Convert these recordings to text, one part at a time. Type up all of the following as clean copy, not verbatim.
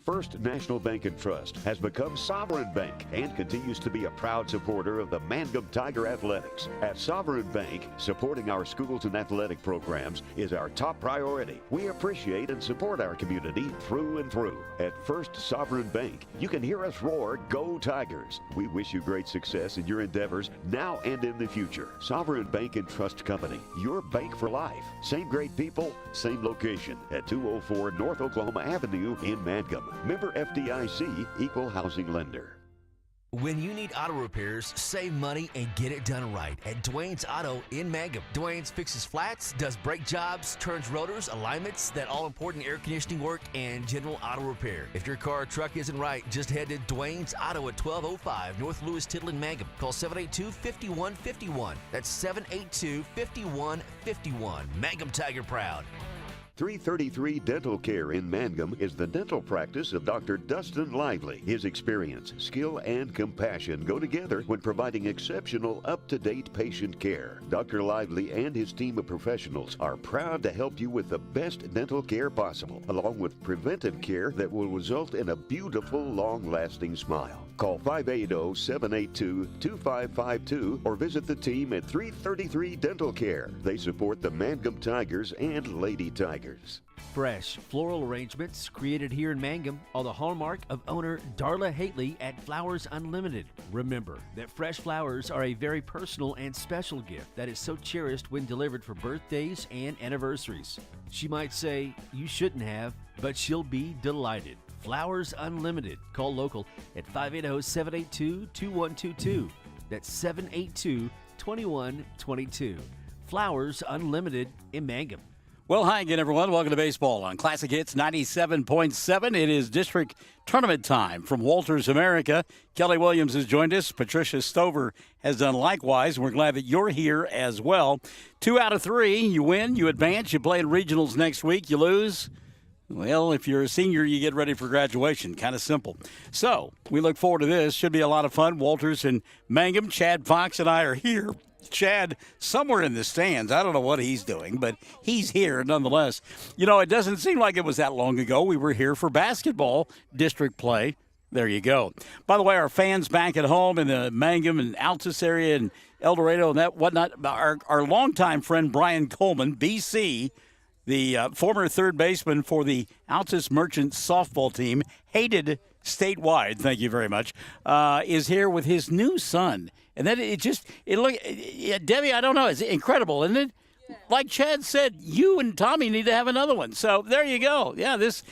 First National Bank and Trust has become Sovereign Bank and continues to be a proud supporter of the Mangum Tiger Athletics. At Sovereign Bank, supporting our schools and athletic programs is our top priority. We appreciate and support our community through and through. At First Sovereign Bank, you can hear us roar, "Go Tigers!" We wish you great success in your endeavors now and in the future. Sovereign Bank and Trust Company, your bank for life. Same great people, same location at 204 North Oklahoma Avenue in Mangum. Member FDIC, Equal Housing Lender. When you need auto repairs, save money and get it done right at Dwayne's Auto in Mangum. Dwayne's fixes flats, does brake jobs, turns rotors, alignments, that all-important air conditioning work, and general auto repair. If your car or truck isn't right, just head to Dwayne's Auto at 1205 North Lewis Tittle in Mangum. Call 782-5151. That's 782-5151. Mangum Tiger Proud. 333 Dental Care in Mangum is the dental practice of Dr. Dustin Lively. His experience, skill, and compassion go together when providing exceptional, up-to-date patient care. Dr. Lively and his team of professionals are proud to help you with the best dental care possible, along with preventive care that will result in a beautiful, long-lasting smile. Call 580-782-2552 or visit the team at 333 Dental Care. They support the Mangum Tigers and Lady Tigers. Fresh floral arrangements created here in Mangum are the hallmark of owner Darla Hately at Flowers Unlimited. Remember that fresh flowers are a very personal and special gift that is so cherished when delivered for birthdays and anniversaries. She might say, "You shouldn't have," but she'll be delighted. Flowers Unlimited. Call local at 580-782-2122. That's 782-2122. Flowers Unlimited in Mangum. Well, hi again, everyone. Welcome to Baseball on Classic Hits 97.7. It is district tournament time from Walters America. Kelly Williams has joined us. Patricia Stover has done likewise. We're glad that you're here as well. 2 out of 3. You win, you advance. You play in regionals next week. You lose. Well, if you're a senior, you get ready for graduation. Kind of simple. So we look forward to this. Should be a lot of fun. Walters and Mangum. Chad Fox and I are here. Chad, somewhere in the stands. I don't know what he's doing, but he's here nonetheless. You know, it doesn't seem like it was that long ago. We were here for basketball district play. There you go. By the way, our fans back at home in the Mangum and Altus area and El Dorado and that whatnot, our longtime friend Brian Coleman, BC, the former third baseman for the Altus Merchant softball team, hated statewide, thank you very much, is here with his new son. And then Debbie, I don't know, it's incredible, isn't it? Yeah. Like Chad said, you and Tommy need to have another one. So there you go. Yeah, there's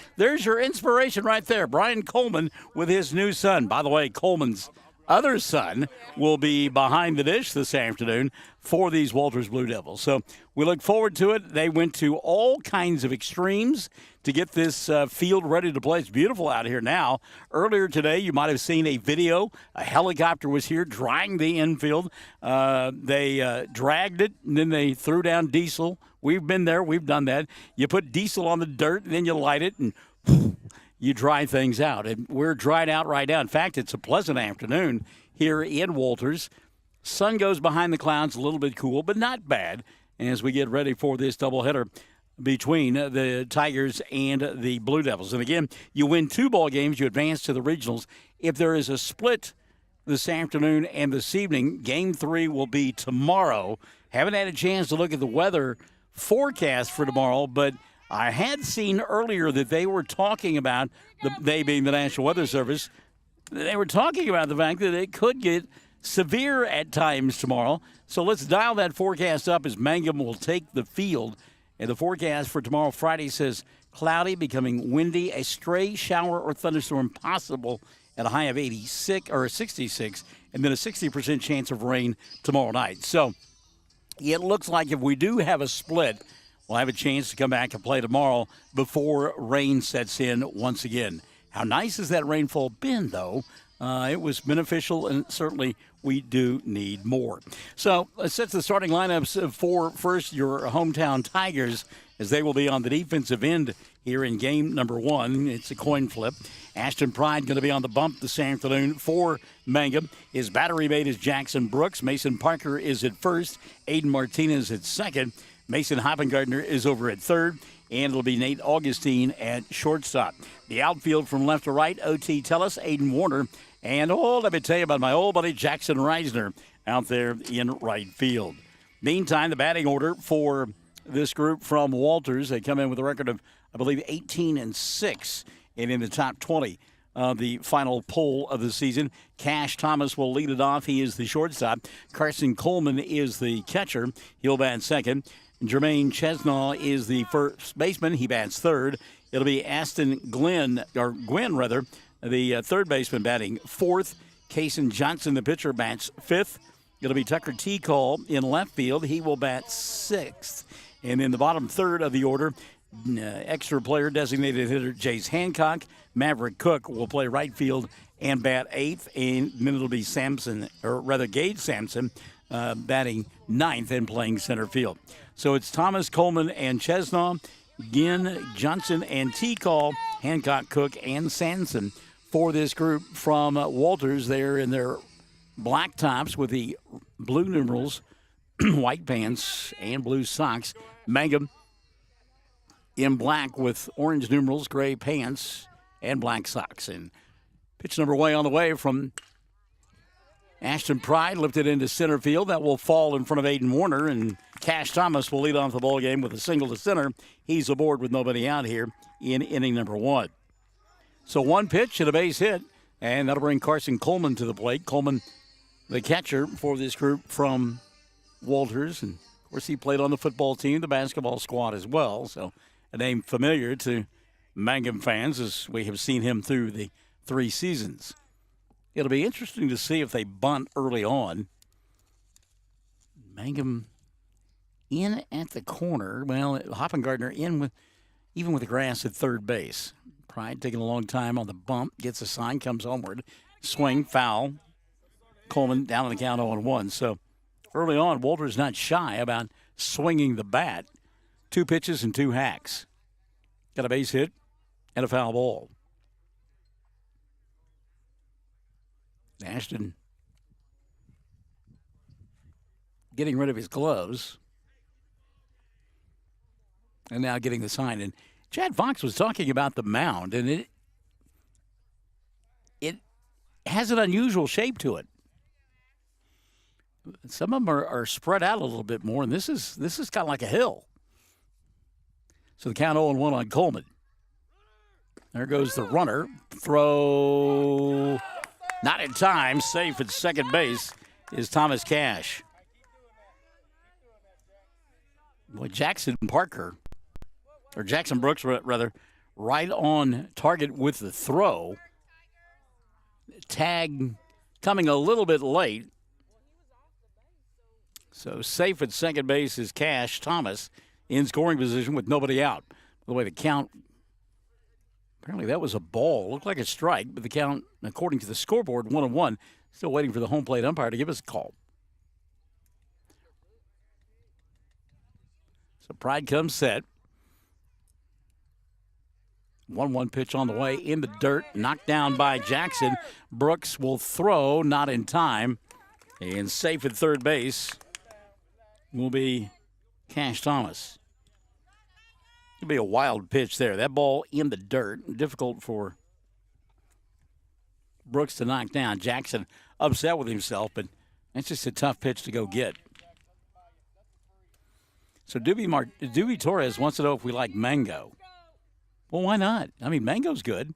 your inspiration right there. Brian Coleman with his new son. By the way, Coleman's other son will be behind the dish this afternoon for these Walters Blue Devils. So we look forward to it. They went to all kinds of extremes to get this field ready to play. It's beautiful out here now. Earlier today, you might have seen a video. A helicopter was here drying the infield. They dragged it, and then they threw down diesel. We've been there. We've done that. You put diesel on the dirt, and then you light it, and you dry things out. And we're dried out right now. In fact, it's a pleasant afternoon here in Walters. Sun goes behind the clouds, a little bit cool, but not bad as we get ready for this doubleheader between the Tigers and the Blue Devils. And again, you win 2 ball games, you advance to the regionals. If there is a split this afternoon and this evening, Game 3 will be tomorrow. Haven't had a chance to look at the weather forecast for tomorrow, but I had seen earlier that they were talking about, they being the National Weather Service, they were talking about the fact that it could get severe at times tomorrow. So let's dial that forecast up as Mangum will take the field. And the forecast for tomorrow, Friday, says cloudy, becoming windy, a stray shower or thunderstorm possible at a high of 66 or 66, and then a 60% chance of rain tomorrow night. So it looks like if we do have a split, we'll have a chance to come back and play tomorrow before rain sets in once again. How nice has that rainfall been, though? It was beneficial, and certainly we do need more. So let's set the starting lineups for first your hometown Tigers, as they will be on the defensive end here in game number 1. It's a coin flip. Ashton Pride going to be on the bump this afternoon for Mangum. His battery mate is Jackson Brooks. Mason Parker is at first. Aiden Martinez at second. Mason Hoppengardner is over at third. and it'll be Nate Augustine at shortstop. The outfield from left to right, OT Tellis, Aiden Warner, and let me tell you about my old buddy Jackson Reisner out there in right field. Meantime, the batting order for this group from Walters, they come in with a record of, I believe, 18-6, and in the top 20 of the final poll of the season. Cash Thomas will lead it off. He is the shortstop. Carson Coleman is the catcher. He'll bat second. Jermaine Chesnaw is the first baseman. He bats third. It'll be Aston Gwynn, the third baseman, batting fourth. Kason Johnson, the pitcher, bats fifth. It'll be Tucker T-Call in left field. He will bat sixth. And in the bottom third of the order, extra player designated hitter Jace Hancock. Maverick Cook will play right field and bat eighth. And then it'll be Gage Sampson batting ninth and playing center field. So it's Thomas, Coleman, and Chesnaw, Ginn, Johnson, and T-Call, Hancock, Cook, and Sanson for this group from Walters. They're in their black tops with the blue numerals, white pants, and blue socks. Mangum in black with orange numerals, gray pants, and black socks. And pitch number way on the way from Ashton Pride, lifted into center field. That will fall in front of Aiden Warner, and Cash Thomas will lead off the ball game with a single to center. He's aboard with nobody out here in inning number one. So one pitch and a base hit, and that'll bring Carson Coleman to the plate. Coleman, the catcher for this group from Walters, and of course he played on the football team, the basketball squad as well, so a name familiar to Mangum fans as we have seen him through the 3 seasons. It'll be interesting to see if they bunt early on. Mangum in at the corner. Well, Hoppengardner in even with the grass at third base. Pride taking a long time on the bump, gets a sign, comes homeward. Swing, foul. Coleman down on the count 0-1. So early on, Walter's not shy about swinging the bat. 2 pitches and 2 hacks. Got a base hit and a foul ball. Ashton getting rid of his gloves. And now getting the sign. And Chad Fox was talking about the mound, and it has an unusual shape to it. Some of them are spread out a little bit more, and this is kind of like a hill. So the count 0-1 on Coleman. There goes the runner. Throw not in time. Safe at second base is Thomas Cash. Boy, Jackson Brooks, right on target with the throw. Tag coming a little bit late. So safe at second base is Cash Thomas in scoring position with nobody out. By the way, the count, apparently that was a ball. Looked like a strike, but the count, according to the scoreboard, 1-1. Still waiting for the home plate umpire to give us a call. So Pride comes set. 1-1 pitch on the way in the dirt, knocked down by Jackson. Brooks will throw, not in time, and safe at third base will be Cash Thomas. It'll be a wild pitch there. That ball in the dirt, difficult for Brooks to knock down. Jackson upset with himself, but that's just a tough pitch to go get. So Doobie Torres wants to know if we like mango. Well, why not? I mean, mango's good.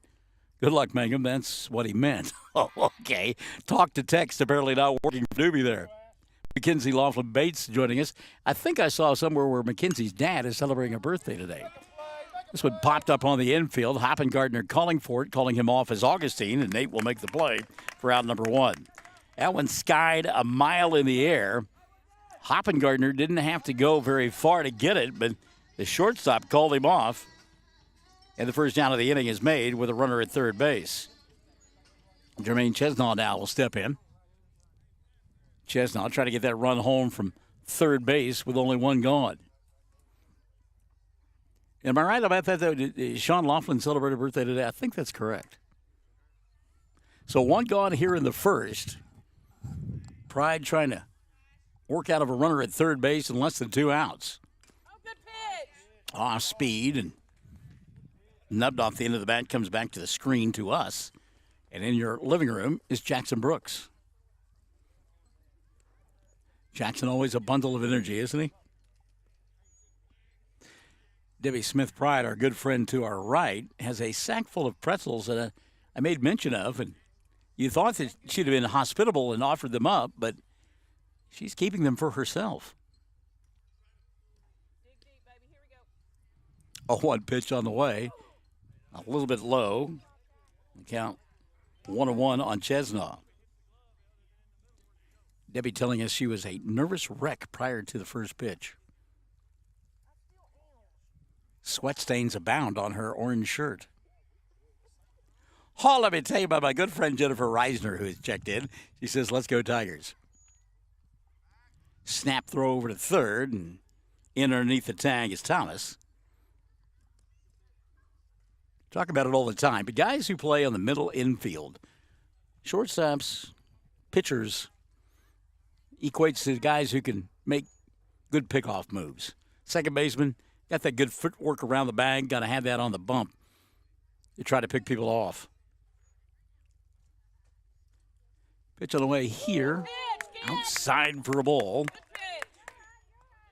Good luck, Mangum. That's what he meant. Oh, okay. Talk to text apparently not working for Doobie there. Mackenzie Laughlin Bates joining us. I think I saw somewhere where Mackenzie's dad is celebrating a birthday today. This one popped up on the infield. Hoppengardner calling for it, calling him off as Augustine, and Nate will make the play for out number 1. That one skied a mile in the air. Hoppengardner didn't have to go very far to get it, but the shortstop called him off. And the first down of the inning is made with a runner at third base. Jermaine Chesnaw now will step in. Chesnaw trying to get that run home from third base with only one gone. Am I right about that, though? Did Sean Laughlin celebrate a birthday today? I think that's correct. So one gone here in the first. Pride trying to work out of a runner at third base and less than 2 outs. off speed and nubbed off the end of the bat, comes back to the screen to us. And in your living room is Jackson Brooks. Jackson always a bundle of energy, isn't he? Debbie Smith Pride, our good friend to our right, has a sack full of pretzels that I made mention of. And you thought that she'd have been hospitable and offered them up, but she's keeping them for herself. A 1 pitch on the way. A little bit low. Count 1-1 on Chesnaw. Debbie telling us she was a nervous wreck prior to the first pitch. Sweat stains abound on her orange shirt. Oh, let me tell you about my good friend Jennifer Reisner, who has checked in. She says, let's go Tigers. Snap throw over to third, and in underneath the tag is Thomas. Talk about it all the time. But guys who play on the middle infield, shortstops, pitchers, equates to guys who can make good pickoff moves. Second baseman, got that good footwork around the bag, got to have that on the bump to try to pick people off. Pitch on the way here, outside for a ball.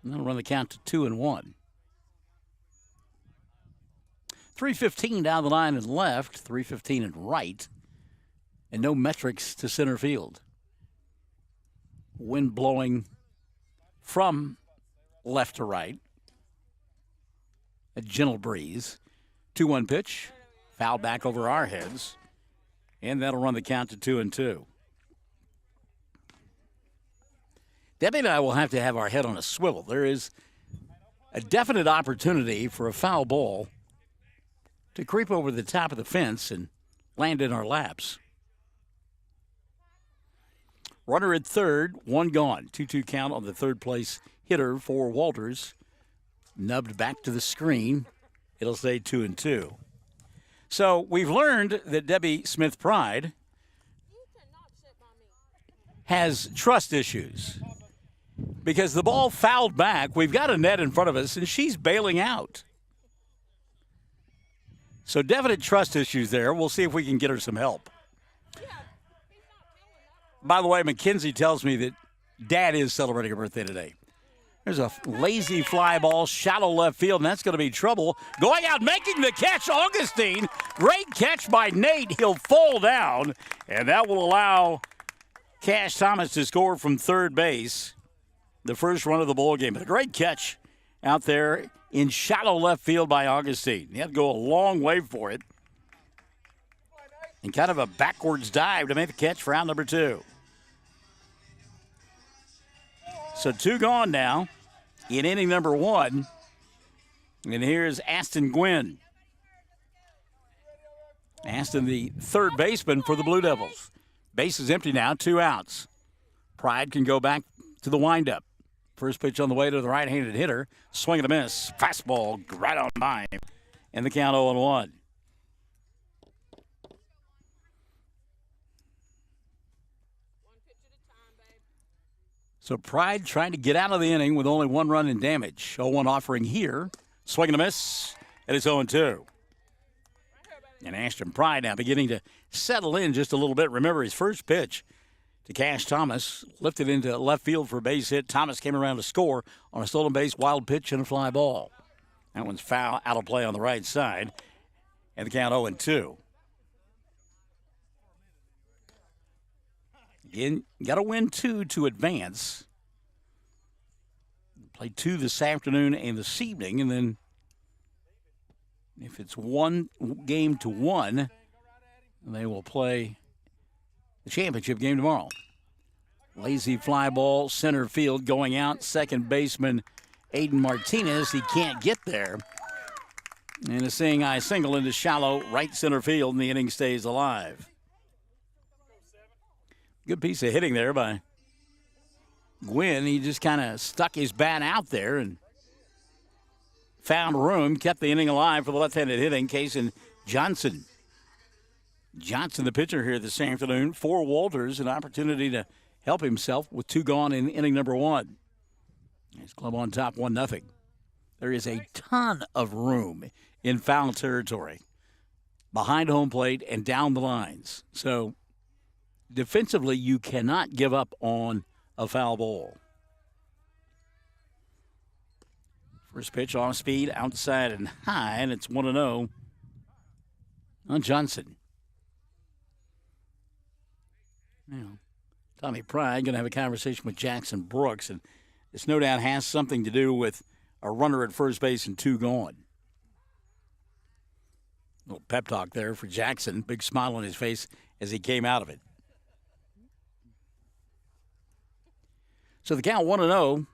And that'll run the count to 2-1. 3:15 down the line and left, 3:15 and right, and no metrics to center field. Wind blowing from left to right. A gentle breeze. 2-1 pitch, foul back over our heads, and that'll run the count to 2-2. Debbie and I will have to have our head on a swivel. There is a definite opportunity for a foul ball to creep over the top of the fence and land in our laps. Runner at third, 1 gone. 2-2 count on the third place hitter for Walters. Nubbed back to the screen. It'll stay 2-2. So we've learned that Debbie Smith Pride has trust issues because the ball fouled back. We've got a net in front of us, and she's bailing out. So definite trust issues there. We'll see if we can get her some help. By the way, Mackenzie tells me that Dad is celebrating her birthday today. There's a lazy fly ball, shallow left field, and that's going to be trouble. Going out, making the catch, Augustine. Great catch by Nate. He'll fall down, and that will allow Cash Thomas to score from third base. The first run of the ball game. But a great catch out there in shallow left field by Augustine. He had to go a long way for it. And kind of a backwards dive to make the catch for out number 2. So 2 gone now in inning number 1. And here's Aston Gwynn. Aston, the third baseman for the Blue Devils. Base is empty now, 2 outs. Pride can go back to the windup. First pitch on the way to the right-handed hitter. Swing and a miss. Fastball right on by him. And the count 0-1. So Pride trying to get out of the inning with only 1 run in damage. 0-1 offering here. Swing and a miss. And it's 0-2. And Ashton Pride now beginning to settle in just a little bit. Remember his first pitch to Cash Thomas, lifted into left field for a base hit. Thomas came around to score on a stolen base, wild pitch, and a fly ball. That one's foul, out of play on the right side, and the count 0-2. Again, got to win 2 to advance. Play 2 this afternoon and this evening, and then if it's 1 game to 1, they will play the championship game tomorrow. Lazy fly ball, center field, going out. Second baseman Aiden Martinez, he can't get there. And a seeing eye single into shallow right center field, and the inning stays alive. Good piece of hitting there by Gwynn. He just kind of stuck his bat out there and found room, kept the inning alive for the left-handed hitting, Kason Johnson. Johnson, the pitcher here this afternoon, for Walters, an opportunity to help himself with 2 gone in inning number 1. His club on top, 1-0. there is a ton of room in foul territory behind home plate and down the lines. So defensively, you cannot give up on a foul ball. First pitch off speed, outside and high, and it's 1-0 on Johnson. Now, Tommy Pride going to have a conversation with Jackson Brooks, and this no doubt has something to do with a runner at first base and 2 gone. A little pep talk there for Jackson. Big smile on his face as he came out of it. So the count 1-0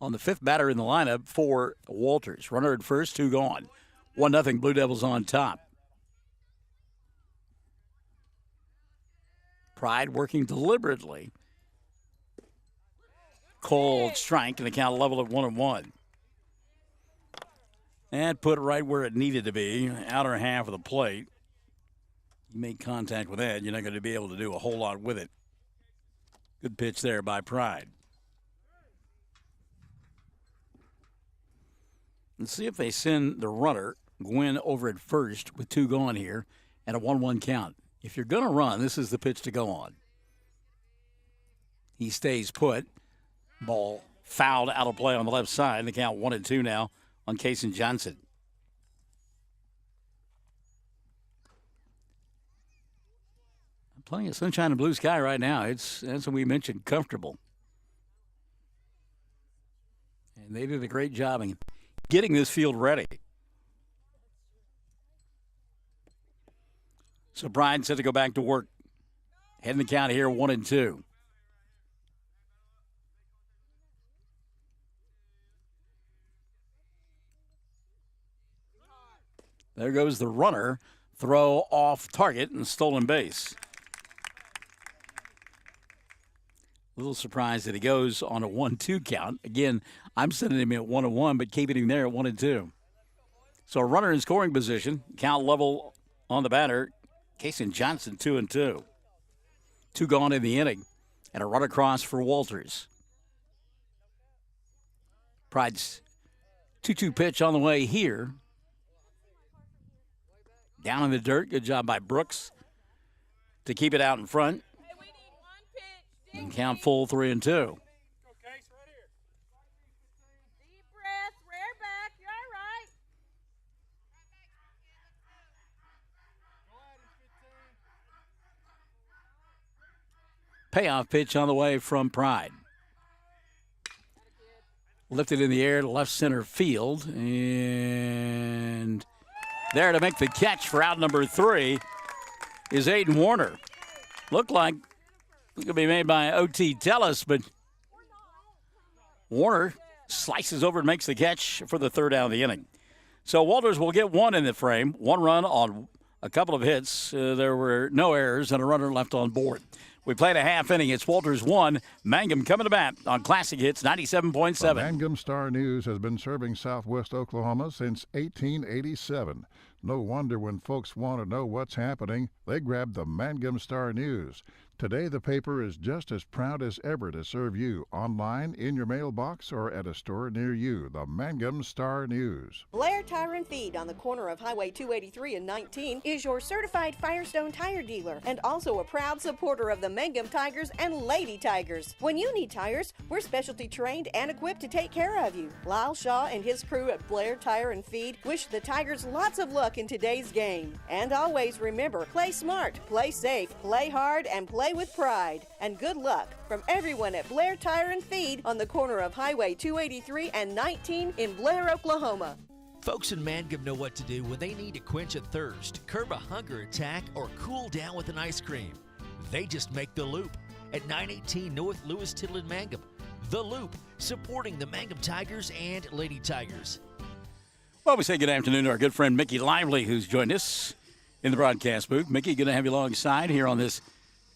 on the 5th batter in the lineup for Walters. Runner at first, 2 gone. 1-0 Blue Devils on top. Pride working deliberately. Cold strike, and the count level at 1-1. And put it right where it needed to be, outer half of the plate. You make contact with that, you're not going to be able to do a whole lot with it. Good pitch there by Pride. Let's see if they send the runner, Gwynn, over at first with 2 gone here and a 1-1 count. If you're going to run, this is the pitch to go on. He stays put. Ball fouled out of play on the left side. The count 1-2 now on Kason Johnson. Plenty of sunshine and blue sky right now. It's, as we mentioned, comfortable. And they did a great job in getting this field ready. So Brian said to go back to work. Heading the count here, 1-2. There goes the runner. Throw off target and stolen base. A little surprised that he goes on a 1-2 count. Again, I'm sending him at 1-1, but keeping him there at 1-2. So a runner in scoring position. Count level on the batter. Kason Johnson, 2-2. 2 gone in the inning. And a run across for Walters. Pride's 2-2 pitch on the way here. Down in the dirt. Good job by Brooks to keep it out in front. And count full 3-2. Deep breath, rear back, you're all right. Payoff pitch on the way from Pride. Lifted in the air to left center field. And there to make the catch for out number 3 is Aiden Warner. Looked like it's going to be made by O.T. Tellis, but Warner slices over and makes the catch for the 3rd out of the inning. So Walters will get 1 in the frame, 1 run on a couple of hits. There were no errors and a runner left on board. We played a half inning. It's Walters 1. Mangum coming to bat on Classic Hits 97.7. The Mangum Star News has been serving southwest Oklahoma since 1887. No wonder when folks want to know what's happening, they grab the Mangum Star News. Today, the paper is just as proud as ever to serve you online, in your mailbox, or at a store near you. The Mangum Star News. Blair Tire and Feed on the corner of Highway 283 and 19 is your certified Firestone tire dealer and also a proud supporter of the Mangum Tigers and Lady Tigers. When you need tires, we're specialty trained and equipped to take care of you. Lyle Shaw and his crew at Blair Tire and Feed wish the Tigers lots of luck in today's game. And always remember, play smart, play safe, play hard, and play with pride. And good luck from everyone at Blair Tire and Feed on the corner of Highway 283 and 19 in Blair, Oklahoma. Folks in Mangum know what to do when they need to quench a thirst, curb a hunger attack, or cool down with an ice cream. They just make the Loop at 918 North Lewis Tittle in Mangum. The Loop, supporting the Mangum Tigers and Lady Tigers. Well, we say good afternoon to our good friend Mickey Lively, who's joined us in the broadcast booth. Mickey, good to have you alongside here on this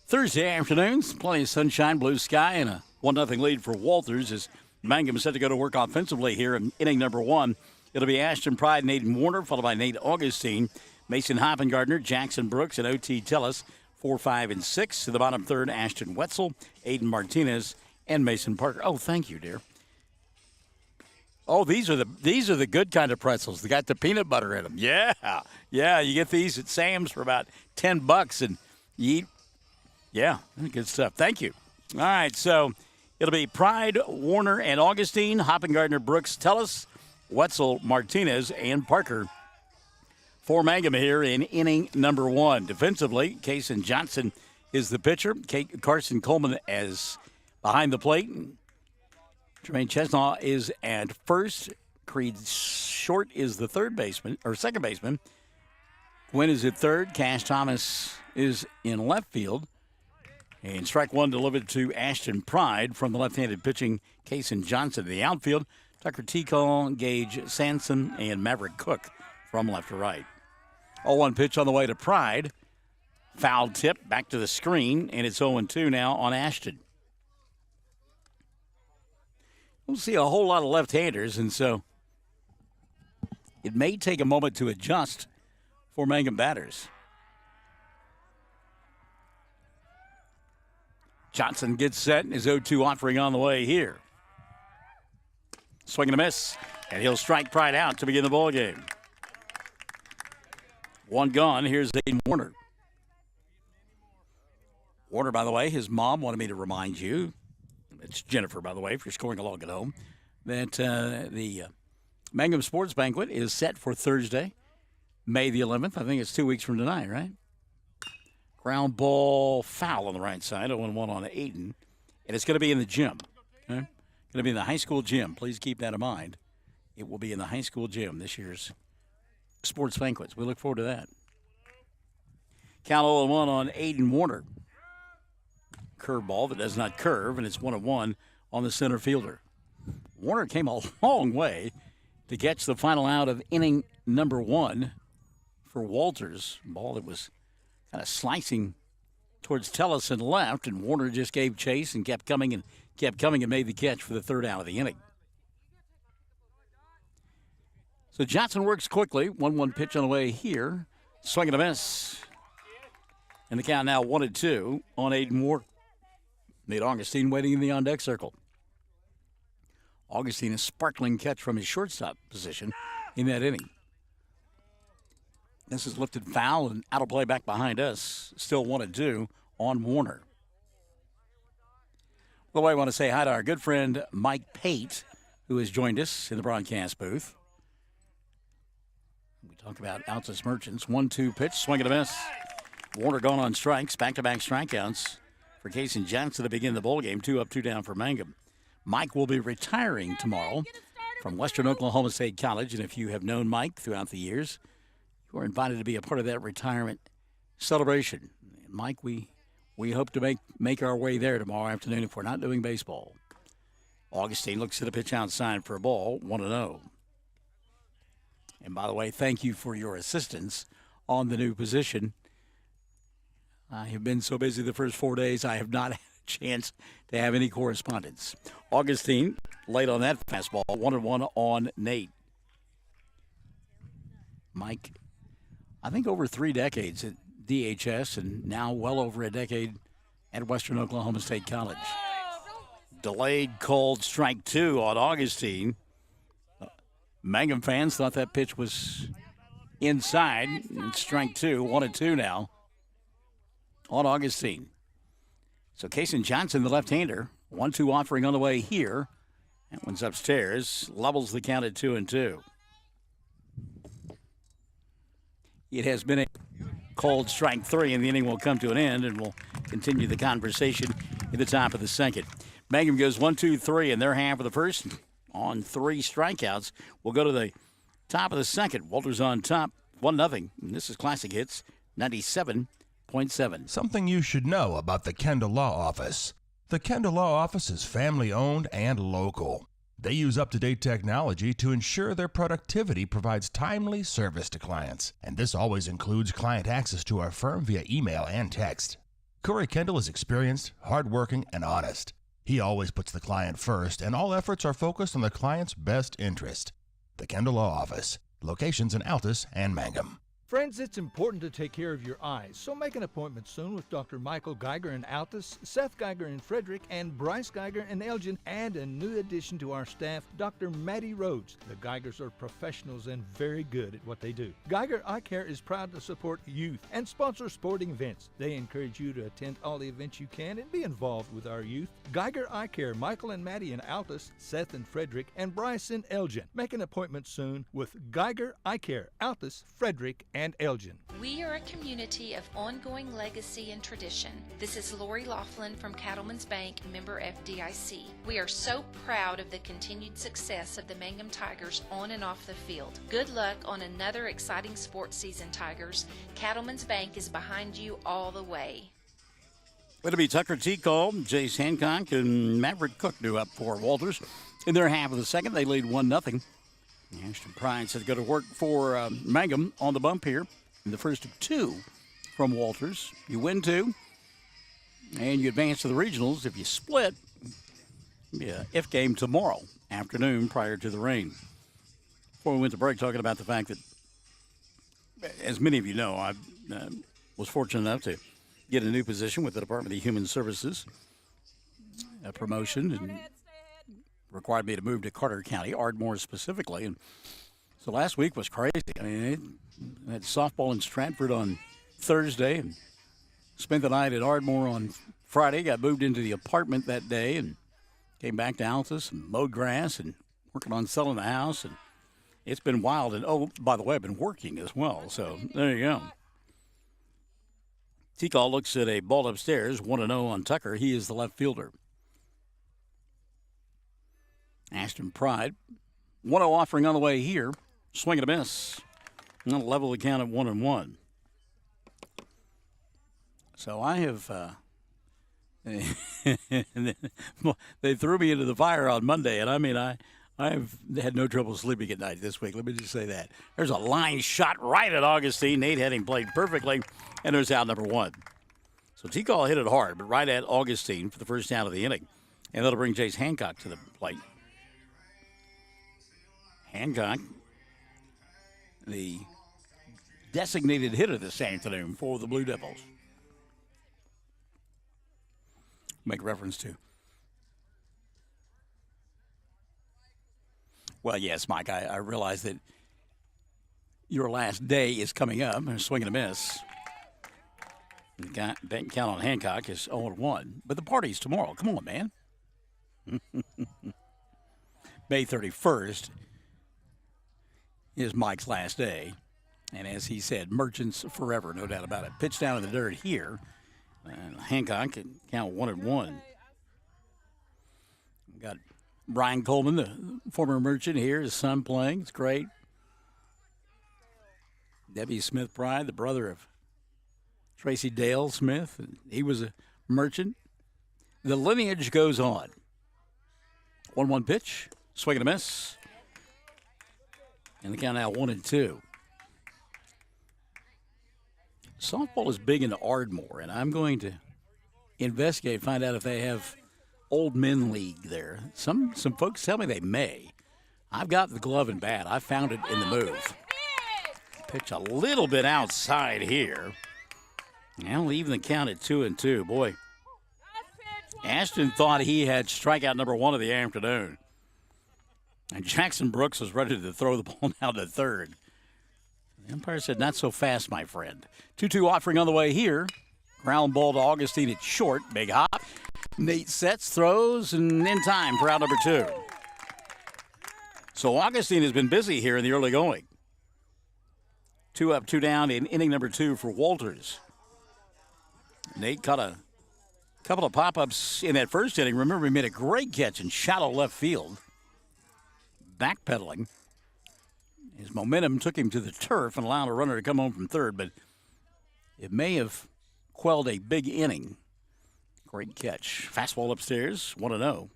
Thursday afternoon. Plenty of sunshine, blue sky, and a 1-0 lead for Walters as Mangum is set to go to work offensively here in inning number 1. It'll be Ashton Pride and Aiden Warner, followed by Nate Augustine, Mason Hoppengardner, Jackson Brooks, and O.T. Tellis. 4, 5, and 6. To the bottom third, Ashton Wetzel, Aiden Martinez, and Mason Parker. Oh, thank you, dear. Oh, these are the good kind of pretzels. They got the peanut butter in them. Yeah. You get these at Sam's for about $10, and you eat. Yeah, good stuff. Thank you. All right, so it'll be Pride, Warner, and Augustine, Hoppengardner, Brooks, Tellis, Wetzel, Martinez, and Parker for Mangum here in inning number 1. Defensively, Kason Johnson is the pitcher. Carson Coleman as behind the plate. Jermaine Chesnaw is at first. Creed Short is the second baseman. Gwynn is at third. Cash Thomas is in left field. And strike one delivered to Ashton Pride from the left-handed pitching Kason Johnson. In the outfield, Tucker Tico, Gage Sanson, and Maverick Cook from left to right. 0-1 pitch on the way to Pride. Foul tip back to the screen, and it's 0-2 now on Ashton. We'll see a whole lot of left-handers, and so it may take a moment to adjust for Mangum batters. Johnson gets set, and his 0-2 offering on the way here. Swing and a miss, and he'll strike Pride out to begin the ball game. One gone. Here's Aiden Warner. Warner, by the way, his mom wanted me to remind you, it's Jennifer, by the way, if you're scoring along at home, that the Mangum Sports Banquet is set for Thursday, May the 11th. I think it's 2 weeks from tonight, right? Ground ball foul on the right side, 0-1 on Aiden. And it's going to be in the gym. Okay? Going to be in the high school gym. Please keep that in mind. It will be in the high school gym this year's sports banquets. We look forward to that. Count 0-1 on Aiden Warner. Curveball that does not curve, and it's 1-1 on the center fielder. Warner came a long way to catch the final out of inning number 1 for Walters. Ball that was kind of slicing towards Tellis and left, and Warner just gave chase and kept coming and made the catch for the third out of the inning. So Johnson works quickly. 1-1 pitch on the way here. Swing and a miss. And the count now 1-2 on Aiden Warner. Nate Augustine waiting in the on-deck circle. Augustine, a sparkling catch from his shortstop position in that inning. This is lifted foul and out of play back behind us. Still 1-2 on Warner. By the way, I want to say hi to our good friend Mike Pate, who has joined us in the broadcast booth. We talk about Altus Merchants. 1-2 pitch, swing and a miss. Warner gone on strikes, back-to-back strikeouts for Kason Johnson to begin the ball game. 2 up, 2 down for Mangum. Mike will be retiring tomorrow from Western Oklahoma State College, and if you have known Mike throughout the years, you are invited to be a part of that retirement celebration. And Mike, we hope to make our way there tomorrow afternoon if we're not doing baseball. Augustine looks at a pitch outside for a ball, 1-0. And by the way, thank you for your assistance on the new position. I have been so busy the first 4 days, I have not had a chance to have any correspondence. Augustine, late on that fastball, 1-1 on Nate. Mike, I think over 3 decades at DHS and now well over a decade at Western Oklahoma State College. Delayed called strike 2 on Augustine. Mangum fans thought that pitch was inside. It's strike 2, 1-2 now on Augustine. So Kason Johnson, the left-hander, 1-2 offering on the way here. That one's upstairs. Levels the count at 2-2. It has been a called strike 3, and the inning will come to an end, and we'll continue the conversation at the top of the second. Mangum goes 1-2-3 in their half of the first on 3 strikeouts. We'll go to the top of the second. Walters on top, 1-0. And this is Classic Hits 97.7. Something you should know about the Kendall Law Office. The Kendall Law Office is family-owned and local. They use up-to-date technology to ensure their productivity provides timely service to clients, and this always includes client access to our firm via email and text. Corey Kendall is experienced, hardworking, and honest. He always puts the client first, and all efforts are focused on the client's best interest. The Kendall Law Office. Locations in Altus and Mangum. Friends, it's important to take care of your eyes, so make an appointment soon with Dr. Michael Geiger in Altus, Seth Geiger in Frederick, and Bryce Geiger in Elgin, and a new addition to our staff, Dr. Maddie Rhodes. The Geigers are professionals and very good at what they do. Geiger Eye Care is proud to support youth and sponsor sporting events. They encourage you to attend all the events you can and be involved with our youth. Geiger Eye Care, Michael and Maddie in Altus, Seth in Frederick, and Bryce in Elgin. Make an appointment soon with Geiger Eye Care, Altus, Frederick, and Elgin. We are a community of ongoing legacy and tradition. This is Lori Laughlin from Cattlemen's Bank, member FDIC. We are so proud of the continued success of the Mangum Tigers on and off the field. Good luck on another exciting sports season, Tigers. Cattlemen's Bank is behind you all the way. It'll be Tucker T-Call, Jace Hancock, and Maverick Cook do up for Walters. In their half of the second, they lead 1-0. Ashton Pride said to go to work for Mangum on the bump here. In the first of two from Walters. You win two, and you advance to the regionals. If you split, yeah, if game tomorrow afternoon prior to the rain. Before we went to break, talking about the fact that, as many of you know, I was fortunate enough to get a new position with the Department of Human Services, a promotion, and required me to move to Carter County, Ardmore specifically. And so last week was crazy. I mean, I had softball in Stratford on Thursday and spent the night at Ardmore on Friday. Got moved into the apartment that day and came back to Altus and mowed grass and working on selling the house. And it's been wild. And, oh, by the way, I've been working as well. So there you go. T-Call looks at a ball upstairs, 1-0 on Tucker. He is the left fielder. Ashton Pride, 1-0 offering on the way here. Swing and a miss. And they'll level the count at 1-1. So I have, they threw me into the fire on Monday, and I mean, I've had no trouble sleeping at night this week. Let me just say that. There's a line shot right at Augustine. Nate Heading played perfectly, and there's out number one. So T-Call hit it hard, but right at Augustine for the first out of the inning. And that'll bring Jace Hancock to the plate. Hancock, the designated hitter this afternoon for the Blue Devils. Make reference to. Well, yes, Mike, I realize that your last day is coming up. And swing and a miss. Didn't count on Hancock is 0-1. But the party's tomorrow. Come on, man. May 31st is Mike's last day. And as he said, merchants forever, no doubt about it. Pitch down in the dirt here. Hancock can count 1-1. We've got Brian Coleman, the former merchant here, his son playing. It's great. Debbie Smith Pride, the brother of Tracy Dale Smith. He was a merchant. The lineage goes on. 1-1 pitch. Swing and a miss. And the count now 1-2. Softball is big into Ardmore, and I'm going to investigate, find out if they have old men league there. Some folks tell me they may. I've got the glove and bat. I found it in the move. Pitch a little bit outside here. Now leaving the count at 2-2. Boy, Ashton thought he had strikeout number one of the afternoon. And Jackson Brooks was ready to throw the ball down to third. The umpire said, not so fast, my friend. 2-2 offering on the way here. Ground ball to Augustine at short. Big hop. Nate sets, throws, and in time for out number two. So Augustine has been busy here in the early going. 2 up, 2 down in inning number 2 for Walters. Nate caught a couple of pop-ups in that first inning. Remember, he made a great catch in shallow left field. Backpedaling. His momentum took him to the turf and allowed a runner to come home from third, but it may have quelled a big inning. Great catch. Fastball upstairs, 1-0.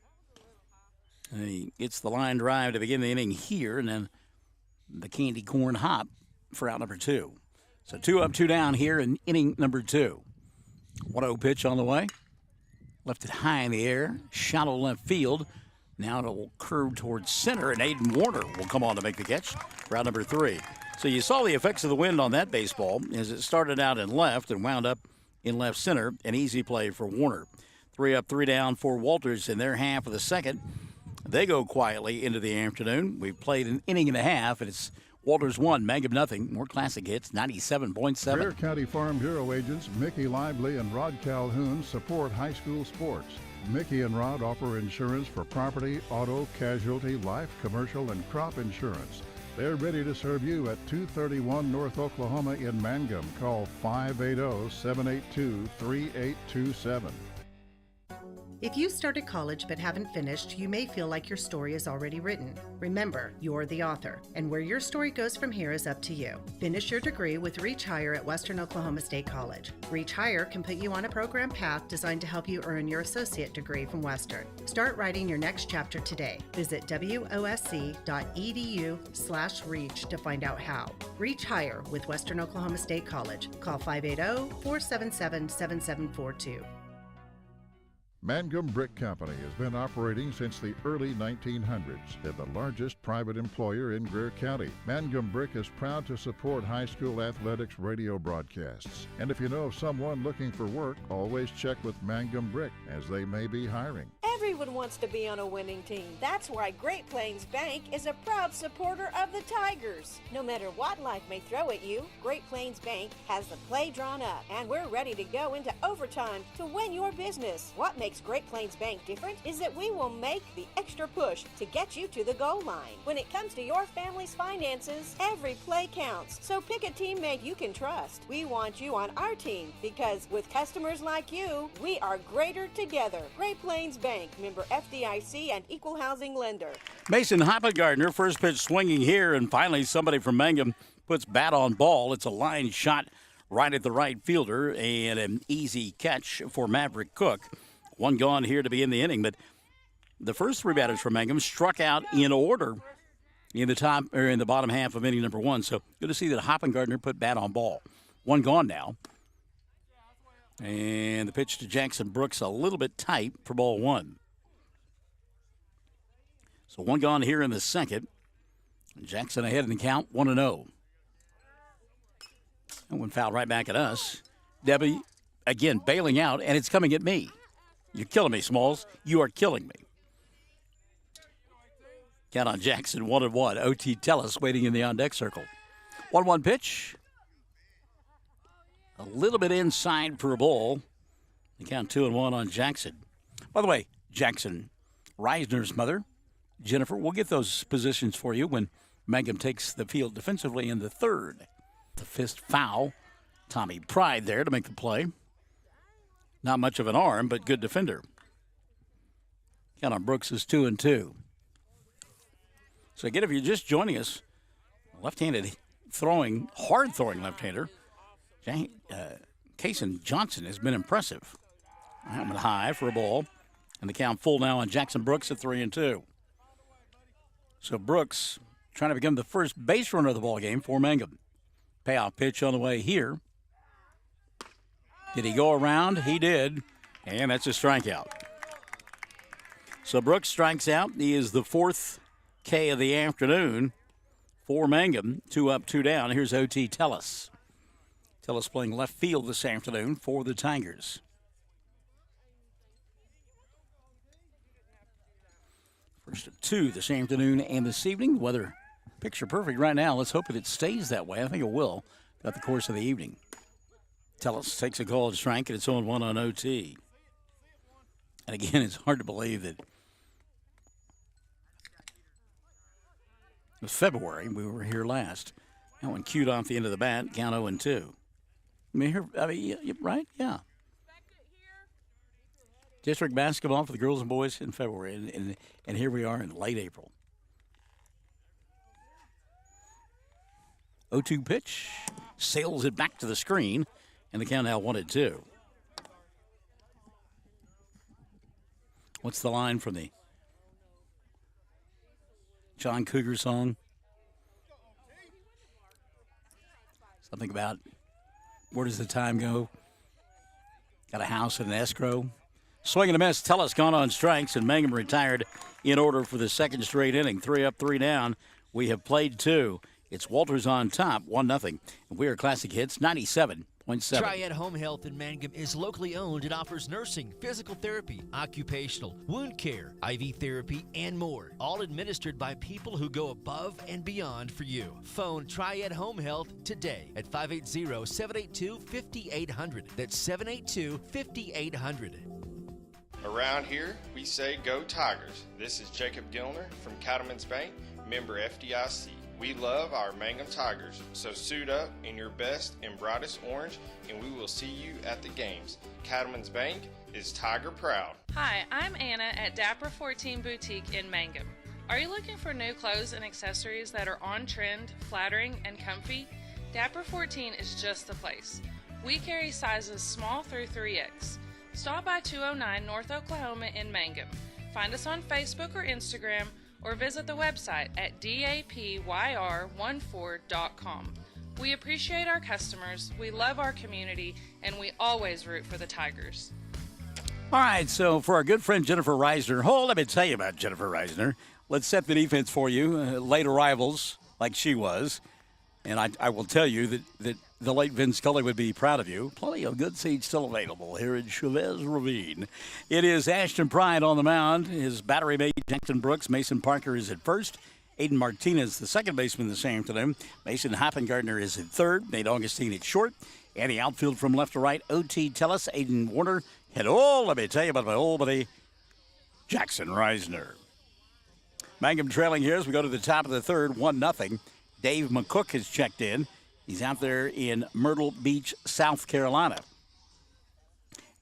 And he gets the line drive to begin the inning here, and then the candy corn hop for out number 2. So 2 up, 2 down here in inning number 2. 1-0 pitch on the way. Left it high in the air, shallow left field. Now it will curve towards center, and Aiden Warner will come on to make the catch for out number 3. So you saw the effects of the wind on that baseball as it started out in left and wound up in left center. An easy play for Warner. 3 up, 3 down for Walters in their half of the second. They go quietly into the afternoon. We've played an inning and a half, and it's Walters 1, Mangum nothing. More classic hits, 97.7. Bear County Farm Bureau agents Mickey Lively and Rod Calhoun support high school sports. Mickey and Rod offer insurance for property, auto, casualty, life, commercial, and crop insurance. They're ready to serve you at 231 North Oklahoma in Mangum. Call 580-782-3827. If you started college but haven't finished, you may feel like your story is already written. Remember, you're the author, and where your story goes from here is up to you. Finish your degree with Reach Higher at Western Oklahoma State College. Reach Higher can put you on a program path designed to help you earn your associate degree from Western. Start writing your next chapter today. Visit wosc.edu/reach to find out how. Reach Higher with Western Oklahoma State College. Call 580-477-7742. Mangum Brick Company has been operating since the early 1900s. They're the largest private employer in Greer County. Mangum Brick is proud to support high school athletics radio broadcasts. And if you know of someone looking for work, always check with Mangum Brick, as they may be hiring. Everyone wants to be on a winning team. That's why Great Plains Bank is a proud supporter of the Tigers. No matter what life may throw at you, Great Plains Bank has the play drawn up, and we're ready to go into overtime to win your business. What makes Great Plains Bank different is that we will make the extra push to get you to the goal line. When it comes to your family's finances, every play counts. So pick a teammate you can trust. We want you on our team because with customers like you, we are greater together. Great Plains Bank, member FDIC and equal housing lender. Mason Hoppengardner, first pitch swinging here, and finally somebody from Mangum puts bat on ball. It's a line shot right at the right fielder and an easy catch for Maverick Cook. One gone here to begin the inning, but the first three batters for Mangum struck out in order in the bottom half of inning number one. So good to see that Hoppengardner put bat on ball. One gone now. And the pitch to Jackson Brooks a little bit tight for ball one. So one gone here in the second. Jackson ahead in the count, 1-0. And one fouled right back at us. Debbie, again, bailing out, and it's coming at me. You're killing me, Smalls. You are killing me. Count on Jackson, 1-1. O.T. Tellis waiting in the on-deck circle. 1-1 pitch. A little bit inside for a ball. The count 2-1 on Jackson. By the way, Jackson Reisner's mother, Jennifer, we'll get those positions for you when Mangum takes the field defensively in the third. The fist foul. Tommy Pride there to make the play. Not much of an arm, but good defender. Count on Brooks is 2-2. So again, if you're just joining us, left-handed throwing, hard-throwing left-hander, Kason Johnson has been impressive. That one high for a ball. And the count full now on Jackson Brooks at 3-2. So Brooks trying to become the first base runner of the ball game for Mangum. Payoff pitch on the way here. Did he go around? He did. And that's a strikeout. So Brooks strikes out. He is the fourth K of the afternoon for Mangum. 2 up, 2 down. Here's O.T. Tellis. Tellis playing left field this afternoon for the Tigers. First of 2 this afternoon and this evening. Weather picture perfect right now. Let's hope that it stays that way. I think it will throughout the course of the evening. Tellis takes a called strike, and it's 0-1 on OT. And again, it's hard to believe that it was February. We were here last. That one cued off the end of the bat, count 0-2. Right? Yeah. District basketball for the girls and boys in February, and here we are in late April. 0-2 pitch, sails it back to the screen, and the count now 1-2. What's the line from the John Cougar song? Something about where does the time go? Got a house and an escrow. Swing and a miss. Tellis gone on strikes, and Mangum retired in order for the second straight inning. 3 up, 3 down. We have played 2. It's Walters on top, 1-0. We are Classic Hits 97.7. Triad Home Health in Mangum is locally owned and offers nursing, physical therapy, occupational, wound care, IV therapy, and more. All administered by people who go above and beyond for you. Phone Triad Home Health today at 580-782-5800. That's 782-5800. Around here, we say go Tigers. This is Jacob Gilner from Cattlemen's Bank, member FDIC. We love our Mangum Tigers, so suit up in your best and brightest orange, and we will see you at the games. Cattlemen's Bank is Tiger proud. Hi, I'm Anna at Dapper 14 Boutique in Mangum. Are you looking for new clothes and accessories that are on trend, flattering, and comfy? Dapper 14 is just the place. We carry sizes small through 3X. Stop by 209 North Oklahoma in Mangum. Find us on Facebook or Instagram, or visit the website at dapyr14.com. We appreciate our customers, we love our community, and we always root for the Tigers. All right, so for our good friend Jennifer Reisner, let me tell you about Jennifer Reisner. Let's set the defense for you. Late arrivals, like she was. And I will tell you that the late Vin Scully would be proud of you. Plenty of good seeds still available here in Chavez Ravine. It is Ashton Pride on the mound. His battery mate, Jackson Brooks. Mason Parker is at first. Aiden Martinez, the second baseman this afternoon. Mason Hoppengardner is at third. Nate Augustine at short. And the outfield from left to right, O.T. Tellis, Aiden Warner. And let me tell you about my old buddy, Jackson Reisner. Mangum trailing here as we go to the top of the third, 1-0. Dave McCook has checked in. He's out there in Myrtle Beach, South Carolina.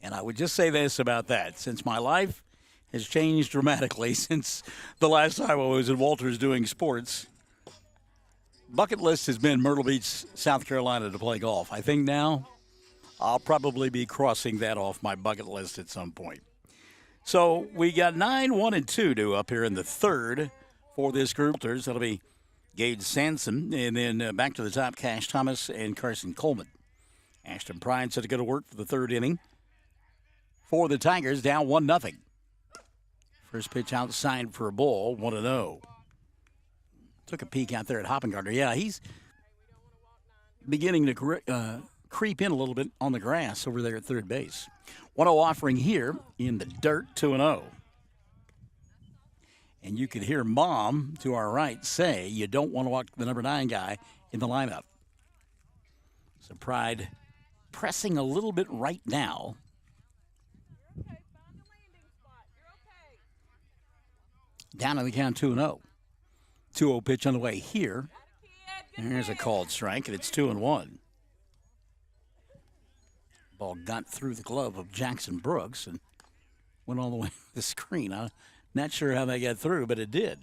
And I would just say this about that. Since my life has changed dramatically since the last time I was in Walters doing sports, bucket list has been Myrtle Beach, South Carolina to play golf. I think now I'll probably be crossing that off my bucket list at some point. So we got 9, 1, and 2 due up here in the third for this group. That'll be Gage Sanson, and then back to the top, Cash Thomas and Carson Coleman. Ashton Pride set to go to work for the third inning for the Tigers, down 1-0. First pitch outside for a ball, 1-0. Took a peek out there at Hoppengardner. Yeah, he's beginning to creep in a little bit on the grass over there at third base. 1-0 offering here in the dirt, 2-0. And you could hear Mom to our right say you don't want to walk the number 9 guy in the lineup. So Pride pressing a little bit right now. Down on the count, 2-0. 2-0 pitch on the way here. And here's a called strike, and it's 2-1. Ball got through the glove of Jackson Brooks and went all the way to the screen. I'm not sure how they got through, but it did.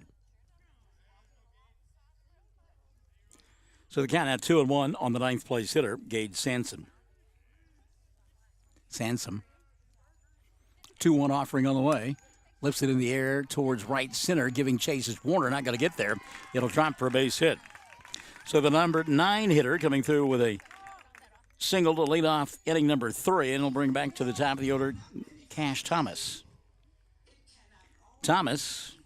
So the count at 2-1 on the ninth place hitter, Gage Sanson. 2-1 offering on the way. Lifts it in the air towards right center, giving chase is Warner. Not going to get there. It'll drop for a base hit. So the number 9 hitter coming through with a single to lead off inning number 3, and it'll bring back to the top of the order Cash Thomas. Thomas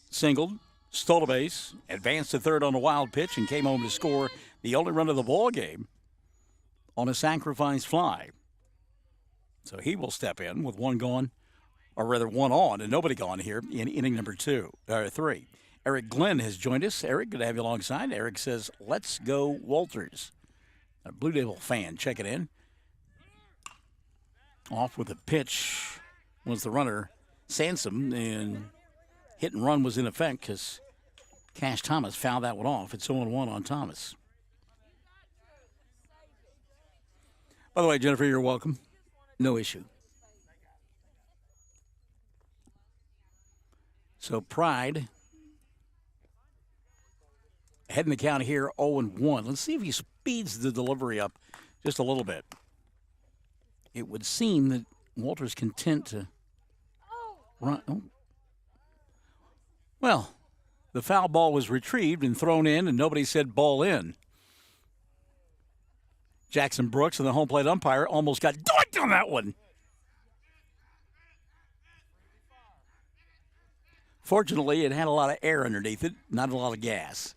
singled, stole a base, advanced to third on a wild pitch, and came home to score the only run of the ball game on a sacrifice fly. So he will step in with one gone, or rather one on and nobody gone here in inning number 3. Eric Glenn has joined us. Eric, good to have you alongside. Eric says, let's go Walters. A Blue Devil fan checking in. Off with a pitch was the runner, Sansom, and hit and run was in effect because Cash Thomas fouled that one off. It's 0-1 on Thomas. By the way, Jennifer, you're welcome. No issue. So Pride heading the count here 0-1. Let's see if he speeds the delivery up just a little bit. It would seem that Walter's content to run. Oh. Well, the foul ball was retrieved and thrown in, and nobody said ball in. Jackson Brooks and the home plate umpire almost got doinked on that one. Fortunately, it had a lot of air underneath it, not a lot of gas.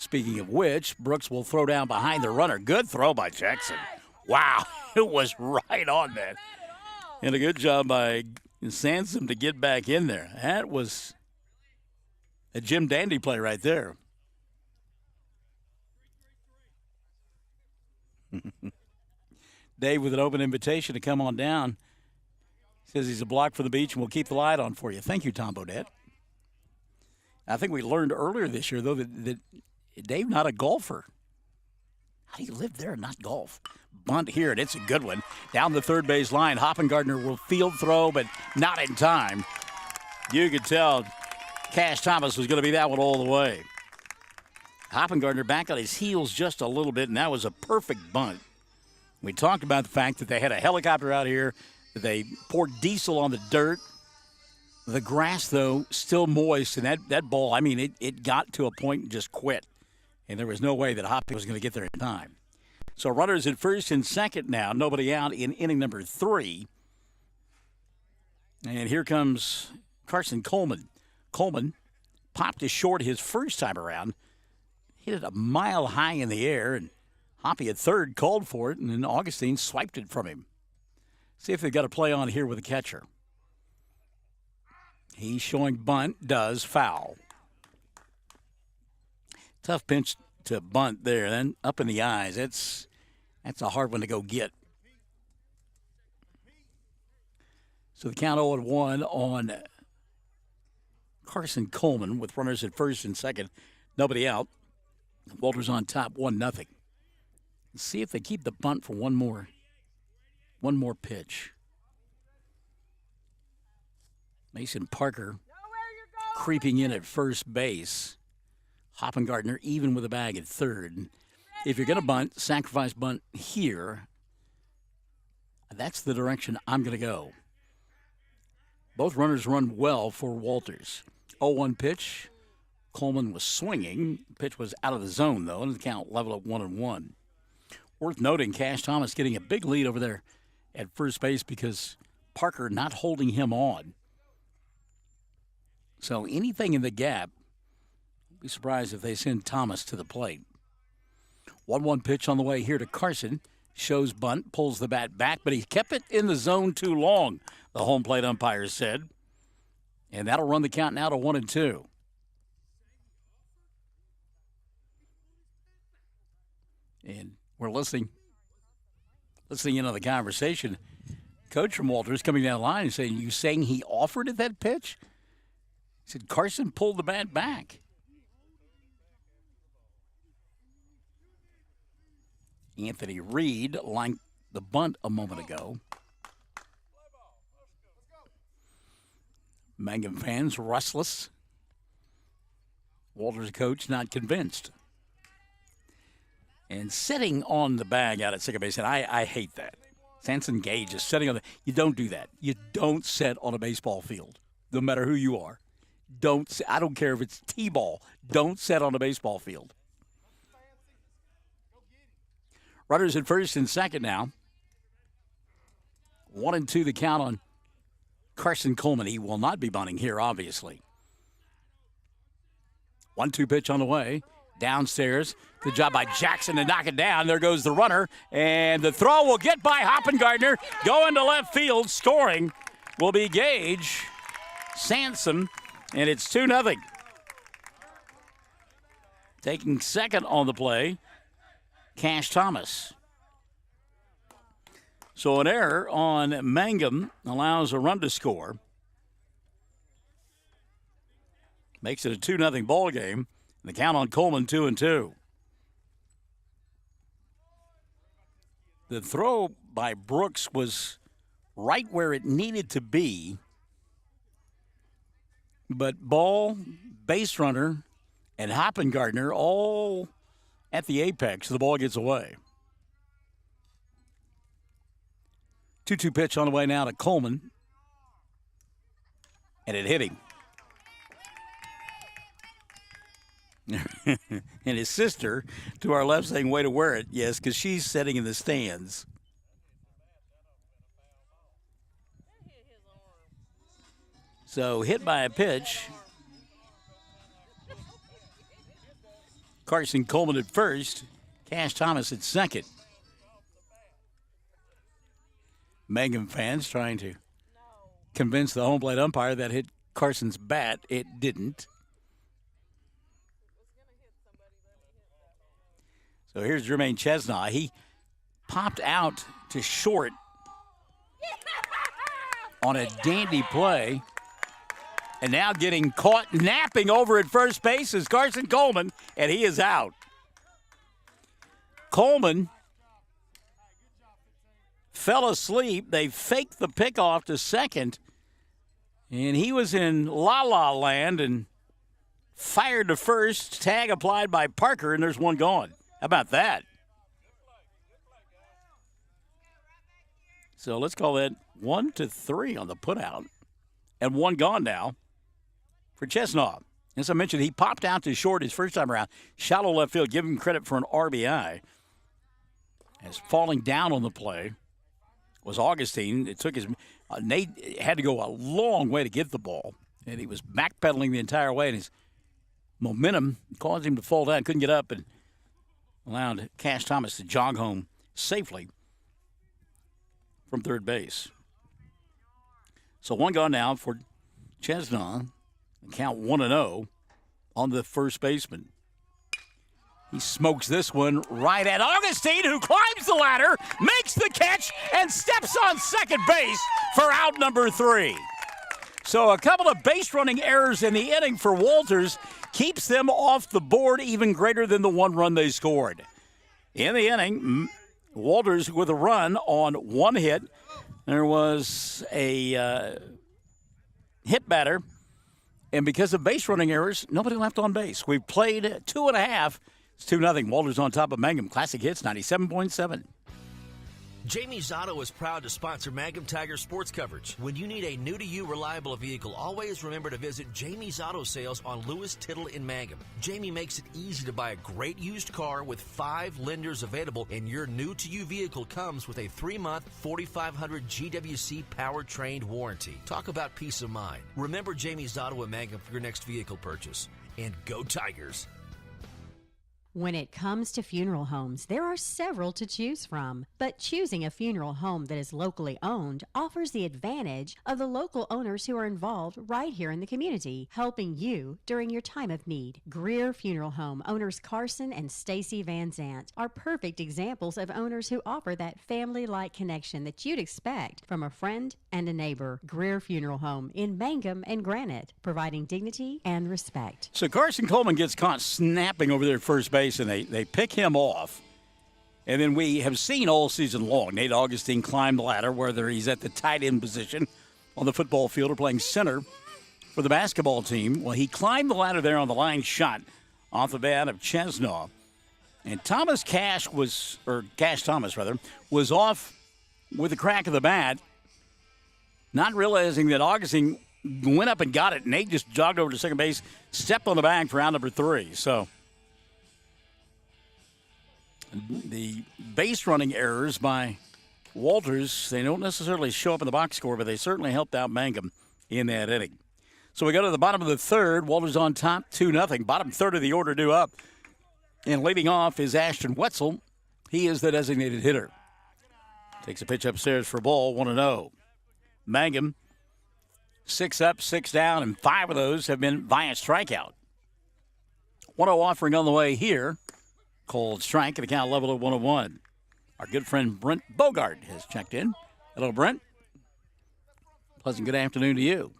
Speaking of which, Brooks will throw down behind the runner. Good throw by Jackson. Wow, it was right on that. And a good job by Sansom to get back in there. That was a Jim Dandy play right there. Dave with an open invitation to come on down. Says he's a block for the beach and we'll keep the light on for you. Thank you, Tom Bodette. I think we learned earlier this year, though, that Dave not a golfer. How do you live there and not golf? Bunt here, and it's a good one. Down the third base line, Hoppengardner will field throw, but not in time. You could tell Cash Thomas was going to be that one all the way. Hoppengardner back on his heels just a little bit, and that was a perfect bunt. We talked about the fact that they had a helicopter out here, that they poured diesel on the dirt. The grass, though, still moist, and that ball, I mean, it got to a point and just quit. And there was no way that Hoppy was going to get there in time. So runners at first and second now. Nobody out in inning number 3. And here comes Carson Coleman. Coleman popped it short his first time around. Hit it a mile high in the air, and Hoppy at third called for it, and then Augustine swiped it from him. See if they've got a play on here with the catcher. He's showing bunt, does foul. Tough pinch to bunt there. Then up in the eyes. That's a hard one to go get. So the count 0-1 on Carson Coleman with runners at first and second. Nobody out. Walters on top, 1-0. Let's see if they keep the bunt for one more pitch. Mason Parker creeping in at first base. Hoppengardner even with a bag at third. If you're going to bunt, sacrifice bunt here. That's the direction I'm going to go. Both runners run well for Walters. 0-1 pitch. Coleman was swinging. Pitch was out of the zone, though, and the count level at 1-1. Worth noting, Cash Thomas getting a big lead over there at first base because Parker not holding him on. So anything in the gap, be surprised if they send Thomas to the plate. 1-1 pitch on the way here to Carson. Shows bunt, pulls the bat back, but he kept it in the zone too long, the home plate umpire said. And that'll run the count now to 1-2. And we're listening in on the conversation. Coach from Walters coming down the line and saying, you saying he offered at that pitch? He said Carson pulled the bat back. Anthony Reed lined the bunt a moment ago. Mangum fans restless. Walters coach not convinced. And sitting on the bag out at second base, and I hate that. Sanson Gage is sitting on the. You don't do that. You don't sit on a baseball field, no matter who you are. I don't care if it's T-ball. Don't sit on a baseball field. Runners at first and second now. 1-2 the count on Carson Coleman. He will not be bunting here, obviously. 1-2 pitch on the way. Downstairs. Good job by Jackson to knock it down. There goes the runner. And the throw will get by Hoppengardner. Going to left field. Scoring will be Gage. Sansom. And it's 2-0. Taking second on the play, Cash Thomas. So an error on Mangum allows a run to score. Makes it a 2-0 ball game. The count on Coleman 2-2. The throw by Brooks was right where it needed to be. But ball, base runner, and Hoppengardner all at the apex. The ball gets away. 2-2 pitch on the way now to Coleman. And it hit him. And his sister to our left saying, way to wear it. Yes, because she's sitting in the stands. So hit by a pitch. Carson Coleman at first, Cash Thomas at second. Mangum fans trying to convince the home plate umpire that hit Carson's bat. It didn't. So here's Jermaine Chesnaugh. He popped out to short on a dandy play. And now getting caught napping over at first base is Carson Coleman, and he is out. Coleman fell asleep. They faked the pickoff to second, and he was in la-la land and fired to first. Tag applied by Parker, and there's one gone. How about that? So let's call that 1-3 on the putout, and one gone now for Chesnaugh. As I mentioned, he popped out to short his first time around. Shallow left field. Give him credit for an RBI. As falling down on the play was Augustine. It took his Nate had to go a long way to get the ball, and he was backpedaling the entire way, and his momentum caused him to fall down. Couldn't get up, and allowed Cash Thomas to jog home safely from third base. So one gone now for Chesnaugh. Count 1-0 on the first baseman. He smokes this one right at Augustine, who climbs the ladder, makes the catch, and steps on second base for out number 3. So a couple of base running errors in the inning for Walters keeps them off the board even greater than the one run they scored. In the inning, Walters with a run on one hit. There was a hit batter. And because of base running errors, nobody left on base. We've played 2.5. It's 2-0. Walters on top of Mangum. Classic Hits 97.7. Jamie's Auto is proud to sponsor Mangum Tiger sports coverage. When you need a new-to-you reliable vehicle, always remember to visit Jamie's Auto Sales on Lewis Tittle in Mangum. Jamie makes it easy to buy a great used car with 5 lenders available, and your new-to-you vehicle comes with a 3-month 4,500 GWC powertrain warranty. Talk about peace of mind. Remember Jamie's Auto in Mangum for your next vehicle purchase. And go Tigers! When it comes to funeral homes, there are several to choose from, but choosing a funeral home that is locally owned offers the advantage of the local owners who are involved right here in the community, helping you during your time of need. Greer Funeral Home owners Carson and Stacy Van Zant are perfect examples of owners who offer that family-like connection that you'd expect from a friend and a neighbor. Greer Funeral Home in Mangum and Granite, providing dignity and respect. So Carson Coleman gets caught snapping over there at first base, and they pick him off. And then we have seen all season long Nate Augustine climb the ladder, whether he's at the tight end position on the football field or playing center for the basketball team. Well, he climbed the ladder there on the line shot off the bat of Chesnaugh. And Cash Thomas was off with the crack of the bat, not realizing that Augustine went up and got it. Nate just jogged over to second base, stepped on the bag for out number 3. So the base running errors by Walters, they don't necessarily show up in the box score, but they certainly helped out Mangum in that inning. So we go to the bottom of the third. Walters on top, 2-0. Bottom third of the order due up. And leading off is Ashton Wetzel. He is the designated hitter. Takes a pitch upstairs for a ball, 1-0. Mangum, 6 up, 6 down, and 5 of those have been via strikeout. 1-0 offering on the way here. Cold strike at the count level of 1-1. Our good friend Brent Bogart has checked in. Hello, Brent. Pleasant good afternoon to you.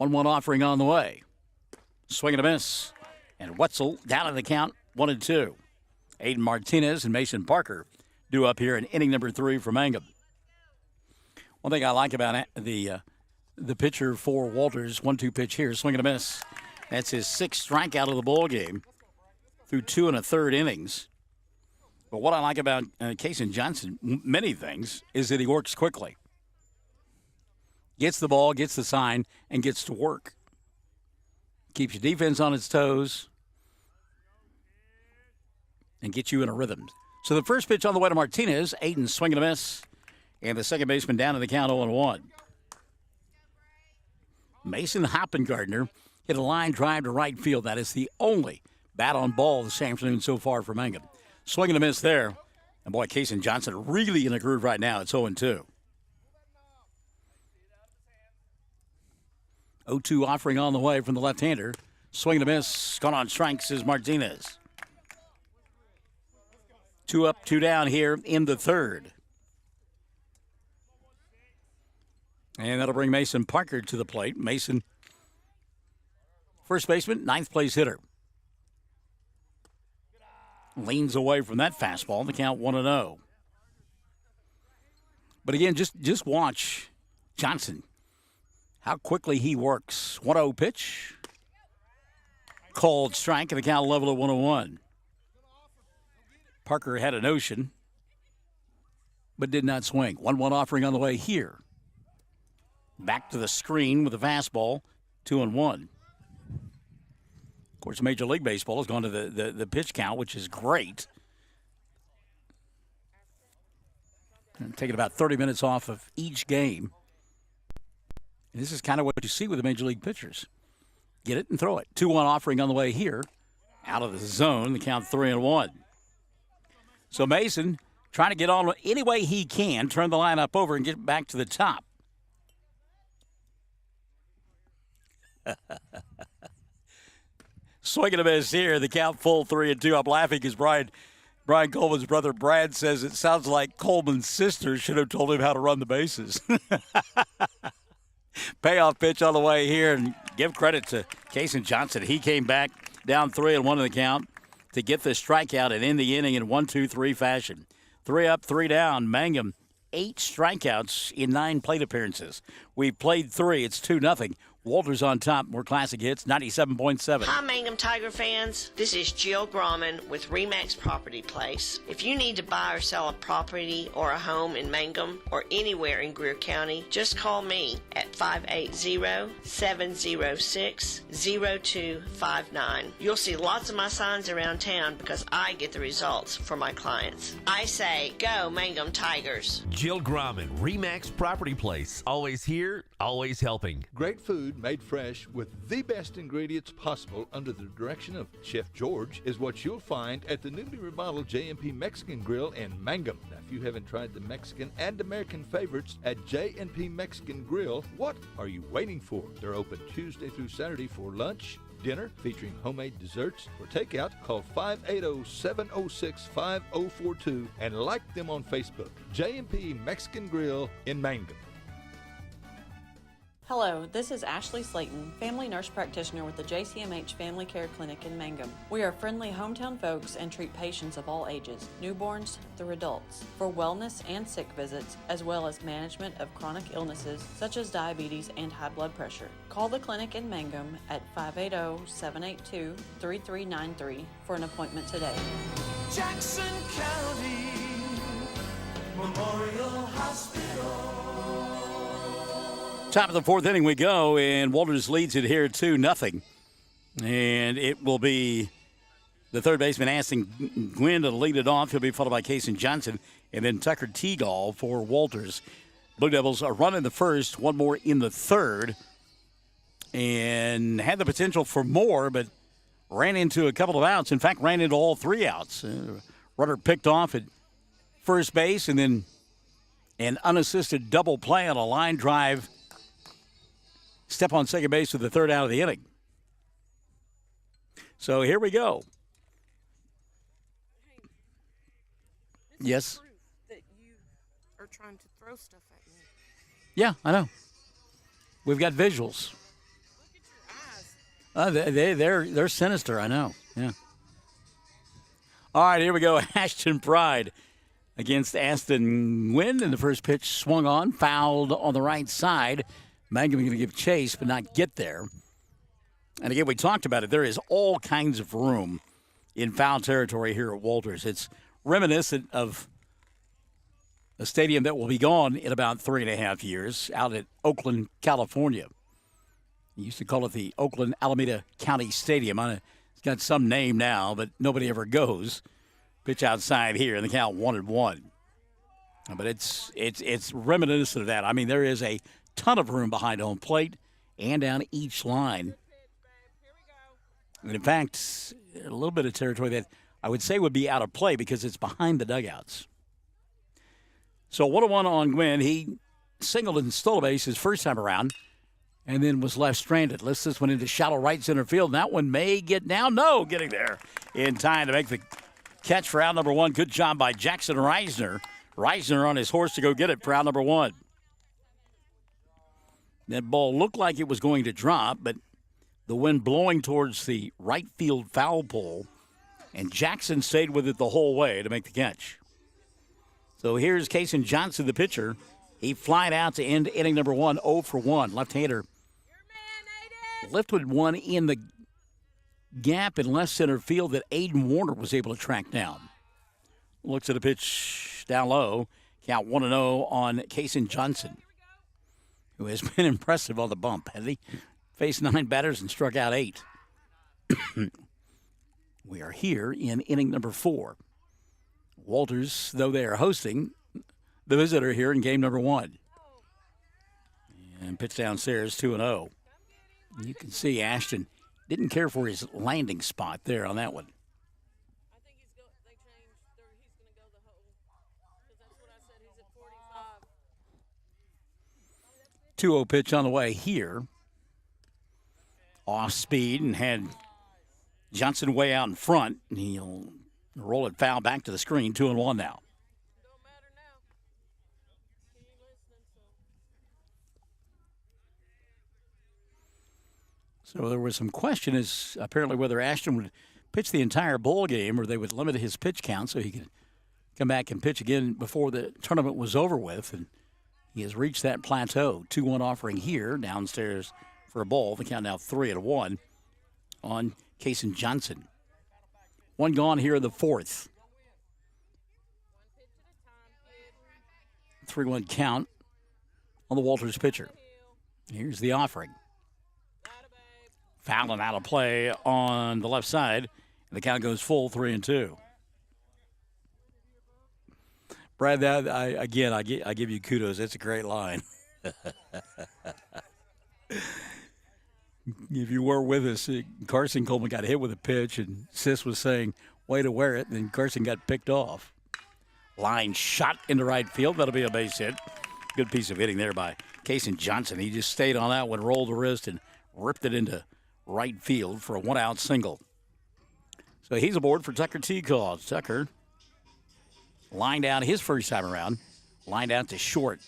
1-1 offering on the way. Swing and a miss. And Wetzel down in the count, 1-2. Aiden Martinez and Mason Parker due up here in inning number 3 for Mangum. One thing I like about the pitcher for Walters, 1-2 pitch here, swing and a miss. That's his 6th strikeout of the ball game through 2 1/3 innings. But what I like about Kason Johnson, many things, is that he works quickly. Gets the ball, gets the sign, and gets to work. Keeps your defense on its toes and gets you in a rhythm. So the first pitch on the way to Martinez, Aiden swinging a miss, and the second baseman down in the count 0-1. Mason Hoppengardner hit a line drive to right field. That is the only bat on ball this afternoon so far for Mangum. Swing and a miss there. And boy, Kason Johnson really in a groove right now. It's 0-2. 0-2 offering on the way from the left-hander. Swing and a miss. Gone on strikes is Martinez. 2 up, 2 down here in the third. And that'll bring Mason Parker to the plate. Mason, first baseman, ninth place hitter. Leans away from that fastball. The count 1-0. But again, just watch Johnson. How quickly he works. 1-0 pitch. Called strike, and the count level at 1-1. Parker had a notion, but did not swing. 1-1 offering on the way here. Back to the screen with the fastball, 2-1. Of course, Major League Baseball has gone to the pitch count, which is great. And taking about 30 minutes off of each game. And this is kind of what you see with the Major League pitchers. Get it and throw it. 2-1 offering on the way here. Out of the zone, the count 3-1. So Mason trying to get on any way he can, turn the lineup over and get back to the top. Swinging a miss here. The count full 3-2. I'm laughing because Brian Coleman's brother Brad says it sounds like Coleman's sister should have told him how to run the bases. Payoff pitch on the way here, and give credit to Kason Johnson. He came back down 3-1 in the count to get the strikeout and end the inning in 1-2-3 fashion. 3 up, 3 down. Mangum, 8 strikeouts in 9 plate appearances. We played 3. It's 2-0. Walters on top. More classic hits, 97.7. Hi, Mangum Tiger fans. This is Jill Grauman with RE/MAX Property Place. If you need to buy or sell a property or a home in Mangum or anywhere in Greer County, just call me at 580-706-0259. You'll see lots of my signs around town because I get the results for my clients. I say, go Mangum Tigers. Jill Grauman, RE/MAX Property Place. Always here, always helping. Great food made fresh with the best ingredients possible under the direction of Chef George is what you'll find at the newly remodeled J&P Mexican Grill in Mangum. Now, if you haven't tried the Mexican and American favorites at J&P Mexican Grill, what are you waiting for? They're open Tuesday through Saturday for lunch, dinner, featuring homemade desserts. For takeout, call 580-706-5042 and like them on Facebook. J&P Mexican Grill in Mangum. Hello, this is Ashley Slayton, family nurse practitioner with the JCMH Family Care Clinic in Mangum. We are friendly hometown folks and treat patients of all ages, newborns through adults, for wellness and sick visits, as well as management of chronic illnesses such as diabetes and high blood pressure. Call the clinic in Mangum at 580-782-3393 for an appointment today. Jackson County Memorial Hospital. Top of the fourth inning we go, and Walters leads it here 2-0. And it will be the third baseman Aston Gwynn to lead it off. He'll be followed by Kason Johnson, and then Tucker Teagle for Walters. Blue Devils are running the first, one more in the third, and had the potential for more, but ran into a couple of outs. In fact, ran into all 3 outs. Runner picked off at first base, and then an unassisted double play on a line drive. Step on second base with the third out of the inning. So here we go. Yes? That you are trying to throw stuff at me. Yeah, I know. We've got visuals. Look at your eyes. They're sinister, I know. Yeah. All right, here we go. Ashton Pride against Aston Gwynn. And the first pitch swung on, fouled on the right side. Mangum going to give chase, but not get there. And again, we talked about it. There is all kinds of room in foul territory here at Walters. It's reminiscent of a stadium that will be gone in about 3.5 years out at Oakland, California. They used to call it the Oakland Alameda County Stadium. It's got some name now, but nobody ever goes. Pitch outside here, and the count 1-1. But it's reminiscent of that. I mean, there is a ton of room behind home plate and down each line. And in fact, a little bit of territory that I would say would be out of play because it's behind the dugouts. So 1-1 on Gwynn. He singled and stole a base his first time around and then was left stranded. Lifts this one into shallow right center field. And that one may get down. No, getting there in time to make the catch for out number 1. Good job by Jackson Reisner. Reisner on his horse to go get it for out number 1. That ball looked like it was going to drop, but the wind blowing towards the right field foul pole, and Jackson stayed with it the whole way to make the catch. So here's Kason Johnson, the pitcher. He flied out to end inning number 1, 0 for 1. Left-hander lifted one in the gap in left center field that Aiden Warner was able to track down. Looks at a pitch down low. Count 1-0 on Kason Johnson, who has been impressive on the bump, hasn't he? Faced 9 batters and struck out 8. We are here in inning number 4. Walters, though they are hosting, the visitor here in game number 1. And pitch downstairs, 2-0. You can see Ashton didn't care for his landing spot there on that one. 2-0 pitch on the way here. Off speed and had Johnson way out in front. He'll roll it foul back to the screen. 2-1 now. So there was some question as apparently whether Ashton would pitch the entire bowl game or they would limit his pitch count so he could come back and pitch again before the tournament was over with. And he has reached that plateau. 2-1 offering here downstairs for a ball. The count now 3-1 on Kason Johnson. 1 gone here in the 4th. 3-1 count on the Walters pitcher. Here's the offering. Foul and out of play on the left side. The count goes full, 3-2. Brad, I give you kudos. That's a great line. If you were with us, Carson Coleman got hit with a pitch, and Sis was saying, way to wear it, and then Carson got picked off. Line shot into right field. That'll be a base hit. Good piece of hitting there by Kason Johnson. He just stayed on that one, rolled the wrist, and ripped it into right field for a 1-out single. So he's aboard for Tucker Teacaw. Tucker lined out his first time around, lined out to short.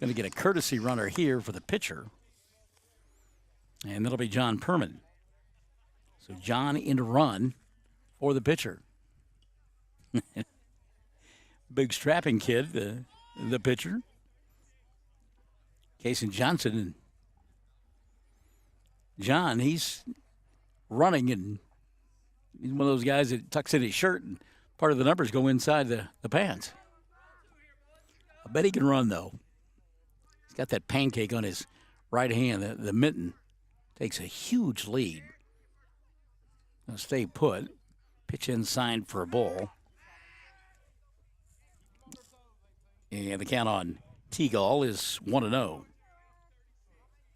Going to get a courtesy runner here for the pitcher. And that'll be John Perman. So John in to run for the pitcher. Big strapping kid, the pitcher. Kason Johnson. John, he's running, and he's one of those guys that tucks in his shirt, and part of the numbers go inside the pants. I bet he can run, though. He's got that pancake on his right hand, the mitten. Takes a huge lead. Gonna stay put. Pitch inside for a ball. And the count on Teagle is 1-0.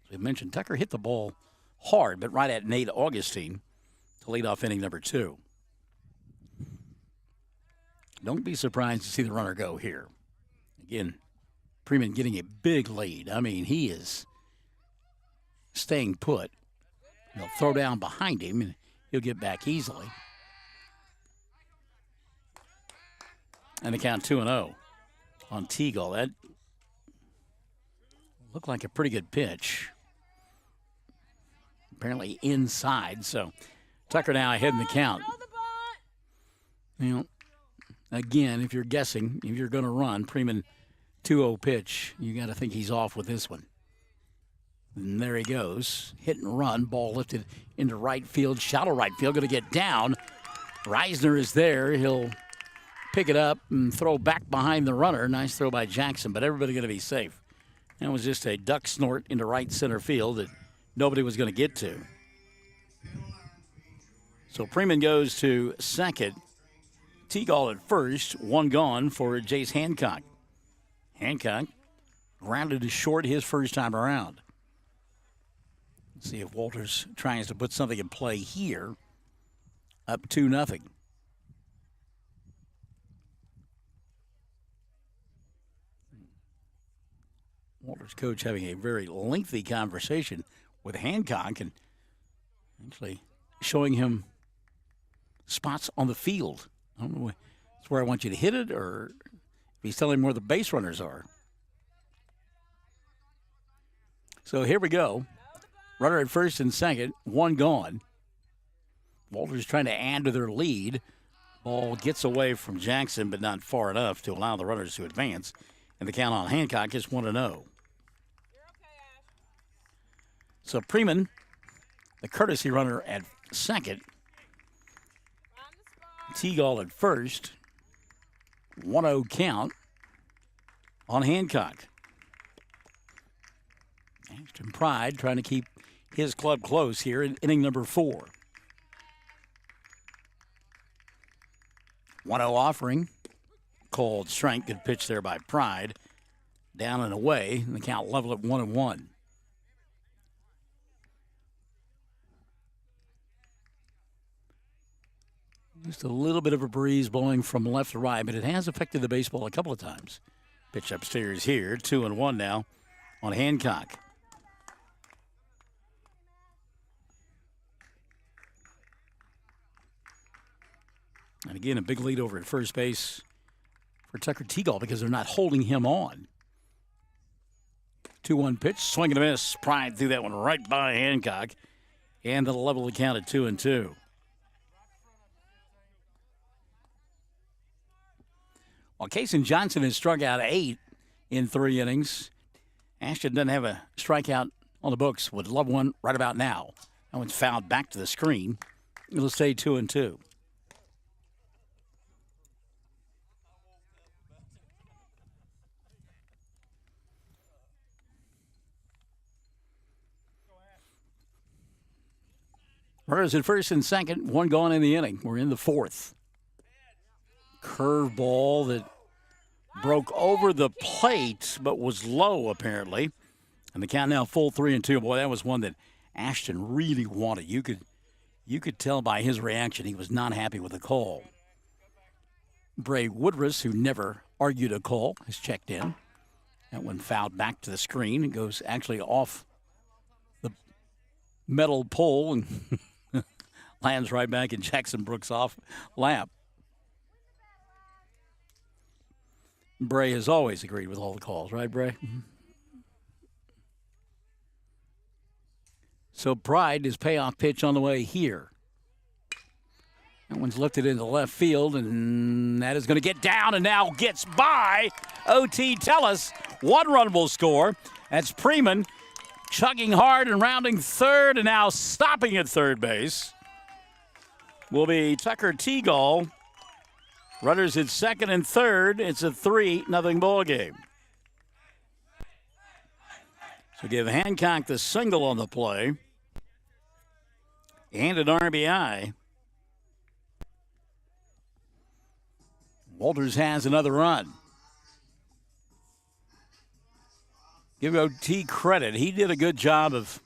As we mentioned, Tucker hit the ball hard, but right at Nate Augustine to lead off inning number 2. Don't be surprised to see the runner go here. Again, Freeman getting a big lead. I mean, he is staying put. They'll throw down behind him, and he'll get back easily. And the count 2-0 on Teagle. That looked like a pretty good pitch. Apparently inside, so Tucker now ahead in the count. You know, again, if you're guessing, if you're going to run, Freeman 2-0 pitch, you got to think he's off with this one. And there he goes. Hit and run. Ball lifted into right field. Shallow right field. Going to get down. Reisner is there. He'll pick it up and throw back behind the runner. Nice throw by Jackson, but everybody going to be safe. That was just a duck snort into right center field that nobody was going to get to. So Freeman goes to second. Teagle at first. 1 gone for Jace Hancock. Hancock grounded to short his first time around. Let's see if Walters tries to put something in play here. Up 2-0. Walters coach having a very lengthy conversation with Hancock and actually showing him spots on the field. I don't know if it's where I want you to hit it or if he's telling him where the base runners are. So here we go. Runner at first and second, one gone. Walters trying to add to their lead. Ball gets away from Jackson, but not far enough to allow the runners to advance. And the count on Hancock is 1-0. So Freeman, the courtesy runner at second. Teagle at first. 1-0 count on Hancock. Ashton Pride trying to keep his club close here in inning number 4. 1-0 offering. Called strike. Good pitch there by Pride. Down and away. And the count level at 1-1. Just a little bit of a breeze blowing from left to right, but it has affected the baseball a couple of times. Pitch upstairs here. 2-1 now on Hancock. And again, a big lead over at first base for Tucker Teagle because they're not holding him on. 2-1 pitch, swing and a miss. Pride threw that one right by Hancock. And that'll level the count at 2-2. While Kason Johnson has struck out 8 in 3 innings, Ashton doesn't have a strikeout on the books. Would love one right about now. That one's fouled back to the screen. It'll stay 2-2. Runners at first and second, one gone in the inning. We're in the 4th. Curveball that broke over the plate but was low apparently. And the count now full 3-2. Boy, that was one that Ashton really wanted. You could tell by his reaction he was not happy with the call. Bray Woodruss, who never argued a call, has checked in. That one fouled back to the screen. It goes actually off the metal pole and lands right back in Jackson Brooks' off lap. Bray has always agreed with all the calls, right, Bray? Mm-hmm. So Pride, his payoff pitch on the way here. That one's lifted into left field, and that is going to get down and now gets by. O.T. Tellis, 1 run will score. That's Freeman chugging hard and rounding third, and now stopping at third base will be Tucker Teagle. Runners at second and third. It's a 3-0 ball game. So give Hancock the single on the play and an RBI. Walters has another run. Give O.T. credit. He did a good job of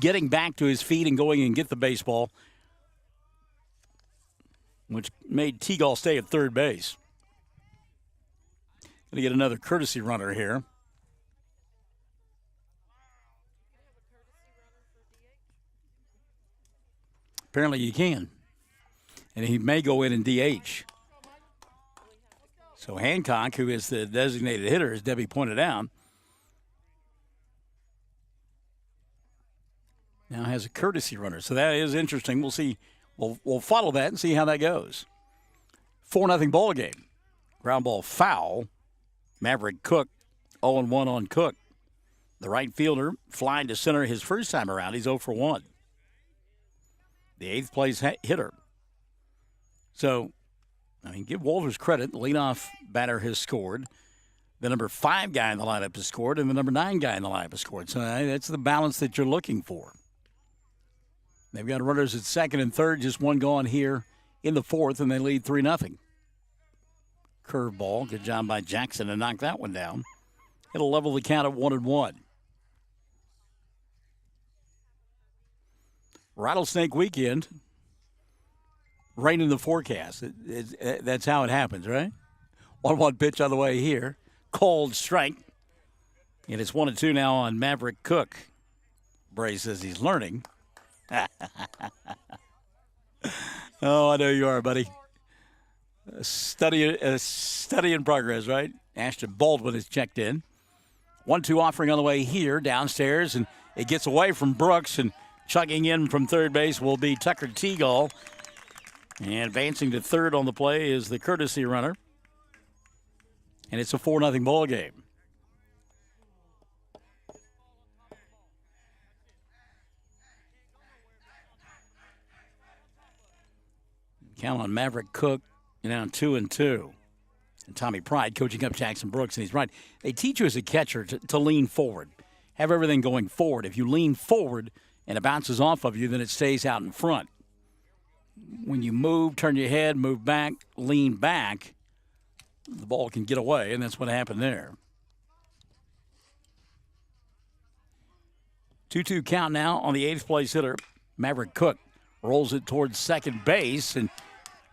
getting back to his feet and going and get the baseball, which made Teagle stay at third base. Going to get another courtesy runner here. Apparently you can. And he may go in and DH. So Hancock, who is the designated hitter, as Debbie pointed out, now has a courtesy runner. So that is interesting. We'll see. We'll follow that and see how that goes. 4-0 ball game. Ground ball foul. Maverick Cook, 0-1 on Cook. The right fielder flying to center his first time around. He's 0 for 1. The 8th place hitter. So, I mean, give Walters credit. The leadoff batter has scored. The number 5 guy in the lineup has scored, and the number 9 guy in the lineup has scored. So that's the balance that you're looking for. They've got runners at second and third, just one gone here in the 4th, and they lead 3-0. Curveball, good job by Jackson to knock that one down. It'll level the count at 1-1. Rattlesnake weekend. Rain in the forecast. That's how it happens, right? 1-1 pitch on the way here. Cold strike. And it's 1-2 now on Maverick Cook. Bray says he's learning. Oh, I know you are, buddy. A study in progress, right? Ashton Baldwin is checked in. 1-2 offering on the way here, downstairs, and it gets away from Brooks, and chugging in from third base will be Tucker Teagle. And advancing to third on the play is the courtesy runner. And it's a 4-0 ball game. Count on Maverick Cook, now 2-2. And Tommy Pride coaching up Jackson Brooks, and he's right. They teach you as a catcher to lean forward. Have everything going forward. If you lean forward and it bounces off of you, then it stays out in front. When you move, turn your head, move back, lean back, the ball can get away, and that's what happened there. 2-2 count now on the 8th place hitter. Maverick Cook rolls it towards second base, and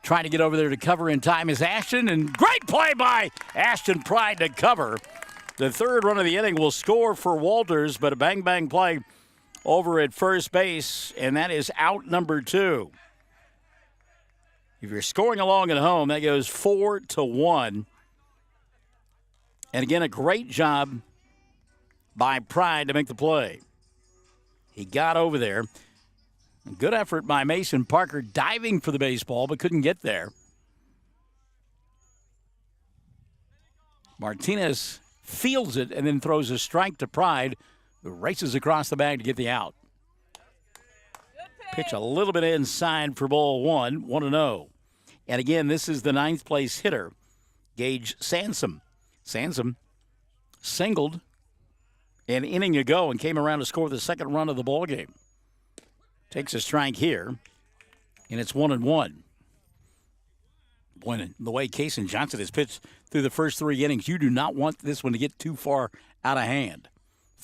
trying to get over there to cover in time is Ashton, and great play by Ashton Pride to cover. The third run of the inning will score for Walters, but a bang-bang play over at first base, and that is out number 2. If you're scoring along at home, that goes 4-1. And again, a great job by Pride to make the play. He got over there. Good effort by Mason Parker diving for the baseball, but couldn't get there. Martinez fields it and then throws a strike to Pride, who races across the bag to get the out. Pitch a little bit inside for ball 1, 1-0. And again, this is the 9th place hitter, Gage Sansom. Sansom singled an inning ago and came around to score the second run of the ball game. Takes a strike here, and it's 1-1. Boy, the way Case and Johnson has pitched through the first 3 innings, you do not want this one to get too far out of hand.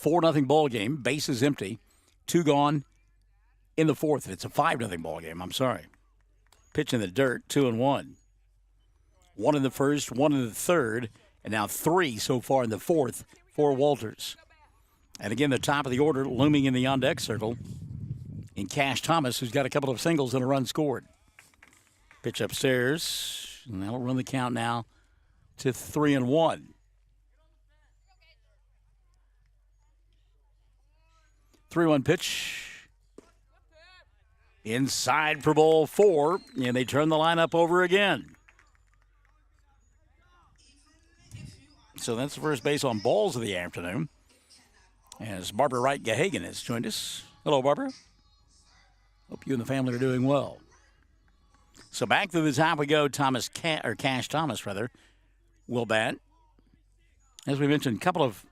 4-0 ball game, bases empty, 2 gone in the 4th. It's a 5-0 ball game, I'm sorry. Pitch in the dirt, 2-1. 1 in the 1st, 1 in the 3rd, and now 3 so far in the 4th for Walters. And again, the top of the order looming in the on-deck circle in Cash Thomas, who's got a couple of singles and a run scored. Pitch upstairs, and that'll run the count now to 3-1. 3-1 pitch. Inside for ball 4, and they turn the lineup over again. So that's the first base on balls of the afternoon. As Barbara Wright Gahagan has joined us. Hello, Barbara. Hope you and the family are doing well. So back to the top we go. Cash Thomas, will bat. As we mentioned, a couple of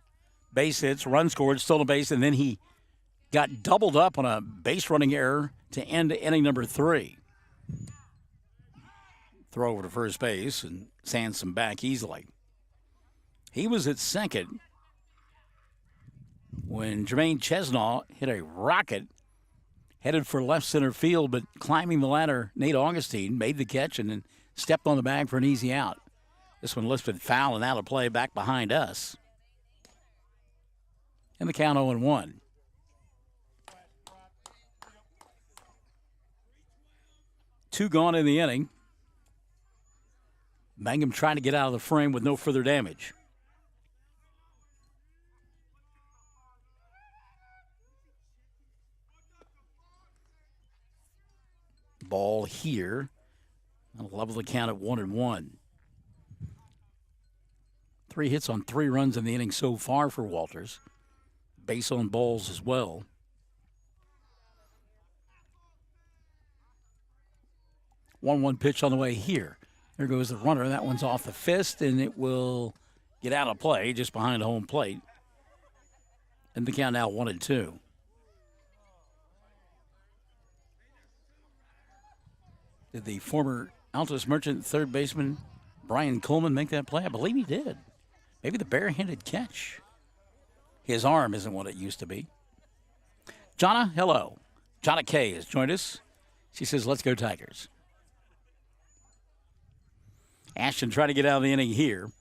base hits, run scored, stolen base, and then he got doubled up on a base running error to end inning number 3. Throw over to first base and Sansom back easily. He was at second when Jermaine Chesnaw hit a rocket headed for left center field, but climbing the ladder, Nate Augustine made the catch and then stepped on the bag for an easy out. This one lifted foul and out of play back behind us. And the count 0-1. Two gone in the inning. Mangum trying to get out of the frame with no further damage. Ball here. That'll level the count at 1-1. 3 hits on 3 runs in the inning so far for Walters. Base on balls as well. 1-1 pitch on the way here. There goes the runner. That one's off the fist, and it will get out of play just behind home plate. And the count now 1-2. Did the former Altus Merchant third baseman Brian Coleman make that play? I believe he did. Maybe the barehanded catch. His arm isn't what it used to be. Jonna, hello. Jonna Kay has joined us. She says, let's go Tigers. Ashton trying to get out of the inning here.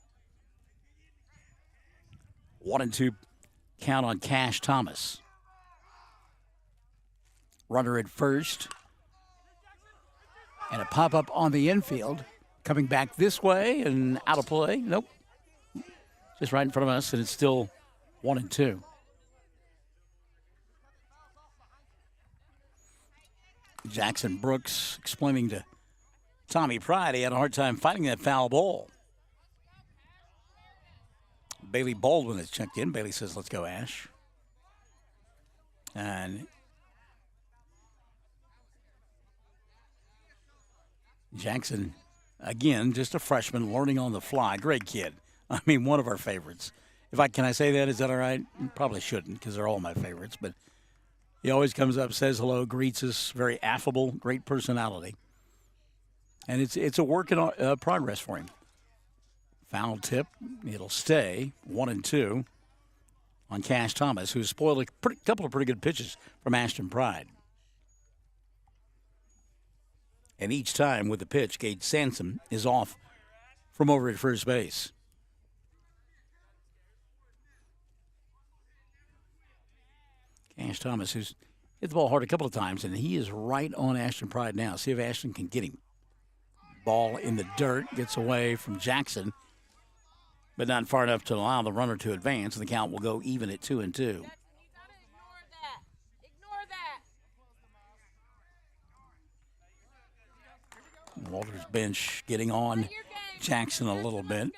1-2 count on Cash Thomas. Runner at first. And a pop-up on the infield. Coming back this way and out of play. Nope. Just right in front of us, and it's still 1-2. Jackson Brooks explaining to Tommy Pride he had a hard time fighting that foul ball. Bailey Baldwin has checked in. Bailey says, let's go, Ash. And Jackson, again, just a freshman learning on the fly. Great kid. I mean, one of our favorites. Can I say that? Is that all right? Probably shouldn't because they're all my favorites. But he always comes up, says hello, greets us, very affable, great personality. And it's a work in progress for him. Foul tip. It'll stay 1-2 on Cash Thomas, who spoiled a couple of pretty good pitches from Ashton Pride. And each time with the pitch, Gage Sansom is off from over at first base. Cash Thomas, who's hit the ball hard a couple of times, and he is right on Ashton Pride now. See if Ashton can get him. Ball in the dirt, gets away from Jackson, but not far enough to allow the runner to advance, and the count will go even at 2-2. Walters bench getting on Jackson a little bit.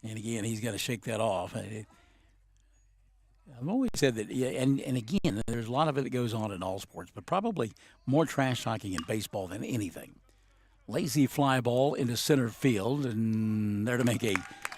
And again, he's got to shake that off. I've always said that, yeah, and again, there's a lot of it that goes on in all sports, but probably more trash talking in baseball than anything. Lazy fly ball into center field, and there to make a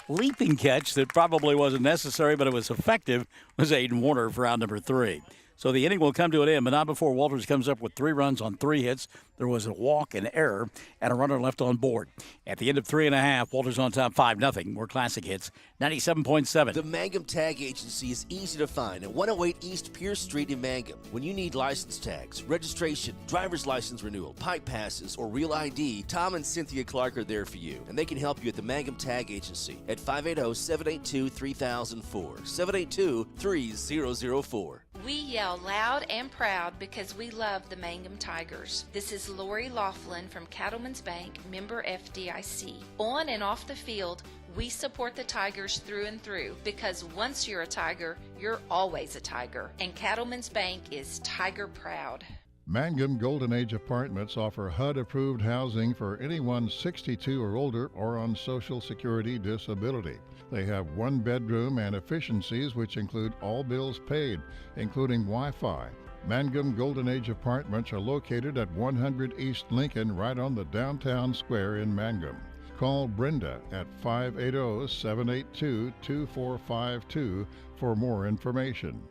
leaping catch that probably wasn't necessary, but it was effective, was Aiden Warner for out number 3. So the inning will come to an end, but not before Walters comes up with 3 runs on 3 hits. There was a walk, an error, and a runner left on board. At the end of 3.5, Walters on top 5-0. More Classic Hits, 97.7. The Mangum Tag Agency is easy to find at 108 East Pierce Street in Mangum. When you need license tags, registration, driver's license renewal, pipe passes, or real ID, Tom and Cynthia Clark are there for you, and they can help you at the Mangum Tag Agency at 580-782-3004, 782-3004. We yell loud and proud because we love the Mangum Tigers. This is Lori Laughlin from Cattlemen's Bank, member FDIC. On and off the field, we support the Tigers through and through because once you're a Tiger, you're always a Tiger. And Cattlemen's Bank is Tiger proud. Mangum Golden Age Apartments offer HUD-approved housing for anyone 62 or older or on Social Security disability. They have 1 bedroom and efficiencies which include all bills paid, including Wi-Fi. Mangum Golden Age Apartments are located at 100 East Lincoln, right on the downtown square in Mangum. Call Brenda at 580-782-2452 for more information.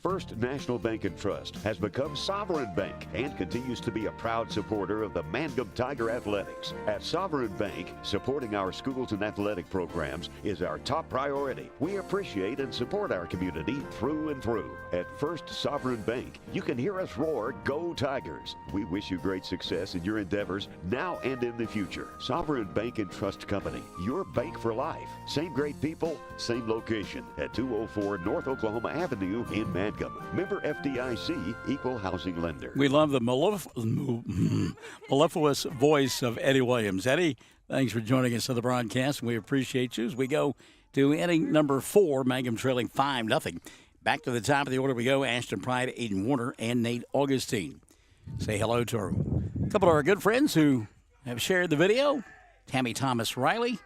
First National Bank and Trust has become Sovereign Bank and continues to be a proud supporter of the Mangum Tiger Athletics. At Sovereign Bank, supporting our schools and athletic programs is our top priority. We appreciate and support our community through and through. At First Sovereign Bank, you can hear us roar, "Go Tigers!" We wish you great success in your endeavors now and in the future. Sovereign Bank and Trust Company, your bank for life. Same great people, same location at 204 North Oklahoma Avenue in Mangum. Member FDIC, equal housing lender. We love the mellifluous voice of Eddie Williams. Eddie, thanks for joining us on the broadcast. We appreciate you as we go to inning number 4, Mangum trailing 5-0. Back to the top of the order we go. Ashton Pride, Aiden Warner, and Nate Augustine. Say hello to a couple of our good friends who have shared the video. Tammy Thomas Riley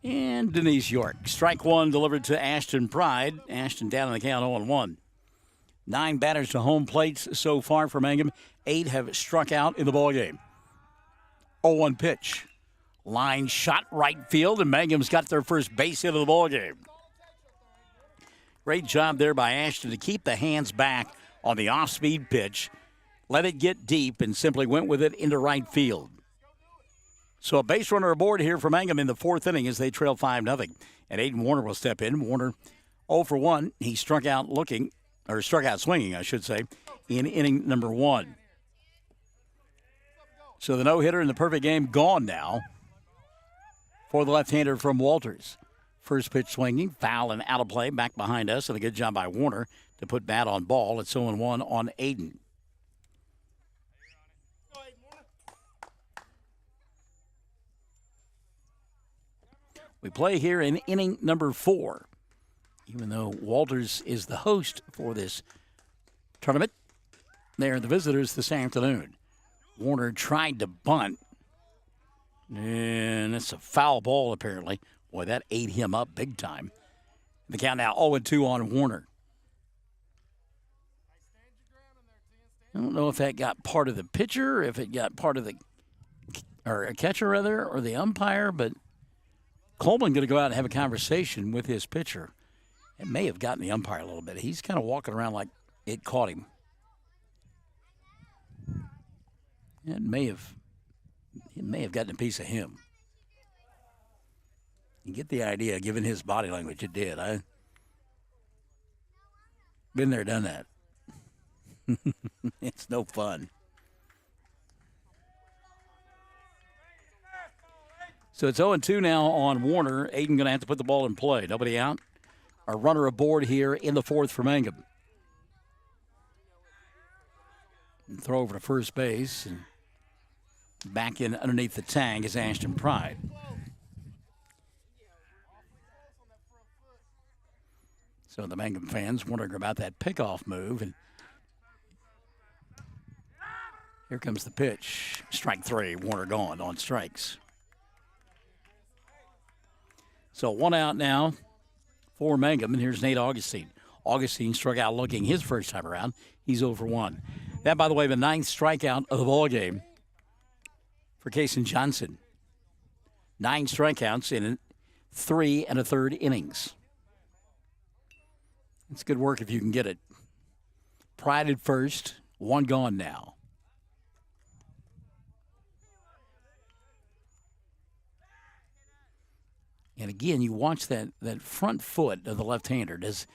and Denise York. Strike 1 delivered to Ashton Pride. Ashton down in the count 0-1. 9 batters to home plates so far for Mangum. 8 have struck out in the ballgame. 0-1 pitch. Line shot right field, and Mangum's got their first base hit of the ballgame. Great job there by Ashton to keep the hands back on the off-speed pitch, let it get deep, and simply went with it into right field. So a base runner aboard here for Mangum in the fourth inning as they trail 5-0. And Aiden Warner will step in. Warner 0 for 1. He struck out swinging, I should say, in inning number 1. So the no-hitter in the perfect game gone now for the left-hander from Walters. First pitch swinging, foul and out of play, back behind us, and a good job by Warner to put bat on ball. It's 0-1 on Aiden. We play here in inning number 4. Even though Walters is the host for this tournament, they're the visitors this afternoon. Warner tried to bunt, and it's a foul ball apparently. Boy, that ate him up big time. The count now 0-2 on Warner. I don't know if that got part of the pitcher, if it got part of a catcher rather, or the umpire, but Coleman going to go out and have a conversation with his pitcher. It may have gotten the umpire a little bit. He's kind of walking around like it caught him. It may have gotten a piece of him. You get the idea, given his body language, it did. I've been there, done that. It's no fun. So it's 0-2 now on Warner. Aiden going to have to put the ball in play. Nobody out. A runner aboard here in the fourth for Mangum. And throw over to first base. And back in underneath the tag is Ashton Pride. So the Mangum fans wondering about that pickoff move. And here comes the pitch. Strike 3. Warner gone on strikes. So 1 out now for Mangum, and here's Nate Augustine. Augustine struck out looking his first time around. He's 0 for 1. That, by the way, the 9th strikeout of the ball game for Kason Johnson. 9 strikeouts in 3 1/3 innings. It's good work if you can get it. Pride at first, 1 gone now. And again, you watch that front foot of the left-hander. Does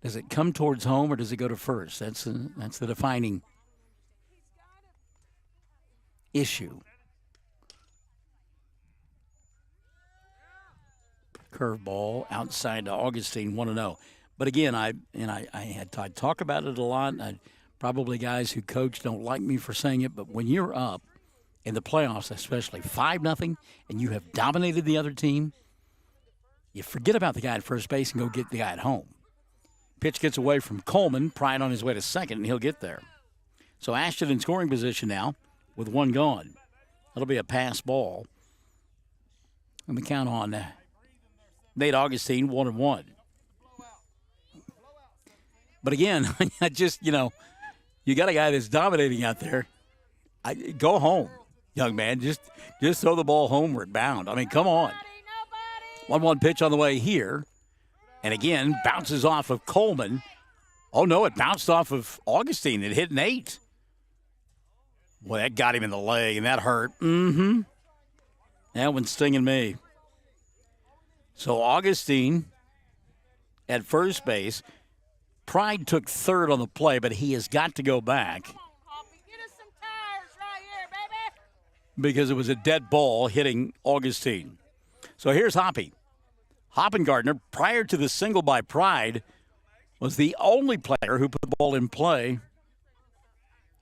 it come towards home or does it go to first? That's the defining issue. Curveball outside to Augustine, 1-0. But again, I had talk about it a lot. Probably guys who coach don't like me for saying it, but when you're up in the playoffs, especially 5-0, and you have dominated the other team, you forget about the guy at first base and go get the guy at home. Pitch gets away from Coleman. Pride on his way to second, and he'll get there. So Ashton in scoring position now with 1 gone. That'll be a pass ball. And the count on Nate Augustine, 1-1. But again, I just, you got a guy that's dominating out there. Go home, young man. Just throw the ball homeward bound. I mean, come on. 1-1 pitch on the way here. And again, bounces off of Coleman. Oh, no, it bounced off of Augustine. It hit Nate. Boy, that got him in the leg, and that hurt. Mm-hmm. That one's stinging me. So Augustine at first base. Pride took third on the play, but he has got to go back. Because it was a dead ball hitting Augustine. So here's Hoppy. Hoppengardner, prior to the single by Pride, was the only player who put the ball in play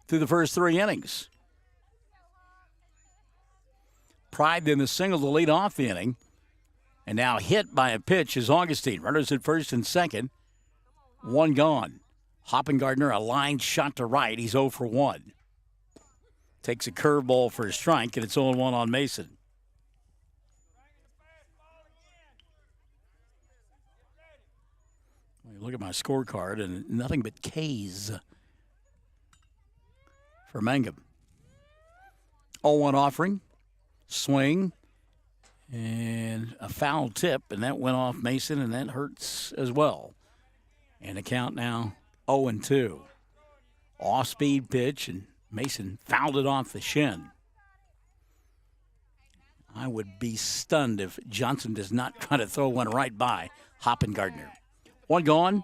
through the first 3 innings. Pride then the single to lead off the inning. And now hit by a pitch is Augustine. Runners at first and second. 1 gone. Hoppengardner, a line shot to right. He's 0 for 1. Takes a curveball for a strike, and it's 0-1 on Mason. Look at my scorecard, and nothing but K's for Mangum. 0-1 offering, swing, and a foul tip, and that went off Mason, and that hurts as well. And the count now 0-2. Off-speed pitch, and Mason fouled it off the shin. I would be stunned if Johnson does not try to throw one right by Hoppengardner. One gone,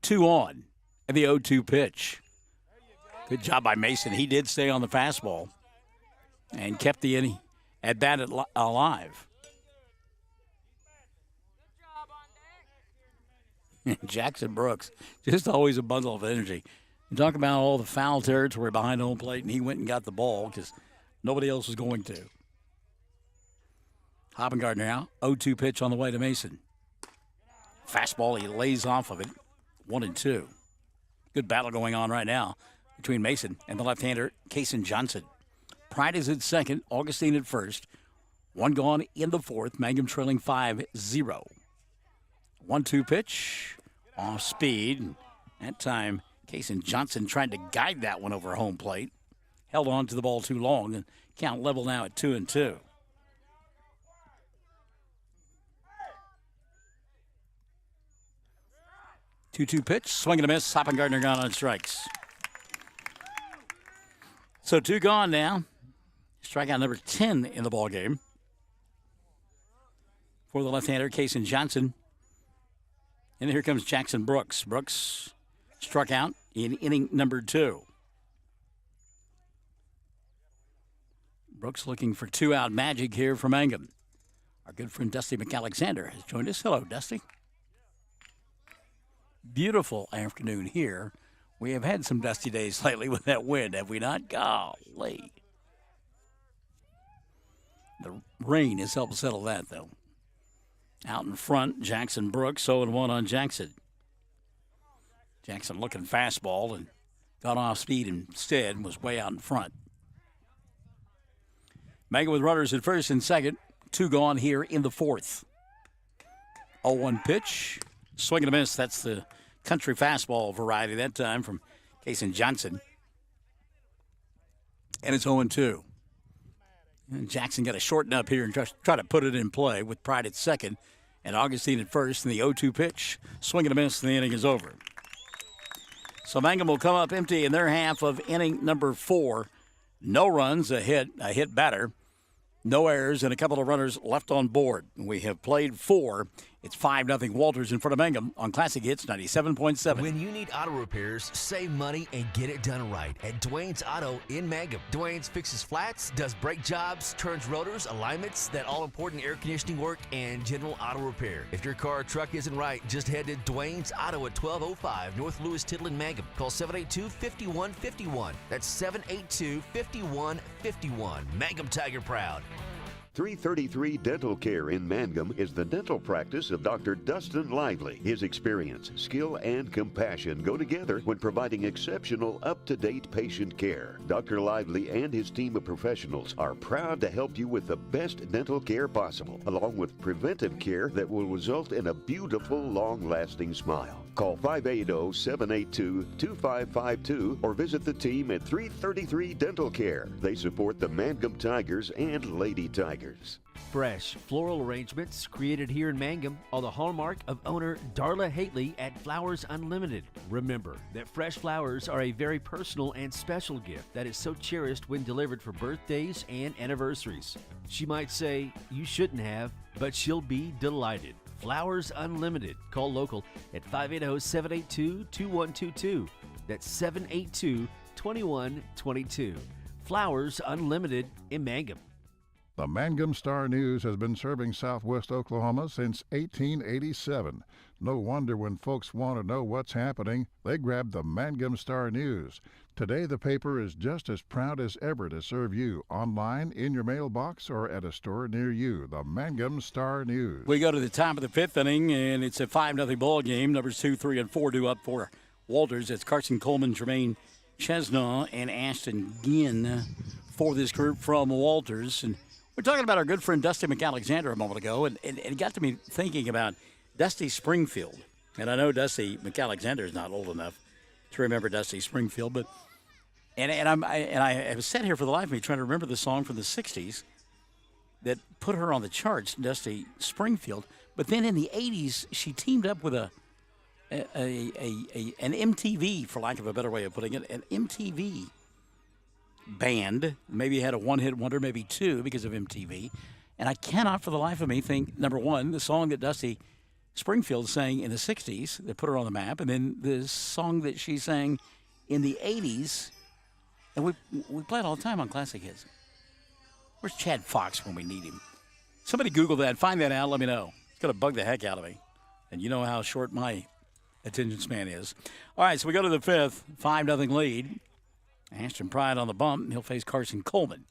two on, and the 0-2 pitch. Good job by Mason. He did stay on the fastball and kept the inning at bat alive. Jackson Brooks, just always a bundle of energy. You talk about all the foul territory behind home plate, and he went and got the ball because nobody else was going to. Hoppengardner now, 0-2 pitch on the way to Mason. Fastball, he lays off of it, 1-2. Good battle going on right now between Mason and the left-hander, Kason Johnson. Pride is at second, Augustine at first. One gone in the fourth, Mangum trailing 5-0. 1-2 pitch, off speed. That time, Kason Johnson tried to guide that one over home plate. Held on to the ball too long, and count level now at 2-2. Two pitch, swing and a miss. Hoppengardner gone on strikes. So two gone now. Strikeout number 10 in the ball game for the left-hander, Kason Johnson. And here comes Jackson Brooks. Brooks struck out in inning number 2. Brooks looking for two-out magic here for Mangum. Our good friend Dusty McAlexander has joined us. Hello, Dusty. Beautiful afternoon here. We have had some dusty days lately with that wind, have we not? Golly. The rain has helped settle that, though. Out in front, Jackson Brooks, 0-1 on Jackson. Jackson looking fastball and got off speed instead and was way out in front. Mangum with runners at first and second. Two gone here in the fourth. 0-1 pitch. Swing and a miss. That's the country fastball variety that time from Kason Johnson. And it's 0-2. And Jackson got to shorten up here and try to put it in play with Pride at second and Augustine at first. And the 0-2 pitch. Swing and a miss, and the inning is over. So Mangum will come up empty in their half of inning number 4. No runs, a hit batter. No errors, and a couple of runners left on board. We have played 4. It's 5-0 Walters in front of Mangum on Classic Hits 97.7. When you need auto repairs, save money and get it done right at Dwayne's Auto in Mangum. Dwayne's fixes flats, does brake jobs, turns rotors, alignments, that all-important air conditioning work, and general auto repair. If your car or truck isn't right, just head to Dwayne's Auto at 1205 North Lewis Tittle in Mangum. Call 782-5151. That's 782-5151. Mangum Tiger Proud. 333 Dental Care in Mangum is the dental practice of Dr. Dustin Lively. His experience, skill, and compassion go together when providing exceptional, up-to-date patient care. Dr. Lively and his team of professionals are proud to help you with the best dental care possible, along with preventive care that will result in a beautiful, long-lasting smile. Call 580-782-2552 or visit the team at 333 Dental Care. They support the Mangum Tigers and Lady Tigers. Fresh floral arrangements created here in Mangum are the hallmark of owner Darla Hately at Flowers Unlimited. Remember that fresh flowers are a very personal and special gift that is so cherished when delivered for birthdays and anniversaries. She might say, "You shouldn't have," but she'll be delighted. Flowers Unlimited. Call local at 580-782-2122. That's 782-2122. Flowers Unlimited in Mangum. The Mangum Star News has been serving southwest Oklahoma since 1887. No wonder when folks want to know what's happening, they grab the Mangum Star News. Today, the paper is just as proud as ever to serve you online, in your mailbox, or at a store near you. The Mangum Star News. We go to the top of the 5th inning, and it's a 5-0 ball game. Numbers 2, 3, and 4 due up for Walters. It's Carson Coleman, Jermaine Chesnaw, and Ashton Ginn for this group from Walters. And we're talking about our good friend Dusty McAlexander a moment ago, and it got to me thinking about Dusty Springfield. And I know Dusty McAlexander is not old enough to remember Dusty Springfield, but I have sat here for the life of me trying to remember the song from the 60s that put her on the charts, Dusty Springfield. But then in the 80s, she teamed up with an MTV, for lack of a better way of putting it, an MTV band. Maybe he had a one-hit wonder, maybe two because of MTV. And I cannot for the life of me think, number one, the song that Dusty Springfield sang in the 60s that put her on the map, and then the song that she sang in the 80s. And we play it all the time on Classic Hits. Where's Chad Fox when we need him? Somebody Google that, find that out, let me know. It's going to bug the heck out of me. And you know how short my attention span is. All right, so we go to the fifth, 5-0 lead. Ashton Pride on the bump. He'll face Carson Coleman.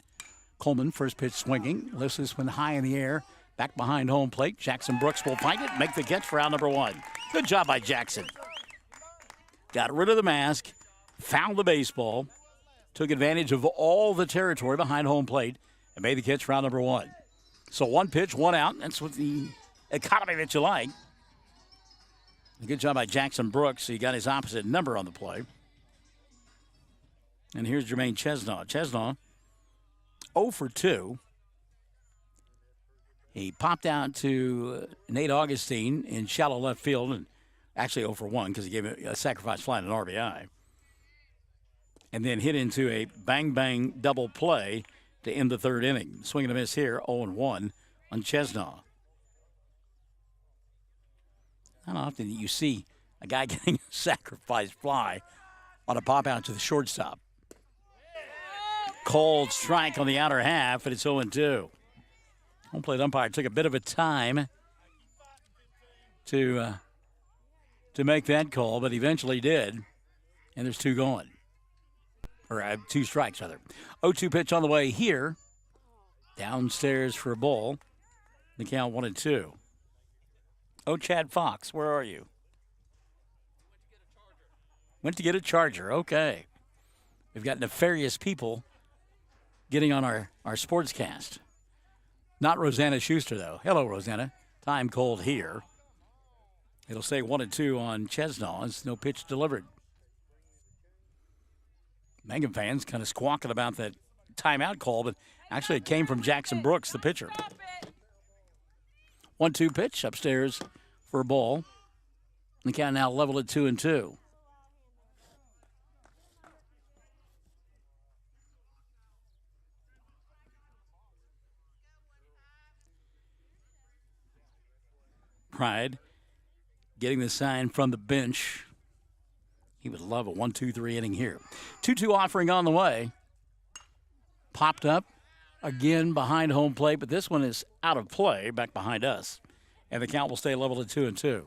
Coleman, first pitch swinging, lifts this one high in the air, back behind home plate. Jackson Brooks will find it, make the catch for out number one. Good job by Jackson. Got rid of the mask, found the baseball, took advantage of all the territory behind home plate, and made the catch for out number one. So one pitch, one out. That's what the economy that you like. Good job by Jackson Brooks. He got his opposite number on the play. And here's Jermaine Chesnaw. Chesnaw, 0 for 2. He popped out to Nate Augustine in shallow left field, and actually 0 for 1 because he gave a sacrifice fly and an RBI. And then hit into a bang-bang double play to end the third inning. Swing and a miss here, 0-1 on Chesnaw. Not often you see a guy getting a sacrifice fly on a pop out to the shortstop. Cold strike on the outer half, and it's 0-2. Home plate umpire took a bit of a time to make that call, but eventually did. And there's two going. Or two strikes, rather. 0-2 pitch on the way here. Downstairs for a ball. The count 1-2. Oh, Chad Fox, where are you? Went to get a charger. Okay. We've got nefarious people getting on our sportscast. Not Rosanna Schuster, though. Hello, Rosanna. Time called here. It'll say 1-2 on Chesnaw. It's no pitch delivered. Mangum fans kind of squawking about that timeout call, but actually it came from Jackson Brooks, the pitcher. 1-2 pitch upstairs for a ball. The count now level at 2-2. Pride getting the sign from the bench. He would love a 1-2-3 inning here. 2-2 offering on the way. Popped up again behind home plate, but this one is out of play back behind us. And the count will stay level at 2-2.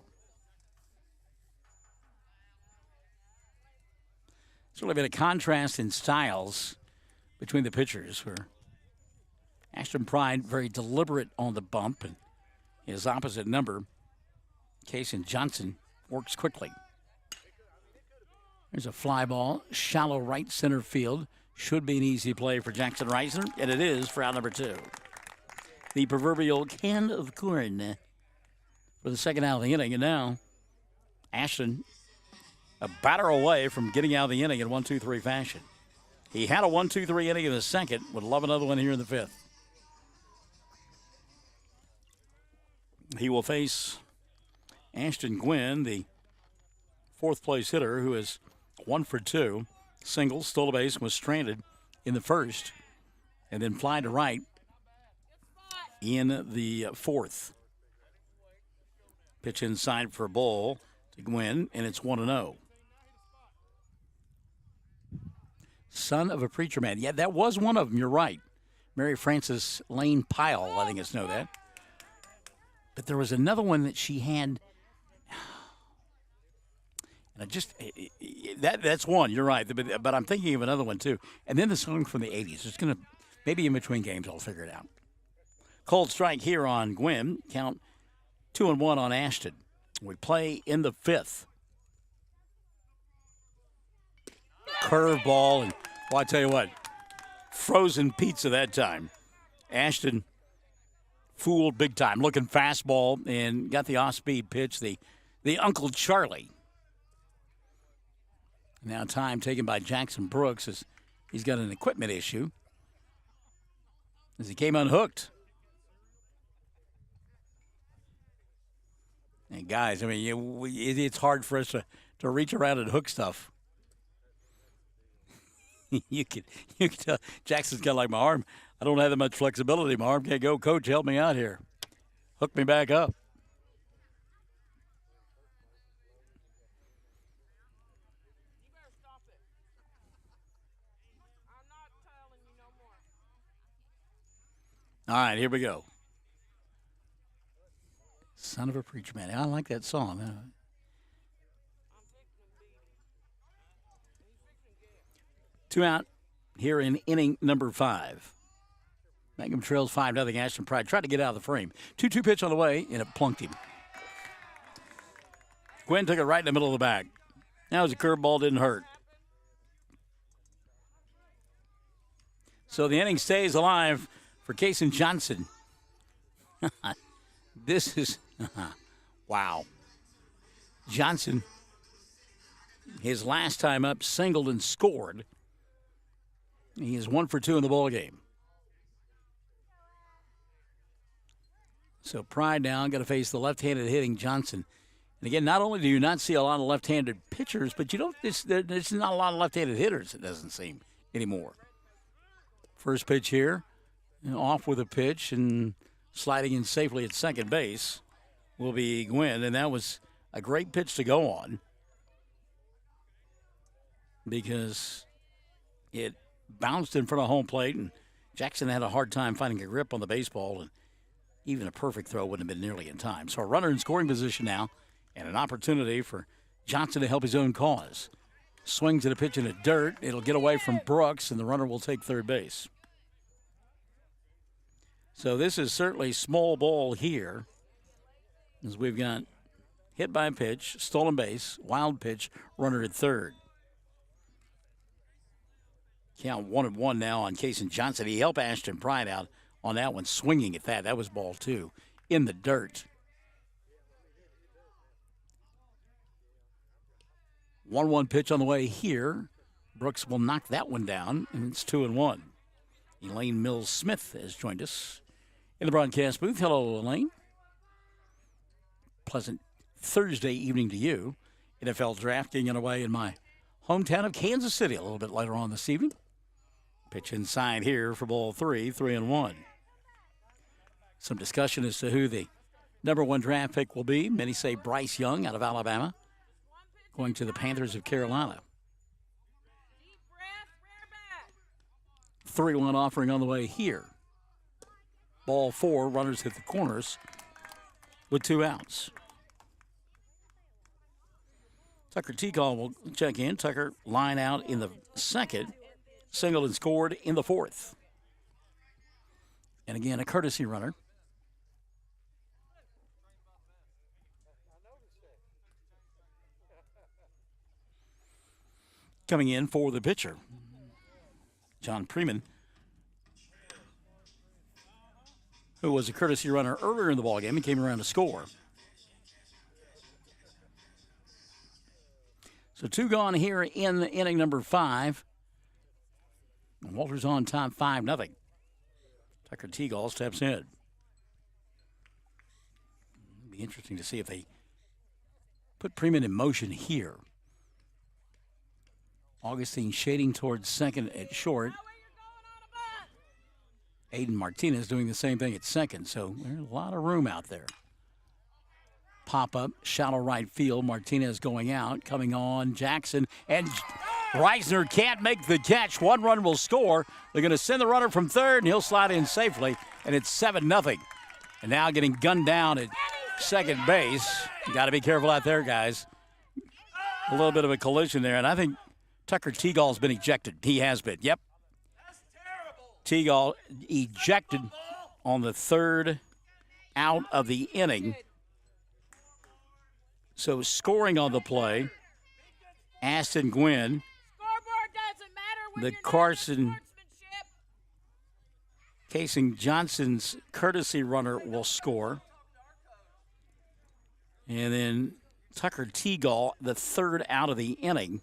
It's really been a contrast in styles between the pitchers, where Ashton Pride very deliberate on the bump, and his opposite number, Kason Johnson, works quickly. There's a fly ball, shallow right center field. Should be an easy play for Jackson Reisner, and it is for out number 2. The proverbial can of corn for the second out of the inning, and now Ashton a batter away from getting out of the inning in 1-2-3 fashion. He had a 1-2-3 inning in the second. Would love another one here in the fifth. He will face Ashton Gwynn, the fourth place hitter, who is 1 for 2. Single, stole a base, was stranded in the first, and then fly to right in the fourth. Pitch inside for a ball to Gwynn, and it's 1-0. Son of a preacher man. Yeah, that was one of them. You're right. Mary Frances Lane Pyle letting us know that. But there was another one that she had. And I just, that's one. You're right. But I'm thinking of another one, too. And then the song from the 80s. It's going to, maybe in between games, I'll figure it out. Cold strike here on Gwynn. Count 2-1 on Ashton. We play in the fifth. Curveball, and well, I tell you what, frozen pizza that time. Ashton fooled big time, looking fastball, and got the off-speed pitch, the Uncle Charlie. Now time taken by Jackson Brooks as he's got an equipment issue as he came unhooked. And guys, I mean, it's hard for us to reach around and hook stuff. you can tell Jackson's kind of like my arm. I don't have that much flexibility. My arm can't go. Coach, help me out here. Hook me back up. All right, here we go. Son of a Preacher Man. I like that song. Two out here in inning number 5. Mangum trails 5-0. Ashton Pride tried to get out of the frame. 2-2 pitch on the way, and it plunked him. Quinn took it right in the middle of the bag. That was a curveball, didn't hurt. So the inning stays alive for Kason Johnson. This is, wow. Johnson, his last time up, singled and scored. He is 1 for 2 in the ball game. So Pride now got to face the left-handed hitting Johnson. And again, not only do you not see a lot of left-handed pitchers, but you don't. There's not a lot of left-handed hitters, it doesn't seem, anymore. First pitch here, off with a pitch and sliding in safely at second base will be Gwynn. And that was a great pitch to go on because it bounced in front of home plate, and Jackson had a hard time finding a grip on the baseball, and even a perfect throw wouldn't have been nearly in time. So a runner in scoring position now, and an opportunity for Johnson to help his own cause. Swings at a pitch in the dirt. It'll get away from Brooks, and the runner will take third base. So this is certainly small ball here, as we've got hit by a pitch, stolen base, wild pitch, runner at third. Count 1-1 now on Kason Johnson. He helped Ashton Pride out on that one, swinging at that. That was ball 2 in the dirt. 1-1 pitch on the way here. Brooks will knock that one down, and it's 2-1. Elaine Mills-Smith has joined us in the broadcast booth. Hello, Elaine. Pleasant Thursday evening to you. NFL draft getting underway in my hometown of Kansas City a little bit later on this evening. Pitch inside here for ball 3-1. Some discussion as to who the number 1 draft pick will be. Many say Bryce Young out of Alabama, going to the Panthers of Carolina. 3-1 offering on the way here. Ball 4, runners hit the corners with 2 outs. Tucker Teagle will check in. Tucker line out in the second. Singled and scored in the 4th. And again, a courtesy runner. Coming in for the pitcher, John Preman, who was a courtesy runner earlier in the ballgame and came around to score. So 2 gone here in the inning number 5. And Walters on top 5-0. Tucker Teagle steps in. It'll be interesting to see if they put Preman in motion here. Augustine shading towards second at short. Aiden Martinez doing the same thing at second, so there's a lot of room out there. Pop-up, shallow right field. Martinez going out, coming on Jackson, and Reisner can't make the catch. 1 run will score. They're going to send the runner from third, and he'll slide in safely, and it's 7-0. And now getting gunned down at second base. You got to be careful out there, guys. A little bit of a collision there, and I think Tucker Teagle's been ejected. He has been, yep. Teagle ejected on the 3rd out of the inning. So scoring on the play, Aston Gwynn. The Carson Kason Johnson's courtesy runner will score. And then Tucker Teagle, the 3rd out of the inning.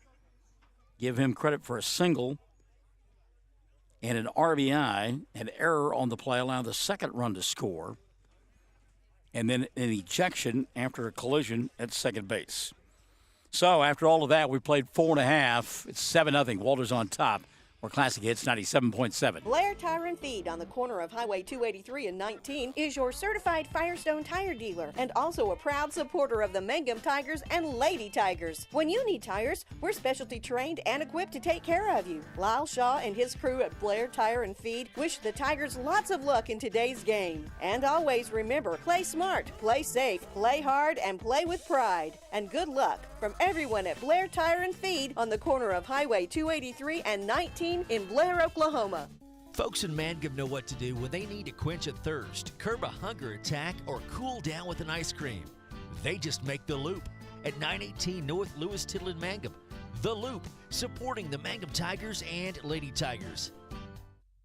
Give him credit for a single and an RBI. An error on the play allowed the 2nd run to score. And then an ejection after a collision at second base. So after all of that, we played 4.5. It's 7-0. Walters on top or Classic Hits 97.7. Blair Tire and Feed on the corner of Highway 283 and 19 is your certified Firestone tire dealer and also a proud supporter of the Mangum Tigers and Lady Tigers. When you need tires, we're specialty trained and equipped to take care of you. Lyle Shaw and his crew at Blair Tire and Feed wish the Tigers lots of luck in today's game. And always remember, play smart, play safe, play hard, and play with pride. And good luck from everyone at Blair Tire and Feed on the corner of Highway 283 and 19 in Blair, Oklahoma. Folks in Mangum know what to do when they need to quench a thirst, curb a hunger attack, or cool down with an ice cream. They just make the Loop at 918 North Lewis Tittle in Mangum. The Loop, supporting the Mangum Tigers and Lady Tigers.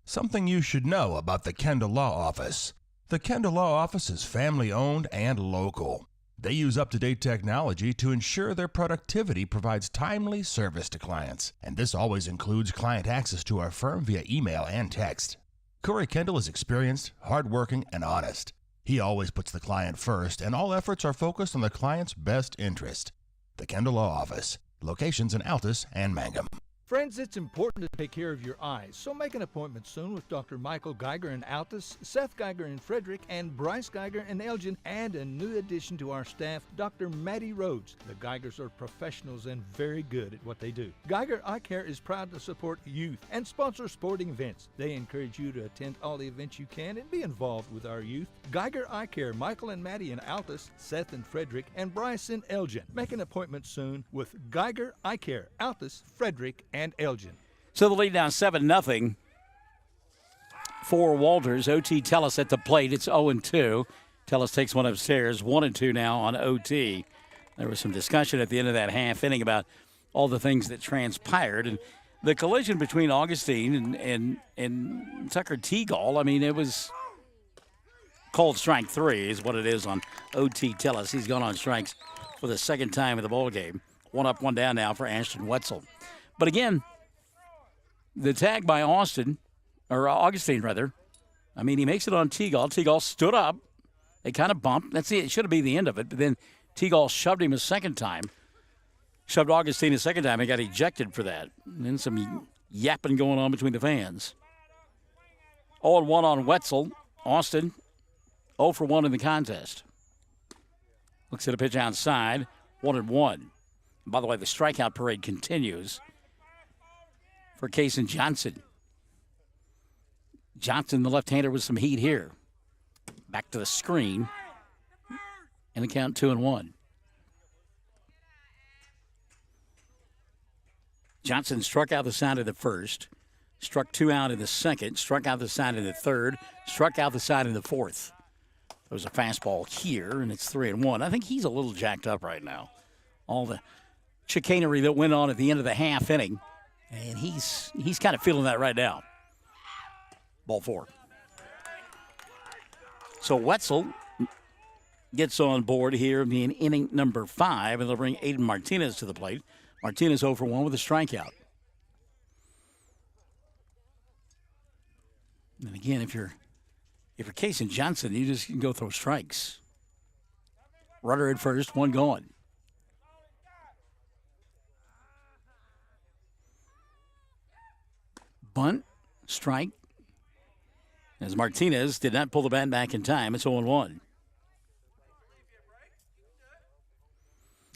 Something you should know about the Kendall Law Office. The Kendall Law Office is family-owned and local. They use up-to-date technology to ensure their productivity provides timely service to clients, and this always includes client access to our firm via email and text. Corey Kendall is experienced, hardworking, and honest. He always puts the client first, and all efforts are focused on the client's best interest. The Kendall Law Office, locations in Altus and Mangum. Friends, it's important to take care of your eyes, so make an appointment soon with Dr. Michael Geiger in Altus, Seth Geiger in Frederick, and Bryce Geiger in Elgin, and a new addition to our staff, Dr. Maddie Rhodes. The Geigers are professionals and very good at what they do. Geiger Eye Care is proud to support youth and sponsor sporting events. They encourage you to attend all the events you can and be involved with our youth. Geiger Eye Care, Michael and Maddie in Altus, Seth in Frederick, and Bryce in Elgin. Make an appointment soon with Geiger Eye Care, Altus, Frederick, and Elgin. So the lead now 7-0 for Walters. OT Tellis at the plate. It's 0-2. Tellis takes one upstairs. 1-2 now on OT. There was some discussion at the end of that half inning about all the things that transpired. And the collision between Augustine and Tucker Teagle, I mean, it was called strike 3 is what it is on OT Tellis. He's gone on strikes for the second time in the ball game. 1 up, 1 down now for Ashton Wetzel. But again, the tag by Augustine, I mean, he makes it on Teagle. Teagle stood up. They kind of bumped. That's it. It should have been the end of it. But then Teagle shoved him a second time. Shoved Augustine a second time and got ejected for that. And then some yapping going on between the fans. 0-1 on Wetzel. Austin 0 for 1 in the contest. Looks at a pitch outside. 1-1. By the way, the strikeout parade continues for Kaysen Johnson. Johnson, the left-hander, with some heat here. Back to the screen. And the count 2-1. Johnson struck out the side of the first, struck 2 out in the second, struck out the side in the third, struck out the side in the fourth. There was a fastball here, and it's 3-1. I think he's a little jacked up right now. All the chicanery that went on at the end of the half inning, and he's kind of feeling that right now. Ball 4. So Wetzel gets on board here in inning number 5, and they'll bring Aiden Martinez to the plate. Martinez 0 for 1 with a strikeout. And again, if you're Kaysen Johnson, you just can go throw strikes. Runner at first, 1 gone. Bunt, strike. As Martinez did not pull the bat back in time, it's 0-1.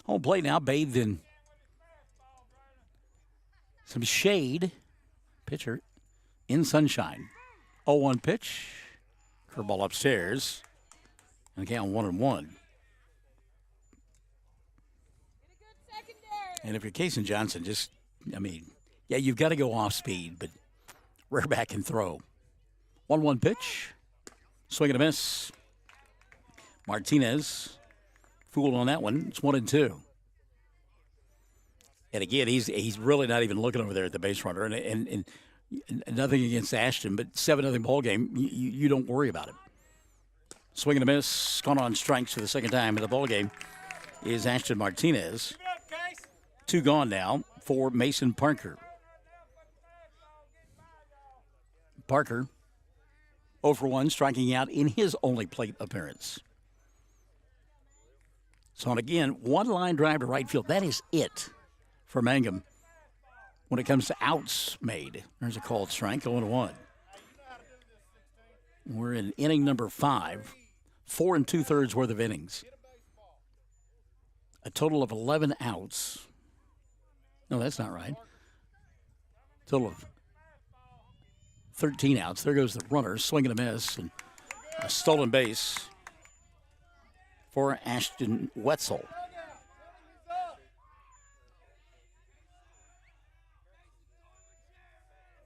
Home plate now bathed in some shade. Pitcher in sunshine. 0-1 pitch. Curveball upstairs. And again, 1-1. And if you're Kaysen Johnson, you've got to go off speed, but rear back and throw. 1-1 pitch. Swing and a miss. Martinez fooled on that one. It's 1-2. And again, he's really not even looking over there at the base runner. And nothing against Ashton, but 7-0 ball game, you don't worry about it. Swing and a miss. Gone on strikes for the second time in the ball game is Ashton Martinez. 2 gone now for Mason Parker. Parker 0 for 1, striking out in his only plate appearance. So, and again, 1 line drive to right field. That is it for Mangum when it comes to outs made. There's a called strike, 0-1. We're in inning number 5, 4 2/3 worth of innings. A total of 11 outs. No, that's not right. Total of 13 outs. There goes the runner, swinging a miss, and a stolen base for Ashton Wetzel.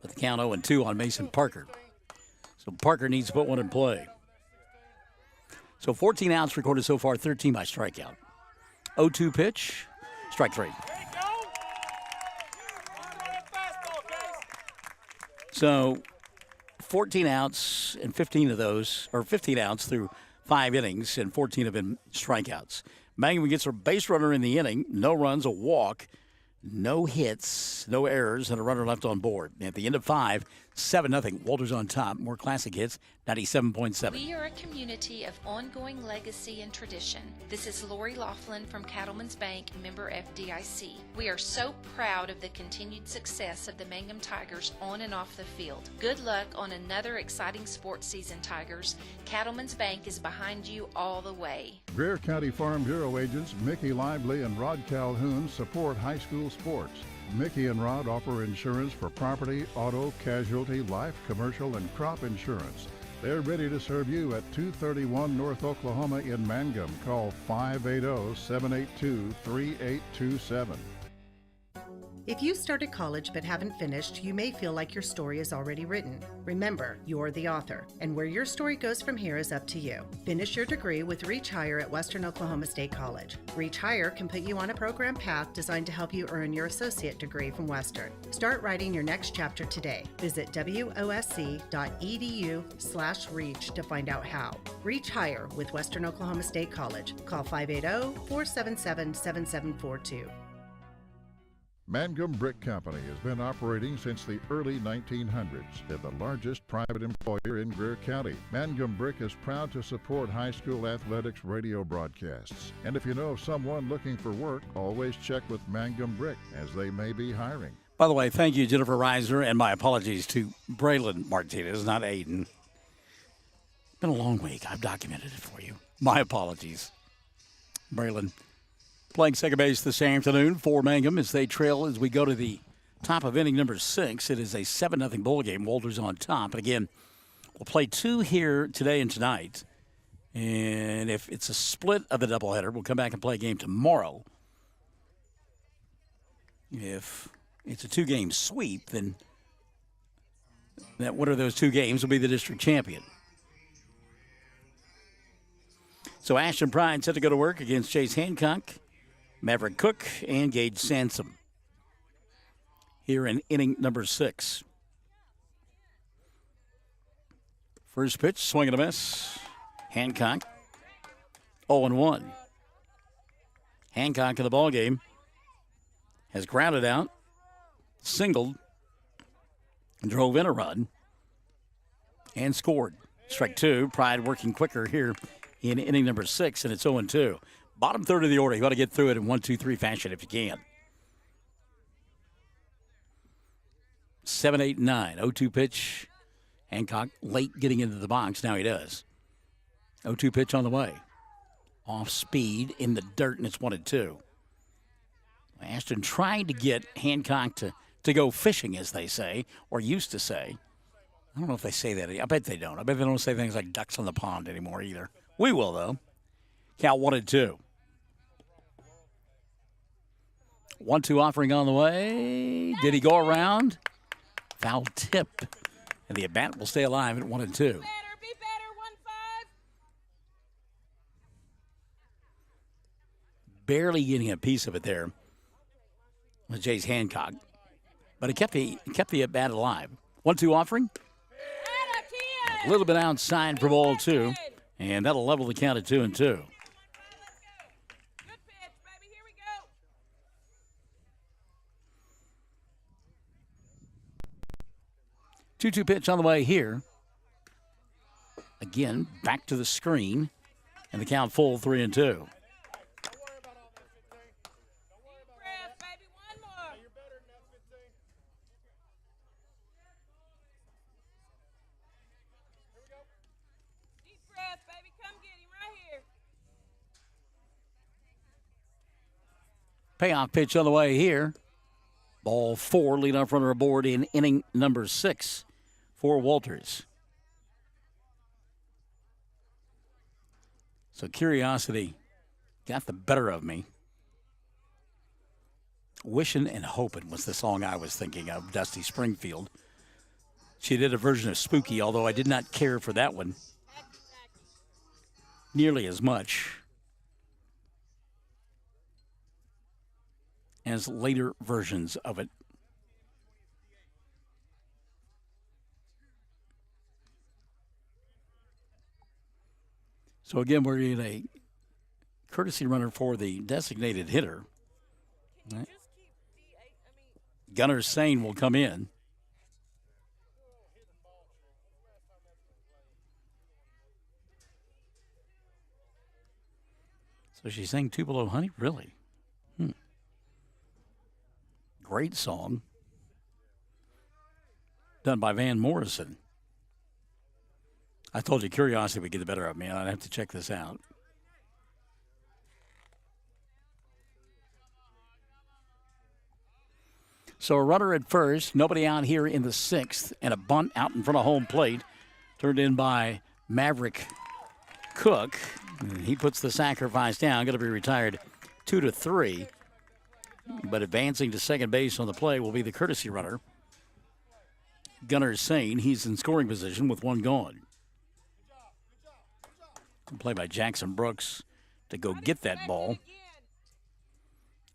With the count 0-2 on Mason Parker. So Parker needs to put one in play. So 14 outs recorded so far, 13 by strikeout. 0-2 pitch, strike 3. So 14 outs and 15 of those, or 15 outs through 5 innings, and 14 have been strikeouts. Mangum gets a base runner in the inning, no runs, a walk, no hits, no errors, and a runner left on board. At the end of 5, 7-0. Walters on top. More classic hits, 97.7. We are a community of ongoing legacy and tradition. This is Lori Laughlin from Cattlemen's Bank, member FDIC. We are so proud of the continued success of the Mangum Tigers on and off the field. Good luck on another exciting sports season, Tigers. Cattlemen's Bank is behind you all the way. Greer County Farm Bureau agents Mickey Lively and Rod Calhoun support high school sports. Mickey and Rod offer insurance for property, auto, casualty, life, commercial, and crop insurance. They're ready to serve you at 231 North Oklahoma in Mangum. Call 580-782-3827. If you started college but haven't finished, you may feel like your story is already written. Remember, you're the author, and where your story goes from here is up to you. Finish your degree with Reach Higher at Western Oklahoma State College. Reach Higher can put you on a program path designed to help you earn your associate degree from Western. Start writing your next chapter today. Visit wosc.edu/reach to find out how. Reach Higher with Western Oklahoma State College. Call 580-477-7742. Mangum Brick Company has been operating since the early 1900s. They're the largest private employer in Greer County. Mangum Brick is proud to support high school athletics radio broadcasts. And if you know of someone looking for work, always check with Mangum Brick, as they may be hiring. By the way, thank you, Jennifer Reiser, and my apologies to Braylon Martinez, not Aiden. Been a long week. I've documented it for you. My apologies. Braylon playing second base this afternoon for Mangum as they trail as we go to the top of inning number 6. It is a 7-0 ball game. Walters on top. And again, we'll play 2 here today and tonight. And if it's a split of the doubleheader, we'll come back and play a game tomorrow. If it's a 2-game sweep, then that one of those 2 games will be the district champion. So Ashton Pride set to go to work against Chase Hancock, Maverick Cook, and Gage Sansom here in inning number 6. First pitch, swing and a miss. Hancock, 0-1. Hancock in the ballgame has grounded out, singled, drove in a run, and scored. Strike 2. Pride working quicker here in inning number 6, and it's 0-2. Bottom third of the order. You got to get through it in 1-2-3 fashion if you can. 7, 8, 9. 0-2 pitch. Hancock late getting into the box. Now he does. 0-2 pitch on the way. Off speed in the dirt, and it's 1-2. Ashton trying to get Hancock to go fishing, as they say, or used to say. I don't know if they say that. I bet they don't. I bet they don't say things like ducks on the pond anymore either. We will, though. Count 1-2. 1-2 offering on the way. Did he go around? Foul tip. And the at-bat will stay alive at 1-2. Be better, 1-5. Barely getting a piece of it there with Chase Hancock. But he kept the at-bat alive. 1-2 offering. A little bit outside for ball 2. And that'll level the count at 2-2. 2-2 pitch on the way here. Again, back to the screen. And the count full 3-2. Payoff pitch on the way here. Ball 4, leadoff runner aboard in inning number 6 for Walters. So curiosity got the better of me. Wishing and Hoping was the song I was thinking of, Dusty Springfield. She did a version of Spooky, although I did not care for that one nearly as much as later versions of it. So again, we're in a courtesy runner for the designated hitter. Right. Gunnar Sane will come in. So she sang Tupelo Honey? Really? Great song. Done by Van Morrison. I told you curiosity would get the better of me, and I'd have to check this out. So a runner at first, nobody out here in the 6th, and a bunt out in front of home plate, turned in by Maverick Cook. He puts the sacrifice down, going to be retired 2-3. But advancing to second base on the play will be the courtesy runner, Gunnar Sane. He's in scoring position with one gone. Play by Jackson Brooks to go get that ball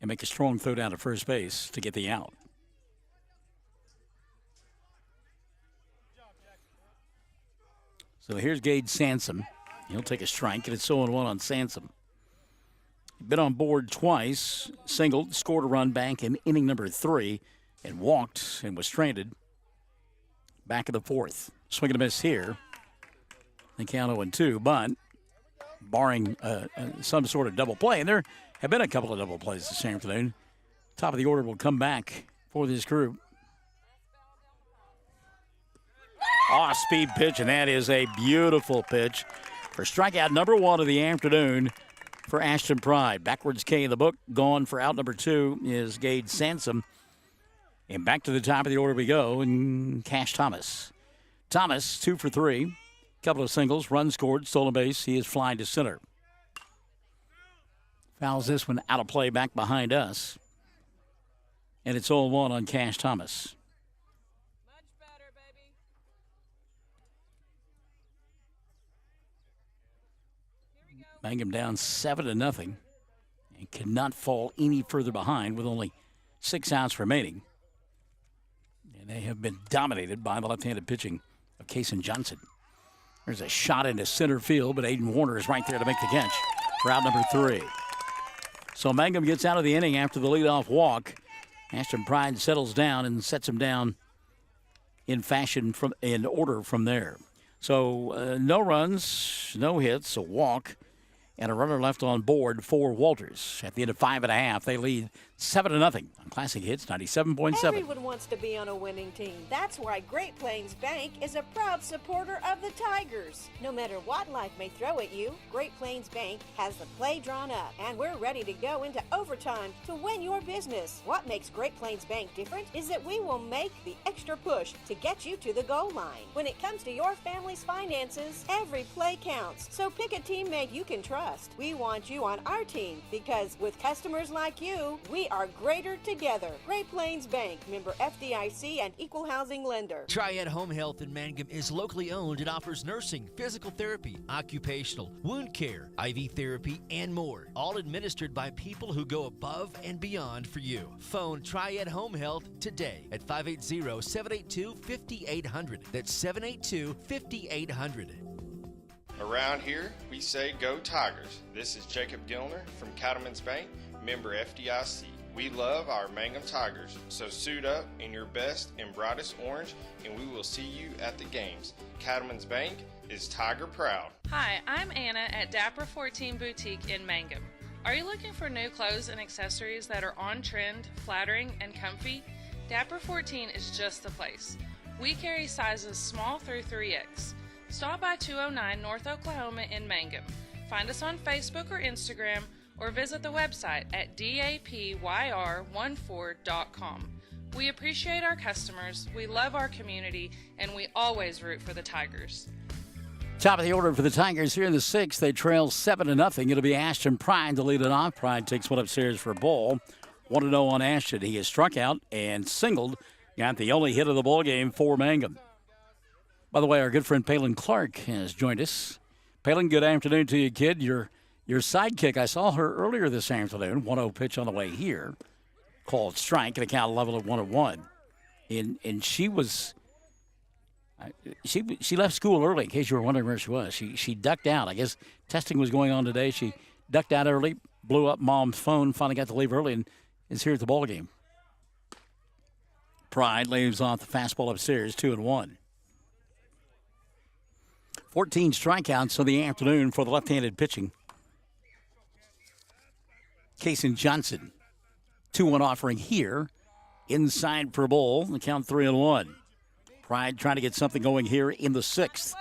and make a strong throw down to first base to get the out. So here's Gage Sansom. He'll take a strike, and it's 0-1 on Sansom. Been on board twice, singled, scored a run back in inning number 3, and walked and was stranded back in the 4th. Swing and a miss here. The count 0-2, but barring some sort of double play, and there have been a couple of double plays this afternoon, top of the order will come for this group. Off-speed pitch, and that is a beautiful pitch for strikeout number 1 of the afternoon for Ashton Pride. Backwards K in the book. Gone for out number 2 is Gage Sansom. And back to the top of the order we go, and Cash Thomas. Thomas, 2 for 3. Couple of singles, run scored, stolen base. He is flying to center. Fouls this one out of play back behind us. And it's 0-1 on Cash Thomas. Mangum down 7-0 and cannot fall any further behind with only 6 outs remaining. And they have been dominated by the left-handed pitching of Kason Johnson. There's a shot into center field, but Aiden Warner is right there to make the catch for out number 3. So Mangum gets out of the inning after the leadoff walk. Ashton Pride settles down and sets him down in order from there. So no runs, no hits, a walk, and a runner left on board for Walters. At the end of 5.5, they lead 7-0 on Classic Hits 97.7. Everyone wants to be on a winning team. That's why Great Plains Bank is a proud supporter of the Tigers. No matter what life may throw at you, Great Plains Bank has the play drawn up, and we're ready to go into overtime to win your business. What makes Great Plains Bank different is that we will make the extra push to get you to the goal line. When it comes to your family's finances, every play counts. So pick a teammate you can trust. We want you on our team because with customers like you, we are greater together. Great Plains Bank, member FDIC and equal housing lender. Triad Home Health in Mangum is locally owned and offers nursing, physical therapy, occupational, wound care, IV therapy, and more. All administered by people who go above and beyond for you. Phone Triad Home Health today at 580-782-5800. That's 782-5800. Around here, we say go Tigers. This is Jacob Gilner from Cattlemen's Bank, member FDIC. We love our Mangum Tigers, so suit up in your best and brightest orange, and we will see you at the games. Cattlemen's Bank is Tiger proud. Hi, I'm Anna at Dapper 14 Boutique in Mangum. Are you looking for new clothes and accessories that are on trend, flattering, and comfy? Dapper 14 is just the place. We carry sizes small through 3X. Stop by 209 North Oklahoma in Mangum. Find us on Facebook or Instagram, or visit the website at dapyr14.com. We appreciate our customers, we love our community, and we always root for the Tigers. Top of the order for the Tigers here in the 6th. They trail 7-0. It'll be Ashton Pride to lead it off. Pride takes one upstairs for a ball. 1-0 on Ashton. He has struck out and singled. Got the only hit of the ball game for Mangum. By the way, our good friend Palin Clark has joined us. Palin, good afternoon to you, kid. Your sidekick, I saw her earlier this afternoon. 1-0 pitch on the way here. Called strike, and a count level of 1-1. And she was... She left school early, in case you were wondering where she was. She ducked out. I guess testing was going on today. She ducked out early, blew up Mom's phone, finally got to leave early, and is here at the ball game. Pride leaves off the fastball upstairs, 2-1. 14 strikeouts on the afternoon for the left-handed pitching. Kason Johnson, 2-1 offering here. Inside for a ball, the count 3-1. Pride trying to get something going here in the 6th.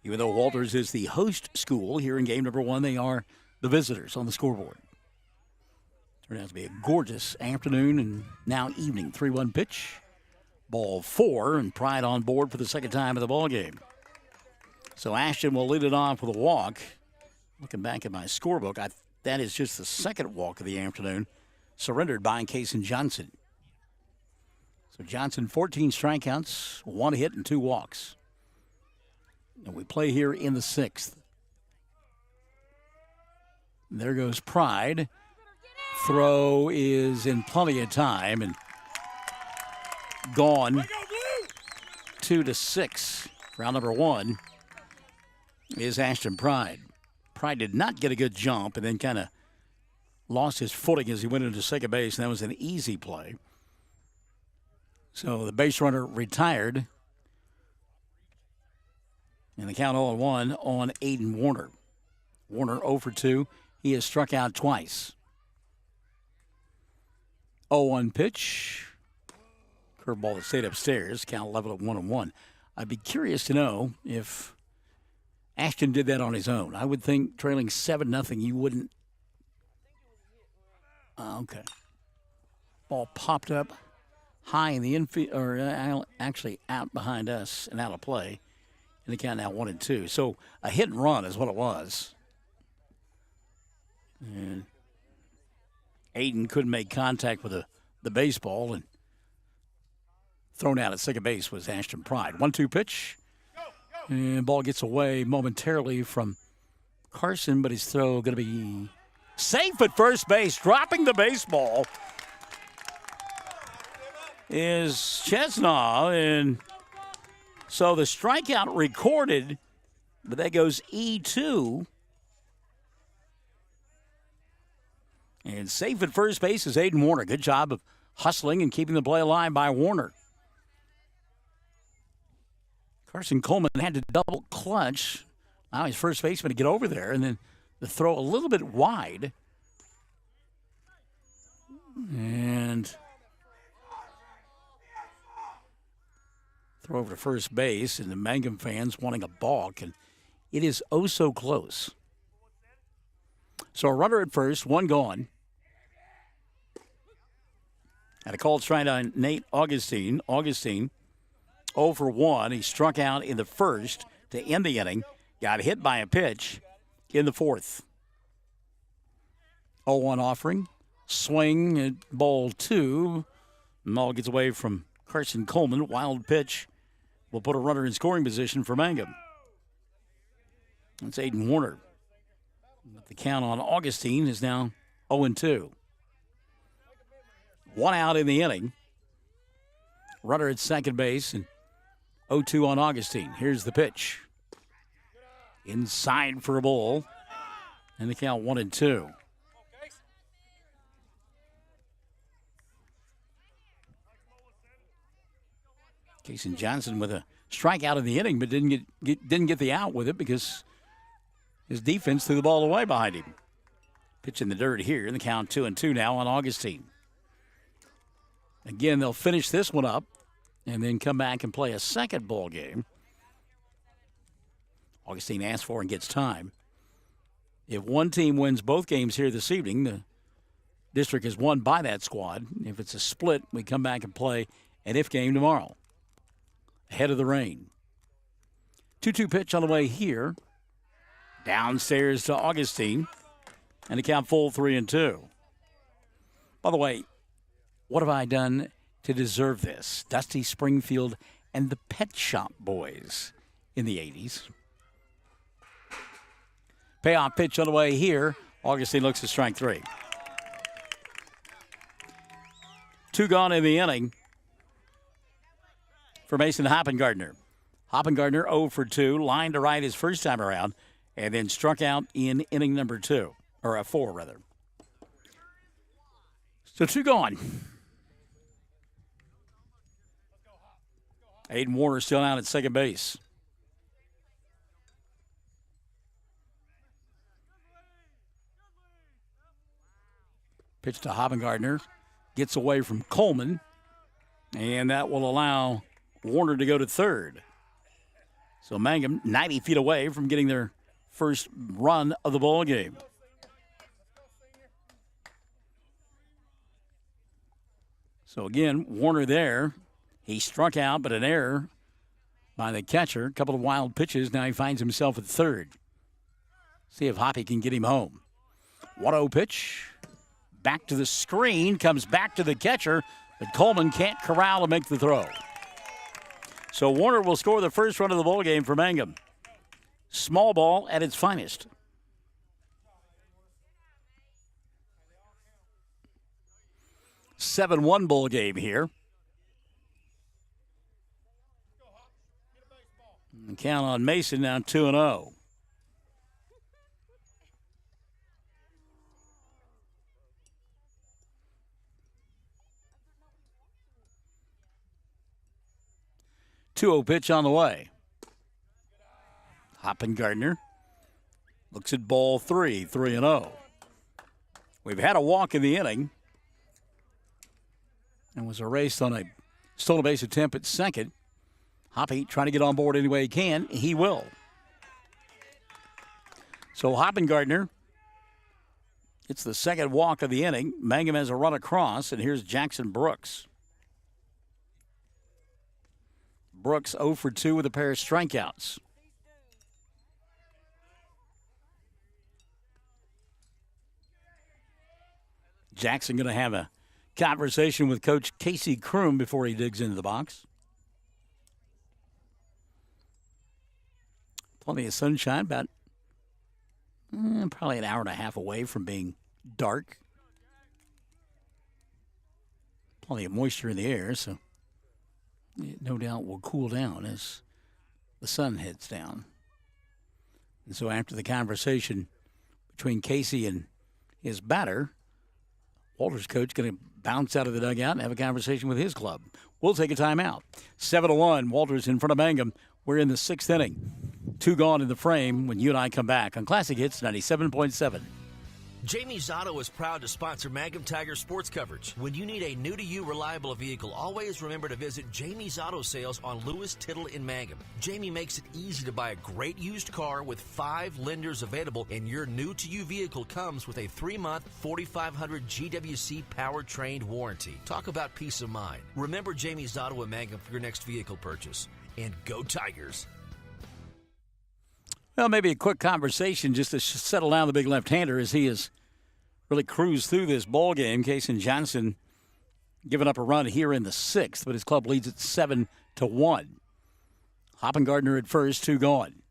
Even though Walters is the host school here in game number 1, they are the visitors on the scoreboard. Turned out to be a gorgeous afternoon and now evening. 3-1 pitch. Ball 4, and Pride on board for the second time of the ball game. So Ashton will lead it off with a walk. Looking back at my scorebook, that is just the second walk of the afternoon, surrendered by Kason Johnson. So Johnson, 14 strikeouts, 1 hit, and 2 walks. And we play here in the 6th. There goes Pride. Throw is in plenty of time and gone. 2-6. Round number 1 is Ashton Pride. Pride did not get a good jump and then kind of lost his footing as he went into second base, and that was an easy play. So the base runner retired. And the count 0-1 on Aiden Warner. Warner 0 for 2. He has struck out twice. 0-1 pitch. Curveball that stayed upstairs. Count 11-1-1. I'd be curious to know if Ashton did that on his own. I would think trailing 7-0, you wouldn't. Okay. Ball popped up high in the infield, or actually out behind us and out of play. And the count now 1-2. So a hit and run is what it was. And Aiden couldn't make contact with the baseball, and thrown out at second base was Ashton Pride. 1-2 pitch. And ball gets away momentarily from Carson, but his throw going to be safe at first base. Dropping the baseball is Chesnaw, and so the strikeout recorded, but that goes E2. And safe at first base is Aiden Warner. Good job of hustling and keeping the play alive by Warner. Carson Coleman had to double clutch. Now he's first baseman to get over there, and then the throw a little bit wide. And throw over to first base, and the Mangum fans wanting a balk, and it is oh so close. So a runner at first, 1 gone. And a called strike on Nate Augustine. Augustine 0 for 1. He struck out in the first to end the inning. Got hit by a pitch in the 4th. 0-1 offering. Swing at ball 2. Ball gets away from Carson Coleman. Wild pitch will put a runner in scoring position for Mangum. That's Aiden Warner. But the count on Augustine is now 0-2. 1 out in the inning. Runner at second base, and 0-2 on Augustine. Here's the pitch. Inside for a ball. And the count 1-2. Kason Johnson with a strikeout in the inning, but didn't get the out with it because his defense threw the ball away behind him. Pitch in the dirt here, and the count 2-2 now on Augustine. Again, they'll finish this one up and then come back and play a second ball game. Augustine asks for and gets time. If one team wins both games here this evening, the district is won by that squad. If it's a split, we come back and play an if game tomorrow. Ahead of the rain. 2-2 pitch on the way here. Downstairs to Augustine. And the count full 3-2. By the way, what have I done to deserve this? Dusty Springfield and the Pet Shop Boys in the 80s. Payoff pitch on the way here. Augustine looks at strike 3. 2 gone in the inning for Mason Hoppengardner. Hoppengardner 0 for 2, line to right his first time around, and then struck out in inning number 2, or 4 rather. So 2 gone. Aiden Warner still out at second base. Pitch to Hoppengardner. Gets away from Coleman. And that will allow Warner to go to third. So Mangum 90 feet away from getting their first run of the ball game. So again, Warner there. He struck out, but an error by the catcher. A couple of wild pitches. Now he finds himself at third. See if Hoppy can get him home. 1-0 pitch. Back to the screen. Comes back to the catcher. But Coleman can't corral and make the throw. So Warner will score the first run of the ball game for Mangum. Small ball at its finest. – 7-1 ball game here. And count on Mason now 2-0. Two-0 pitch on the way. Hoppengardner looks at ball 3, 3-0. We've had a walk in the inning and was erased on a stolen base attempt at second. Hoppy trying to get on board any way he can. He will. So Hoppengardner, it's the second walk of the inning. Mangum has a run across, and here's Jackson Brooks. Brooks 0 for 2 with a pair of strikeouts. Jackson going to have a conversation with Coach Casey Kroom before he digs into the box. Plenty of sunshine, about probably an hour and a half away from being dark. Plenty of moisture in the air, so it no doubt will cool down as the sun heads down. And so after the conversation between Casey and his batter, Walter's coach going to bounce out of the dugout and have a conversation with his club. We'll take a timeout. 7-1, Walter's in front of Mangum. We're in the 6th inning. 2 gone in the frame when you and I come back on Classic Hits 97.7. Jamie's Auto is proud to sponsor Mangum Tiger sports coverage. When you need a new-to-you reliable vehicle, always remember to visit Jamie's Auto Sales on Lewis Tittle in Mangum. Jamie makes it easy to buy a great used car with 5 lenders available, and your new-to-you vehicle comes with a 3-month 4,500 GWC powertrain warranty. Talk about peace of mind. Remember Jamie's Auto in Mangum for your next vehicle purchase. And go Tigers! Well, maybe a quick conversation just to settle down the big left-hander as he has really cruised through this ball game. Kason Johnson giving up a run here in the 6th, but his club leads at 7-1. Hoppengardner at first, 2 gone.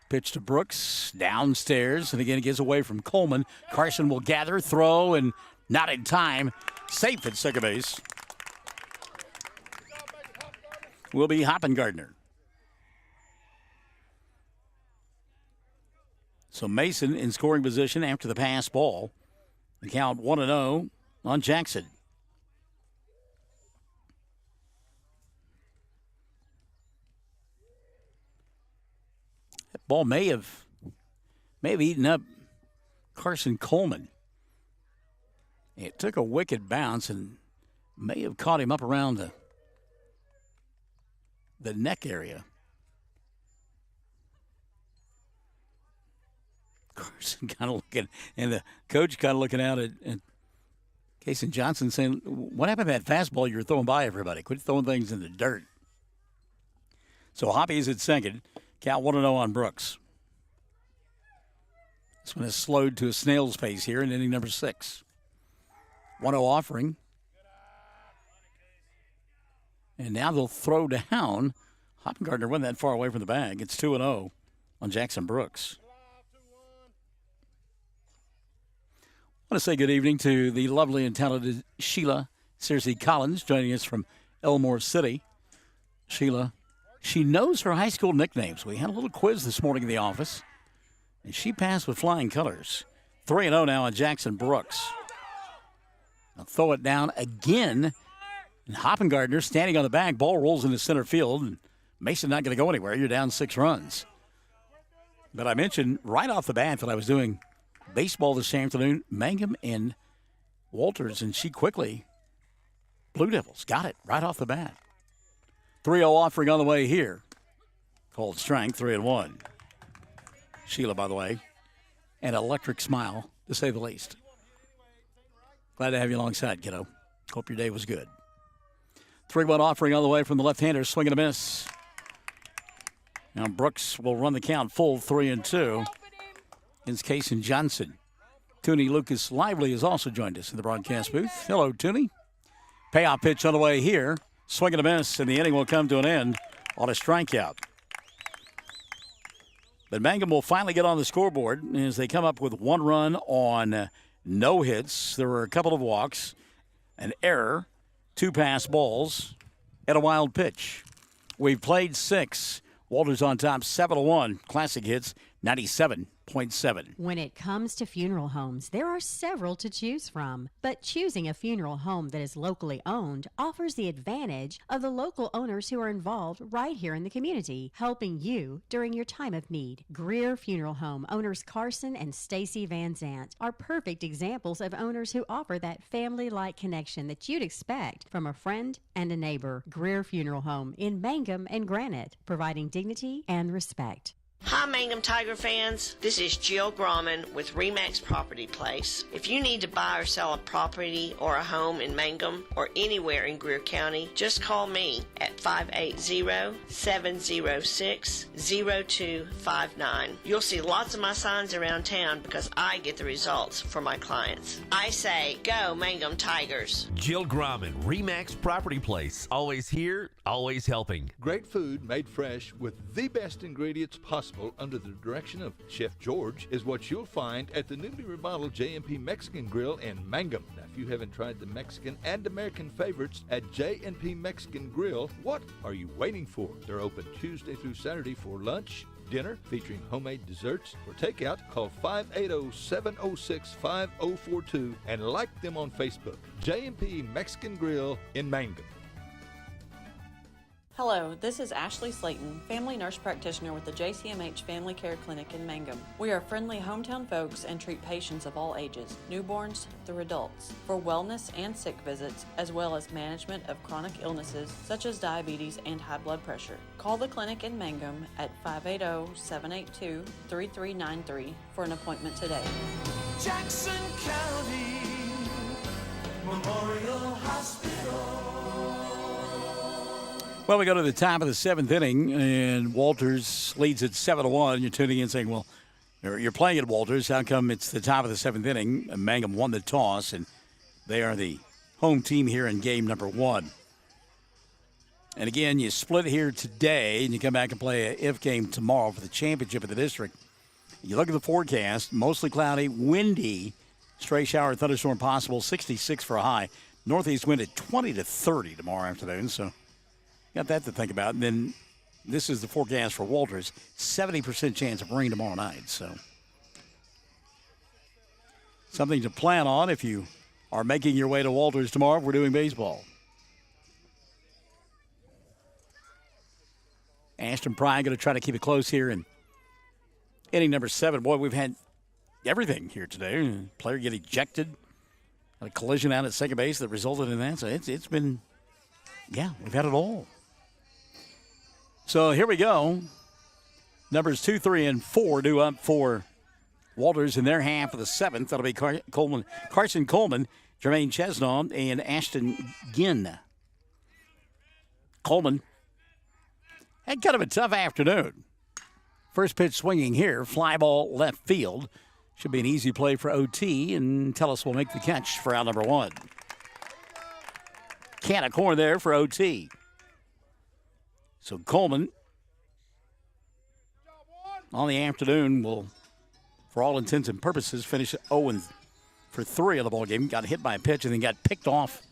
Pitch to Brooks, downstairs, and again it gets away from Coleman. Carson will gather, throw, and not in time. Safe at second base. Will be Hoppengardner. So Mason in scoring position after the pass ball. The count 1-0 on Jackson. That ball may have eaten up Carson Coleman. It took a wicked bounce and may have caught him up around the neck area. Carson kind of looking, and the coach kind of looking out at Casey Johnson saying, what happened to that fastball you were throwing by everybody? Quit throwing things in the dirt. So Hoppy's at second. Count 1-0 on Brooks. This one is slowed to a snail's pace here in inning number 6. 1-0 offering. And now they'll throw down. Hoppengardner went that far away from the bag. It's 2-0 on Jackson Brooks. I want to say good evening to the lovely and talented Sheila Searcy Collins joining us from Elmore City. Sheila, she knows her high school nicknames. We had a little quiz this morning in the office, and she passed with flying colors. 3-0 now on Jackson Brooks. I'll throw it down again. And Hoppengardner standing on the bag. Ball rolls into center field. And Mason not going to go anywhere. You're down 6 runs. But I mentioned right off the bat that I was doing baseball this afternoon, Mangum and Walters, and she quickly, Blue Devils, got it right off the bat. 3-0 offering on the way here. Called strength, 3-1. Sheila, by the way, an electric smile, to say the least. Glad to have you alongside, kiddo. Hope your day was good. 3-1 offering on the way from the left-hander, swing and a miss. Now Brooks will run the count full, 3-2. Against Casey Johnson. Toonie Lucas Lively has also joined us in the broadcast booth. Hello, Toonie. Payoff pitch on the way here. Swing and a miss, and the inning will come to an end on a strikeout. But Mangum will finally get on the scoreboard as they come up with 1 run on no hits. There were a couple of walks, an error, 2 pass balls, and a wild pitch. We've played 6. Walters on top, 7-1. Classic hits, 97.7. When it comes to funeral homes, there are several to choose from. But choosing a funeral home that is locally owned offers the advantage of the local owners who are involved right here in the community, helping you during your time of need. Greer Funeral Home owners Carson and Stacy Van Zant are perfect examples of owners who offer that family-like connection that you'd expect from a friend and a neighbor. Greer Funeral Home in Mangum and Granite, providing dignity and respect. Hi, Mangum Tiger fans. This is Jill Grauman with RE/MAX Property Place. If you need to buy or sell a property or a home in Mangum or anywhere in Greer County, just call me at 580-706-0259. You'll see lots of my signs around town because I get the results for my clients. I say, go Mangum Tigers. Jill Grauman, RE/MAX Property Place. Always here, always helping. Great food made fresh with the best ingredients possible under the direction of Chef George is what you'll find at the newly remodeled J&P Mexican Grill in Mangum. Now, if you haven't tried the Mexican and American favorites at J&P Mexican Grill, what are you waiting for? They're open Tuesday through Saturday for lunch, dinner, featuring homemade desserts. For takeout, call 580-706-5042 and like them on Facebook. J&P Mexican Grill in Mangum. Hello, this is Ashley Slayton, family nurse practitioner with the JCMH Family Care Clinic in Mangum. We are friendly hometown folks and treat patients of all ages, newborns through adults, for wellness and sick visits, as well as management of chronic illnesses such as diabetes and high blood pressure. Call the clinic in Mangum at 580-782-3393 for an appointment today. Jackson County Memorial Hospital. Well, we go to the top of the 7th inning, and Walters leads at 7-1. You're tuning in saying, well, you're playing at Walters. How come it's the top of the 7th inning? Mangum won the toss, and they are the home team here in game number 1. And again, you split here today, and you come back and play a if game tomorrow for the championship of the district. You look at the forecast, mostly cloudy, windy, stray shower, thunderstorm possible, 66 for a high. Northeast wind at 20 to 30 tomorrow afternoon, so got that to think about. And then this is the forecast for Walters. 70% chance of rain tomorrow night. So something to plan on if you are making your way to Walters tomorrow if we're doing baseball. Ashton Pry going to try to keep it close here in inning number 7. Boy, we've had everything here today. Player get ejected. Had a collision out at second base that resulted in that. So it's been, we've had it all. So here we go. Numbers 2, 3, and 4 due up for Walters in their half of the seventh. That'll be Carson Coleman, Jermaine Chesnaw, and Ashton Ginn. Coleman had kind of a tough afternoon. First pitch swinging here, fly ball left field. Should be an easy play for OT, and Tellis will make the catch for out number one. Can of corn there for OT. So Coleman on the afternoon will, for all intents and purposes, finish 0 for 3 of the ball game. Got hit by a pitch and then got picked off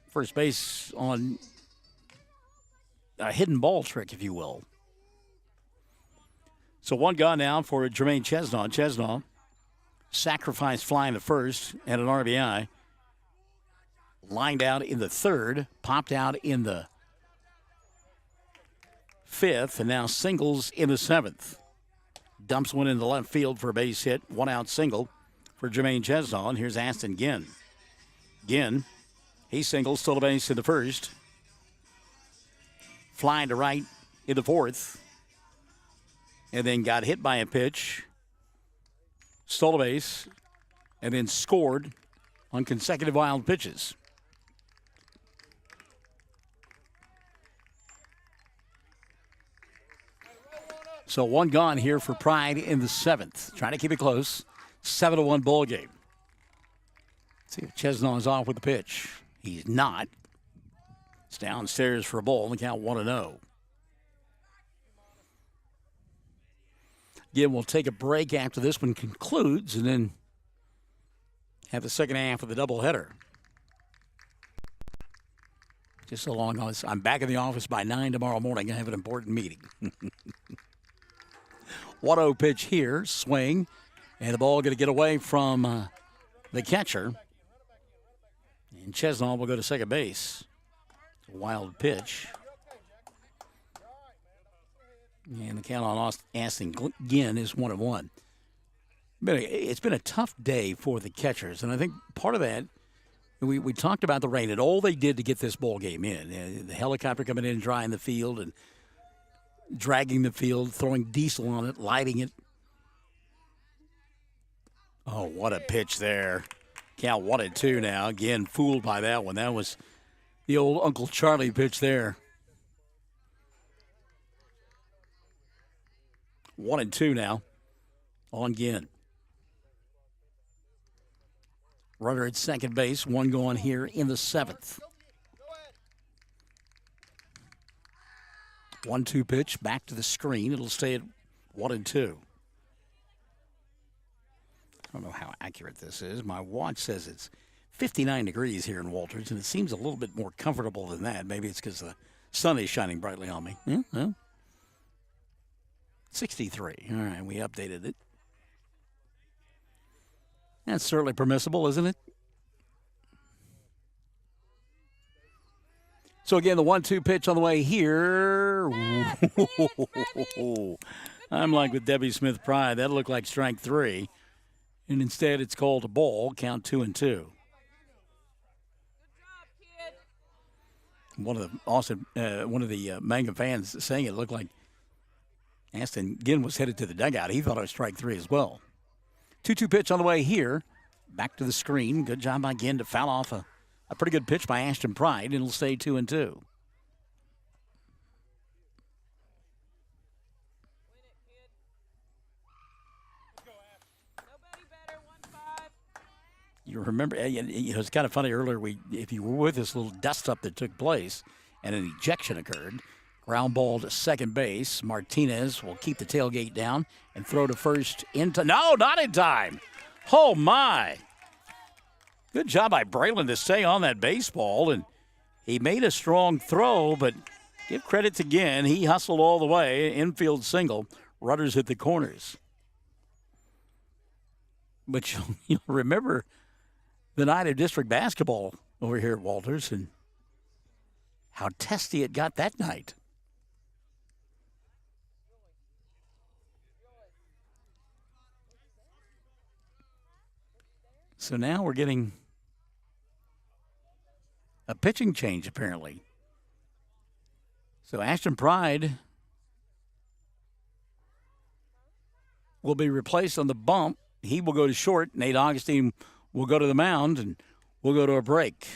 first base on a hidden ball trick, if you will. So one gone now for Jermaine Chesnaw. Chesnaw sacrificed flying the first and an RBI. Lined out in the third, popped out in the fifth, and now singles in the seventh. Dumps one into left field for a base hit. 1 out single for Jermaine Chesnaw. And here's Aston Ginn. Ginn, he singles, stole a base in the first. Flying to right in the fourth. And then got hit by a pitch. Stole a base. And then scored on consecutive wild pitches. So one gone here for Pride in the seventh. Trying to keep it close. 7-1 ball game. Let's see if Chesnaw is off with the pitch. He's not. It's downstairs for a ball. The count 1-0. Again, we'll take a break after this one concludes and then have the second half of the doubleheader. Just so long as I'm back in the office by 9 tomorrow morning, I have an important meeting. 1-0 pitch here, swing, and the ball going to get away from the catcher. And Chesnaw will go to second base. It's a wild pitch. And the count on Aston Ginn is 1-1. It's been a tough day for the catchers, and I think part of that, we talked about the rain and all they did to get this ball game in. The helicopter coming in, drying the field, and dragging the field, throwing diesel on it, lighting it. Oh, what a pitch there. Count 1-2 now. Again, fooled by that one. That was the old Uncle Charlie pitch there. 1-2 now on Ginn. Runner at second base, one going here in the seventh. 1-2 pitch, back to the screen. It'll stay at 1-2. I don't know how accurate this is. My watch says it's 59 degrees here in Walters, and it seems a little bit more comfortable than that. Maybe it's because the sun is shining brightly on me. No. 63. All right, we updated it. That's certainly permissible, isn't it? So, again, the 1-2 pitch on the way here. I'm like with Debbie Smith Pride. That looked like strike 3. And instead, it's called a ball. Count 2-2. One of the Mangum fans saying it looked like Aston Ginn was headed to the dugout. He thought it was strike 3 as well. 2-2 pitch on the way here. Back to the screen. Good job by Ginn to foul off a pretty good pitch by Ashton Pride, and it'll stay 2-2. You remember, it's kind of funny earlier, if you were with this little dust-up that took place and an ejection occurred, ground ball to second base. Martinez will keep the tailgate down and throw to first no, not in time. Oh, my. Good job by Braylon to stay on that baseball, and he made a strong throw, but give credit to Ginn. He hustled all the way, infield single, runners at the corners. But you'll remember the night of district basketball over here at Walters and how testy it got that night. So now we're getting a pitching change, apparently. So Ashton Pride will be replaced on the bump. He will go to short. Nate Augustine will go to the mound, and we'll go to a break.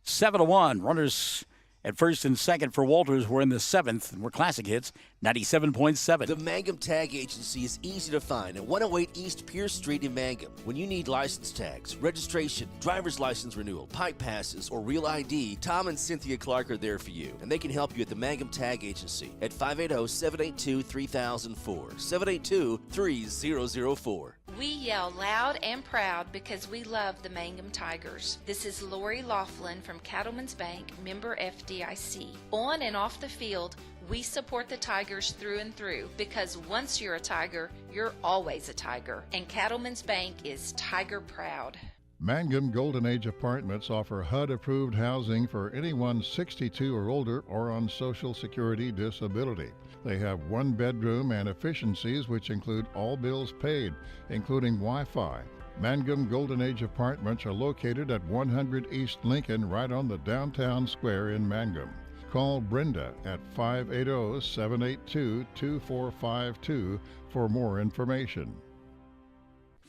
7-1. Runners at first and second for Walters. We're in the seventh, and we're Classic Hits 97.7. The Mangum Tag Agency is easy to find at 108 East Pierce Street in Mangum. When you need license tags, registration, driver's license renewal, pipe passes, or real ID, Tom and Cynthia Clark are there for you, and they can help you at the Mangum Tag Agency at 580-782-3004, 782-3004. We yell loud and proud because we love the Mangum Tigers. This is Lori Laughlin from Cattlemen's Bank, member FDIC. On and off the field, we support the Tigers through and through because once you're a Tiger, you're always a Tiger. And Cattlemen's Bank is Tiger proud. Mangum Golden Age Apartments offer HUD-approved housing for anyone 62 or older or on Social Security disability. They have one bedroom and efficiencies which include all bills paid, including Wi-Fi. Mangum Golden Age Apartments are located at 100 East Lincoln, right on the downtown square in Mangum. Call Brenda at 580-782-2452 for more information.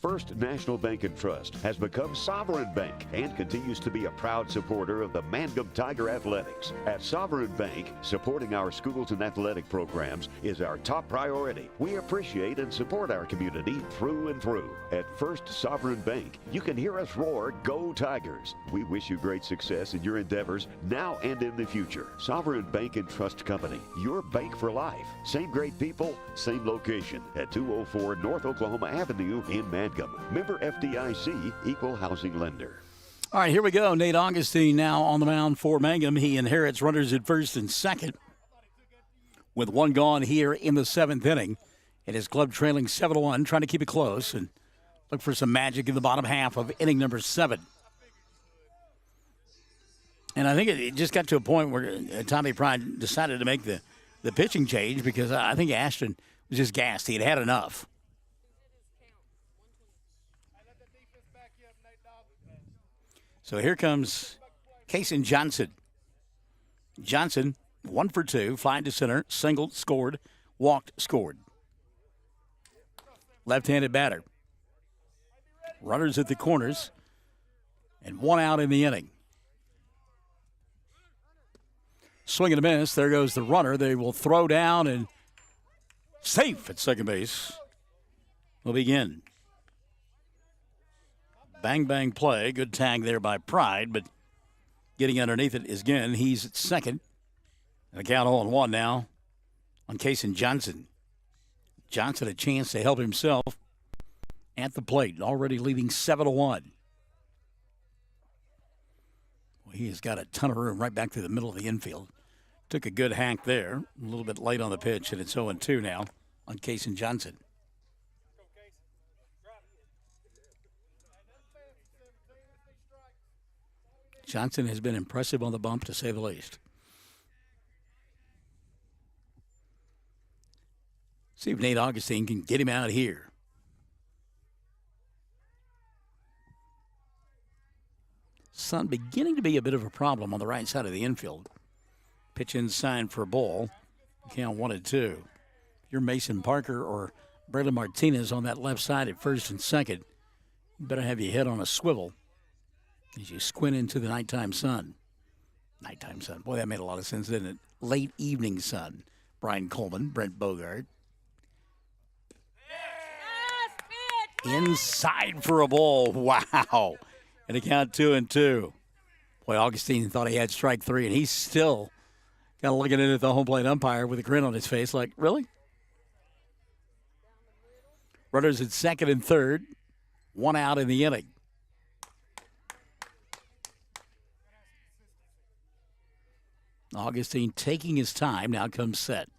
First National Bank and Trust has become Sovereign Bank and continues to be a proud supporter of the Mangum Tiger Athletics. At Sovereign Bank, supporting our schools and athletic programs is our top priority. We appreciate and support our community through and through. At First Sovereign Bank, you can hear us roar, "Go Tigers!" We wish you great success in your endeavors now and in the future. Sovereign Bank and Trust Company, your bank for life. Same great people, same location at 204 North Oklahoma Avenue in Mangum. Member FDIC, equal housing lender. All right, here we go. Nate Augustine now on the mound for Mangum. He inherits runners at first and second with one gone here in the seventh inning. And his club trailing 7-1, trying to keep it close and look for some magic in the bottom half of inning number 7. And I think it just got to a point where Tommy Pride decided to make the pitching change because I think Ashton was just gassed. He had had enough. So here comes Kason Johnson. Johnson, 1 for 2, flying to center, singled, scored, walked, scored. Left-handed batter. Runners at the corners, and one out in the inning. Swing and a miss. There goes the runner. They will throw down and safe at second base. Will begin. Bang, bang play. Good tag there by Pride, but getting underneath it is Ginn. He's at second. And a count 0-1 now on Kason Johnson. Johnson a chance to help himself at the plate, already leading 7-1. Well, he has got a ton of room right back to the middle of the infield. Took a good hack there, a little bit late on the pitch, and it's 0-2 now on Kason Johnson. Johnson has been impressive on the bump, to say the least. See if Nate Augustine can get him out of here. Sun beginning to be a bit of a problem on the right side of the infield. Pitch inside for a ball. Count 1-2. If you're Mason Parker or Braylon Martinez on that left side at first and second, you better have your head on a swivel as you squint into the nighttime sun. Nighttime sun. Boy, that made a lot of sense, didn't it? Late evening sun. Brian Coleman, Brent Bogart. Inside for a ball. Wow. And a count 2-2. Boy, Augustine thought he had strike 3, and he's still kind of looking in at the home plate umpire with a grin on his face like, really? Runners at second and third. One out in the inning. Augustine taking his time. Now comes set.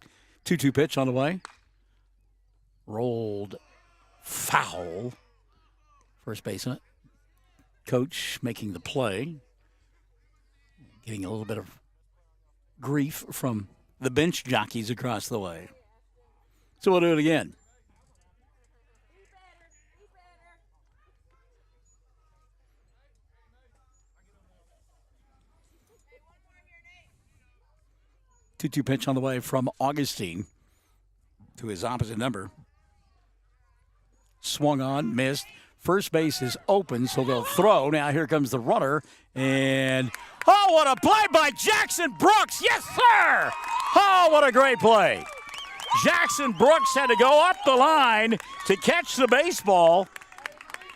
2-2 pitch on the way. Rolled foul. First baseman. Coach making the play. Getting a little bit of grief from the bench jockeys across the way. So we'll do it again. Two pitch on the way from Augustine to his opposite number. Swung on, missed. First base is open, so they'll throw. Now here comes the runner. And, oh, what a play by Jackson Brooks. Yes, sir. Oh, what a great play. Jackson Brooks had to go up the line to catch the baseball.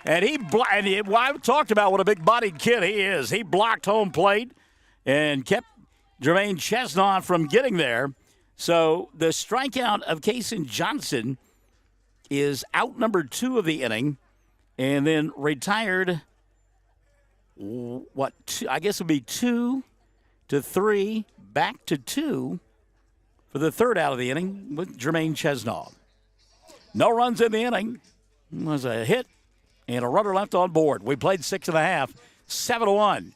And I talked about what a big-bodied kid he is. He blocked home plate and kept Jermaine Chesnaugh from getting there. So the strikeout of Kason Johnson is out number 2 of the inning and then retired, I guess it would be 2 to 3, back to 2 for the third out of the inning with Jermaine Chesnaugh. No runs in the inning. It was a hit and a runner left on board. We played 6.5, 7-1.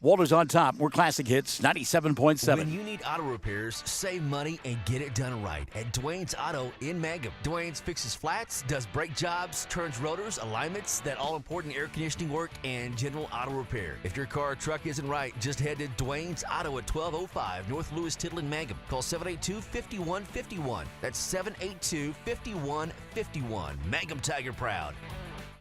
Walters on top. We're Classic Hits 97.7. When you need auto repairs, save money and get it done right at Dwayne's Auto in Mangum. Dwayne's fixes flats, does brake jobs, turns rotors, alignments, that all-important air conditioning work, and general auto repair. If your car or truck isn't right, just head to Dwayne's Auto at 1205 North Lewis Tittle in Mangum. Call 782-5151. That's 782-5151. Mangum Tiger proud.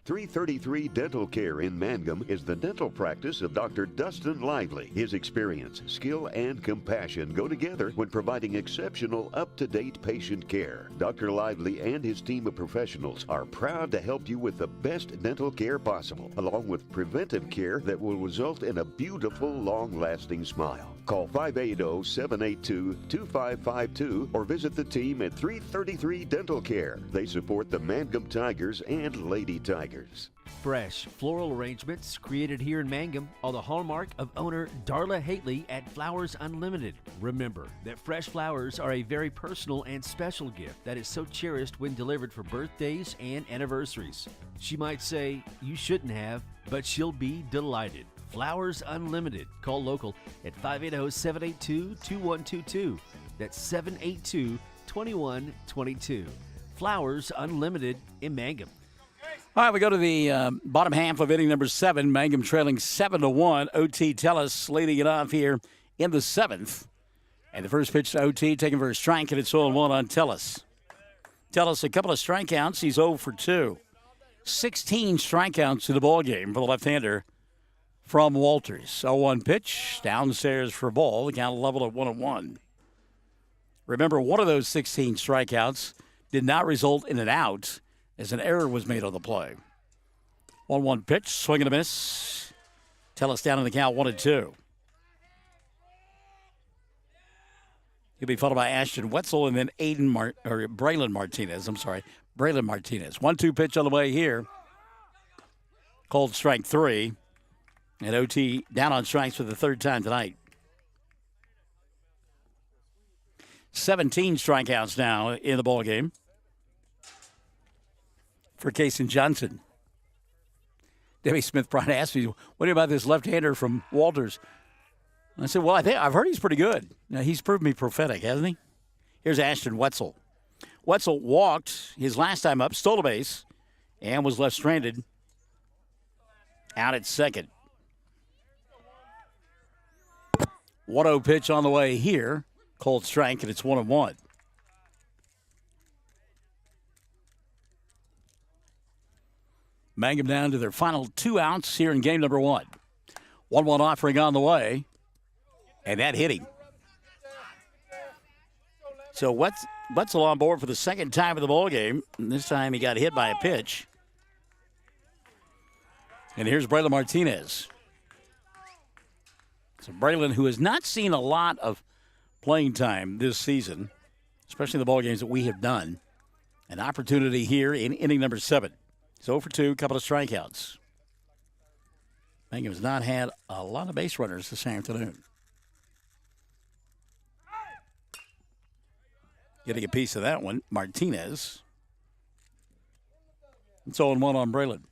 333 Dental Care in Mangum is the dental practice of Dr. Dustin Lively. His experience, skill, and compassion go together when providing exceptional, up-to-date patient care. Dr. Lively and his team of professionals are proud to help you with the best dental care possible, along with preventive care that will result in a beautiful, long-lasting smile. Call 580-782-2552 or visit the team at 333 Dental Care. They support the Mangum Tigers and Lady Tigers. Fresh floral arrangements created here in Mangum are the hallmark of owner Darla Hately at Flowers Unlimited. Remember that fresh flowers are a very personal and special gift that is so cherished when delivered for birthdays and anniversaries. She might say, "You shouldn't have," but she'll be delighted. Flowers Unlimited. Call local at 580-782-2122. That's 782-2122. Flowers Unlimited in Mangum. All right, we go to the bottom half of inning number 7. Mangum trailing 7-1. OT Tellis leading it off here in the 7th. And the first pitch to OT, taken for a strike, and it's 0-1 on Tellis. Tellis, a couple of strikeouts. He's 0 for 2. 16 strikeouts in the ball game for the left-hander from Walters. 0-1 pitch, downstairs for a ball. The count level at 1-1. Remember, one of those 16 strikeouts did not result in an out, as an error was made on the play. 1-1 pitch, swing and a miss. Tellis down in the count, 1-2. He'll be followed by Ashton Wetzel and then Braylon Martinez. Braylon Martinez. 1-2 pitch on the way here. Called strike 3. And OT down on strikes for the third time tonight. 17 strikeouts now in the ball game for Kason Johnson. Debbie Smith-Bride asked me, "What do you about this left-hander from Walters?" And I said, "Well, I've heard he's pretty good." Now, he's proved me prophetic, hasn't he? Here's Ashton Wetzel. Wetzel walked his last time up, stole a base, and was left stranded out at second. 1-0 pitch on the way here. Cold strike, and it's 1-1. Mangum down to their final 2 outs here in game number 1. 1-1 offering on the way, and that hit him. So Wetzel on board for the second time in the ball game. And this time he got hit by a pitch. And here's Braylon Martinez. So Braylon, who has not seen a lot of playing time this season, especially the ball games that we have done, an opportunity here in inning number 7. He's 0 for 2, couple of strikeouts. Mangum has not had a lot of base runners this afternoon. Getting a piece of that one, Martinez. It's 0-1 on Braylon.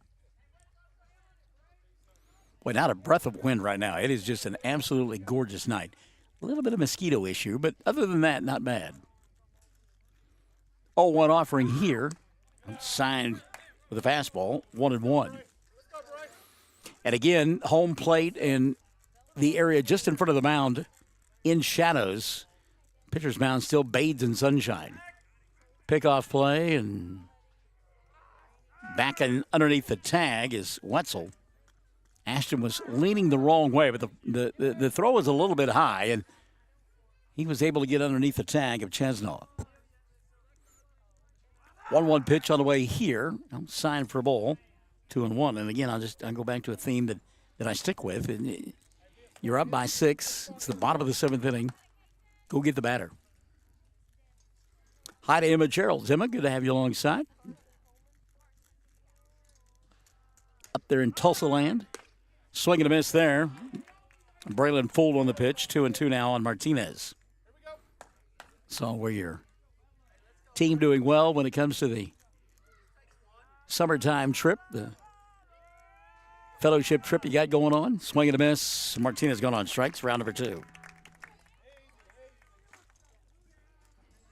Boy, not a breath of wind right now. It is just an absolutely gorgeous night. A little bit of mosquito issue, but other than that, not bad. 0-1 offering here. Signed with a fastball, 1-1. And again, home plate and the area just in front of the mound in shadows. Pitcher's mound still bathed in sunshine. Pickoff play, and Back underneath the tag is Wetzel. Ashton was leaning the wrong way, but the throw was a little bit high, and he was able to get underneath the tag of Chesnaw. 1-1 pitch on the way here. Sign for a ball. 2-1. And again, I'll go back to a theme that I stick with. And you're up by 6. It's the bottom of the 7th inning. Go get the batter. Hi to Emma Gerald. Emma, good to have you alongside. Up there in Tulsa land. Swing and a miss there. Braylon fooled on the pitch. 2-2 now on Martinez. So where your team doing well when it comes to the summertime trip, the fellowship trip you got going on. Swing and a miss. Martinez going on strikes. Round number 2.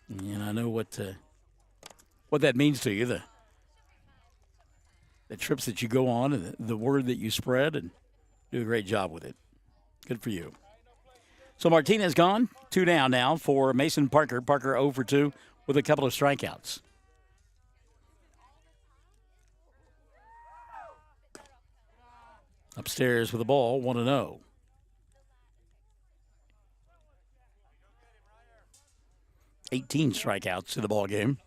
And I know what that means to you. The trips that you go on and the word that you spread, and do a great job with it. Good for you. So Martinez gone. 2 down now for Mason Parker. Parker 0 for 2 with a couple of strikeouts. Upstairs with the ball, 1-0. $18 strikeouts in the ball game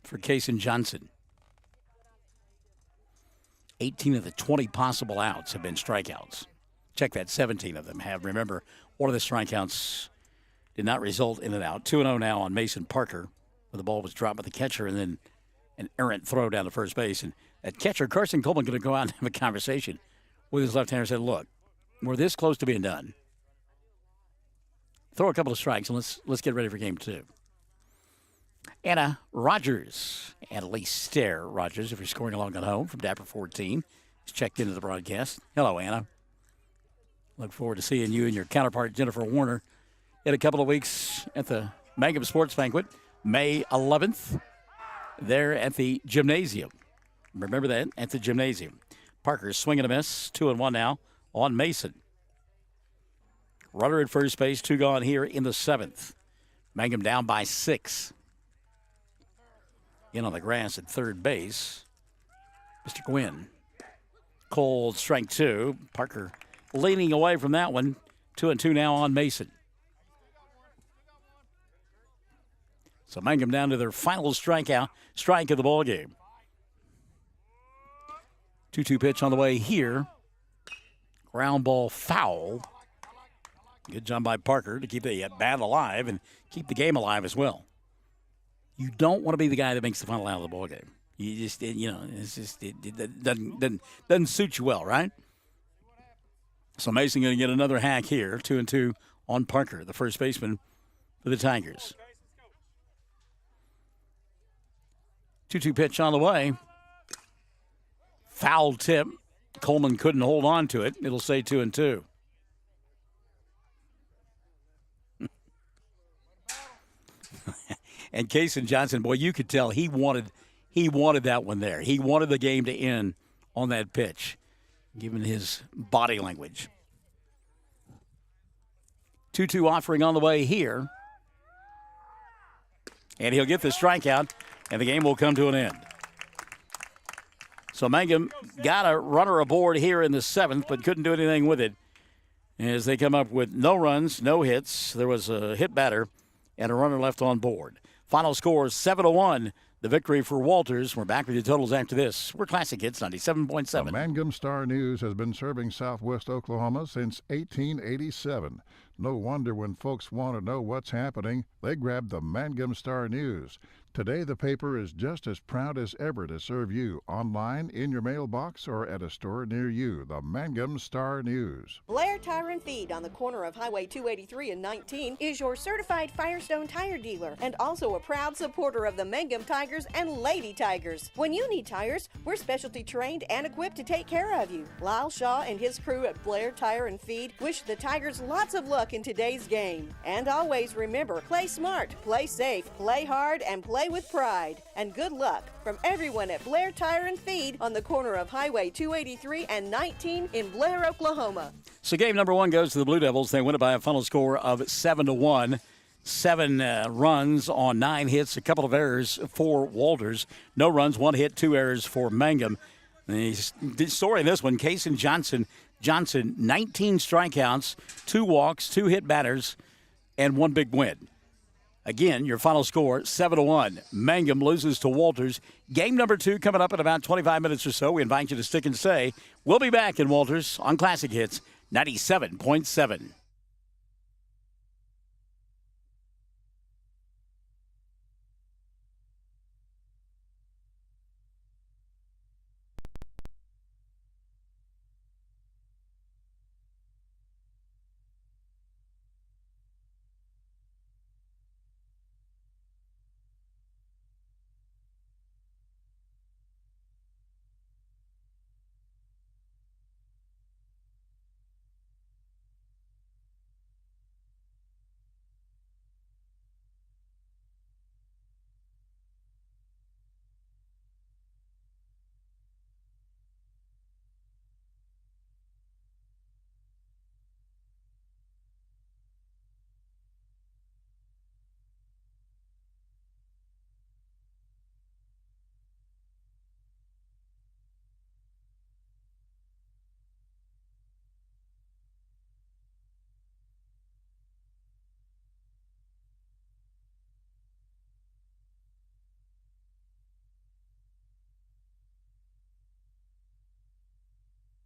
for Kason Johnson. 18 of the 20 possible outs have been strikeouts. Check that, 17 of them have. Remember, one of the strikeouts did not result in an out. 2-0 now on Mason Parker, where the ball was dropped by the catcher, and then an errant throw down to first base. And that catcher, Carson Coleman, going to go out and have a conversation with his left-hander and said, look, we're this close to being done. Throw a couple of strikes, and let's get ready for game 2. Anna Rogers, Annalise Rogers, if you're scoring along at home from Dapper 14, is checked into the broadcast. Hello, Anna. Look forward to seeing you and your counterpart, Jennifer Warner, in a couple of weeks at the Mangum Sports Banquet, May 11th, there at the gymnasium. Remember that, at the gymnasium. Parker swinging a miss, 2-1 now on Mason. Runner at first base, 2 gone here in the 7th. Mangum down by 6. In on the grass at third base, Mr. Gwynn. Cold strike 2. Parker leaning away from that one. 2-2 now on Mason. So Mangum down to their final strike of the ball game. 2-2 pitch on the way here. Ground ball foul. Good job by Parker to keep the bat alive and keep the game alive as well. You don't want to be the guy that makes the final out of the ball game. You just, it doesn't suit you well, right? So Mason going to get another hack here. 2-2 on Parker, the first baseman for the Tigers. 2-2 pitch on the way. Foul tip. Coleman couldn't hold on to it. It'll say 2-2. And Kason Johnson, boy, you could tell he wanted that one there. He wanted the game to end on that pitch, given his body language. 2-2 offering on the way here. And he'll get the strikeout, and the game will come to an end. So Mangum got a runner aboard here in the 7th, but couldn't do anything with it as they come up with no runs, no hits. There was a hit batter and a runner left on board. Final score 7-1. The victory for Walters. We're back with your totals after this. We're Classic Hits 97.7. The Mangum Star News has been serving southwest Oklahoma since 1887. No wonder when folks want to know what's happening, they grab the Mangum Star News. Today, the paper is just as proud as ever to serve you online, in your mailbox, or at a store near you. The Mangum Star News. Blair Tire and Feed on the corner of Highway 283 and 19 is your certified Firestone tire dealer and also a proud supporter of the Mangum Tigers and Lady Tigers. When you need tires, we're specialty trained and equipped to take care of you. Lyle Shaw and his crew at Blair Tire and Feed wish the Tigers lots of luck in today's game. And always remember, play smart, play safe, play hard, and play with pride. And good luck from everyone at Blair Tire and Feed on the corner of Highway 283 and 19 in Blair, Oklahoma. So game number 1 goes to the Blue Devils. They win it by a final score of 7-1. 7 runs on 9 hits, a couple of errors for Walters. No runs, 1 hit, 2 errors for Mangum. The story in this one, Kaysen Johnson, 19 strikeouts, 2 walks, 2 hit batters, and 1 big win. Again, your final score, 7-1. Mangum loses to Walters. Game number 2 coming up in about 25 minutes or so. We invite you to stick and stay. We'll be back in Walters on Classic Hits 97.7.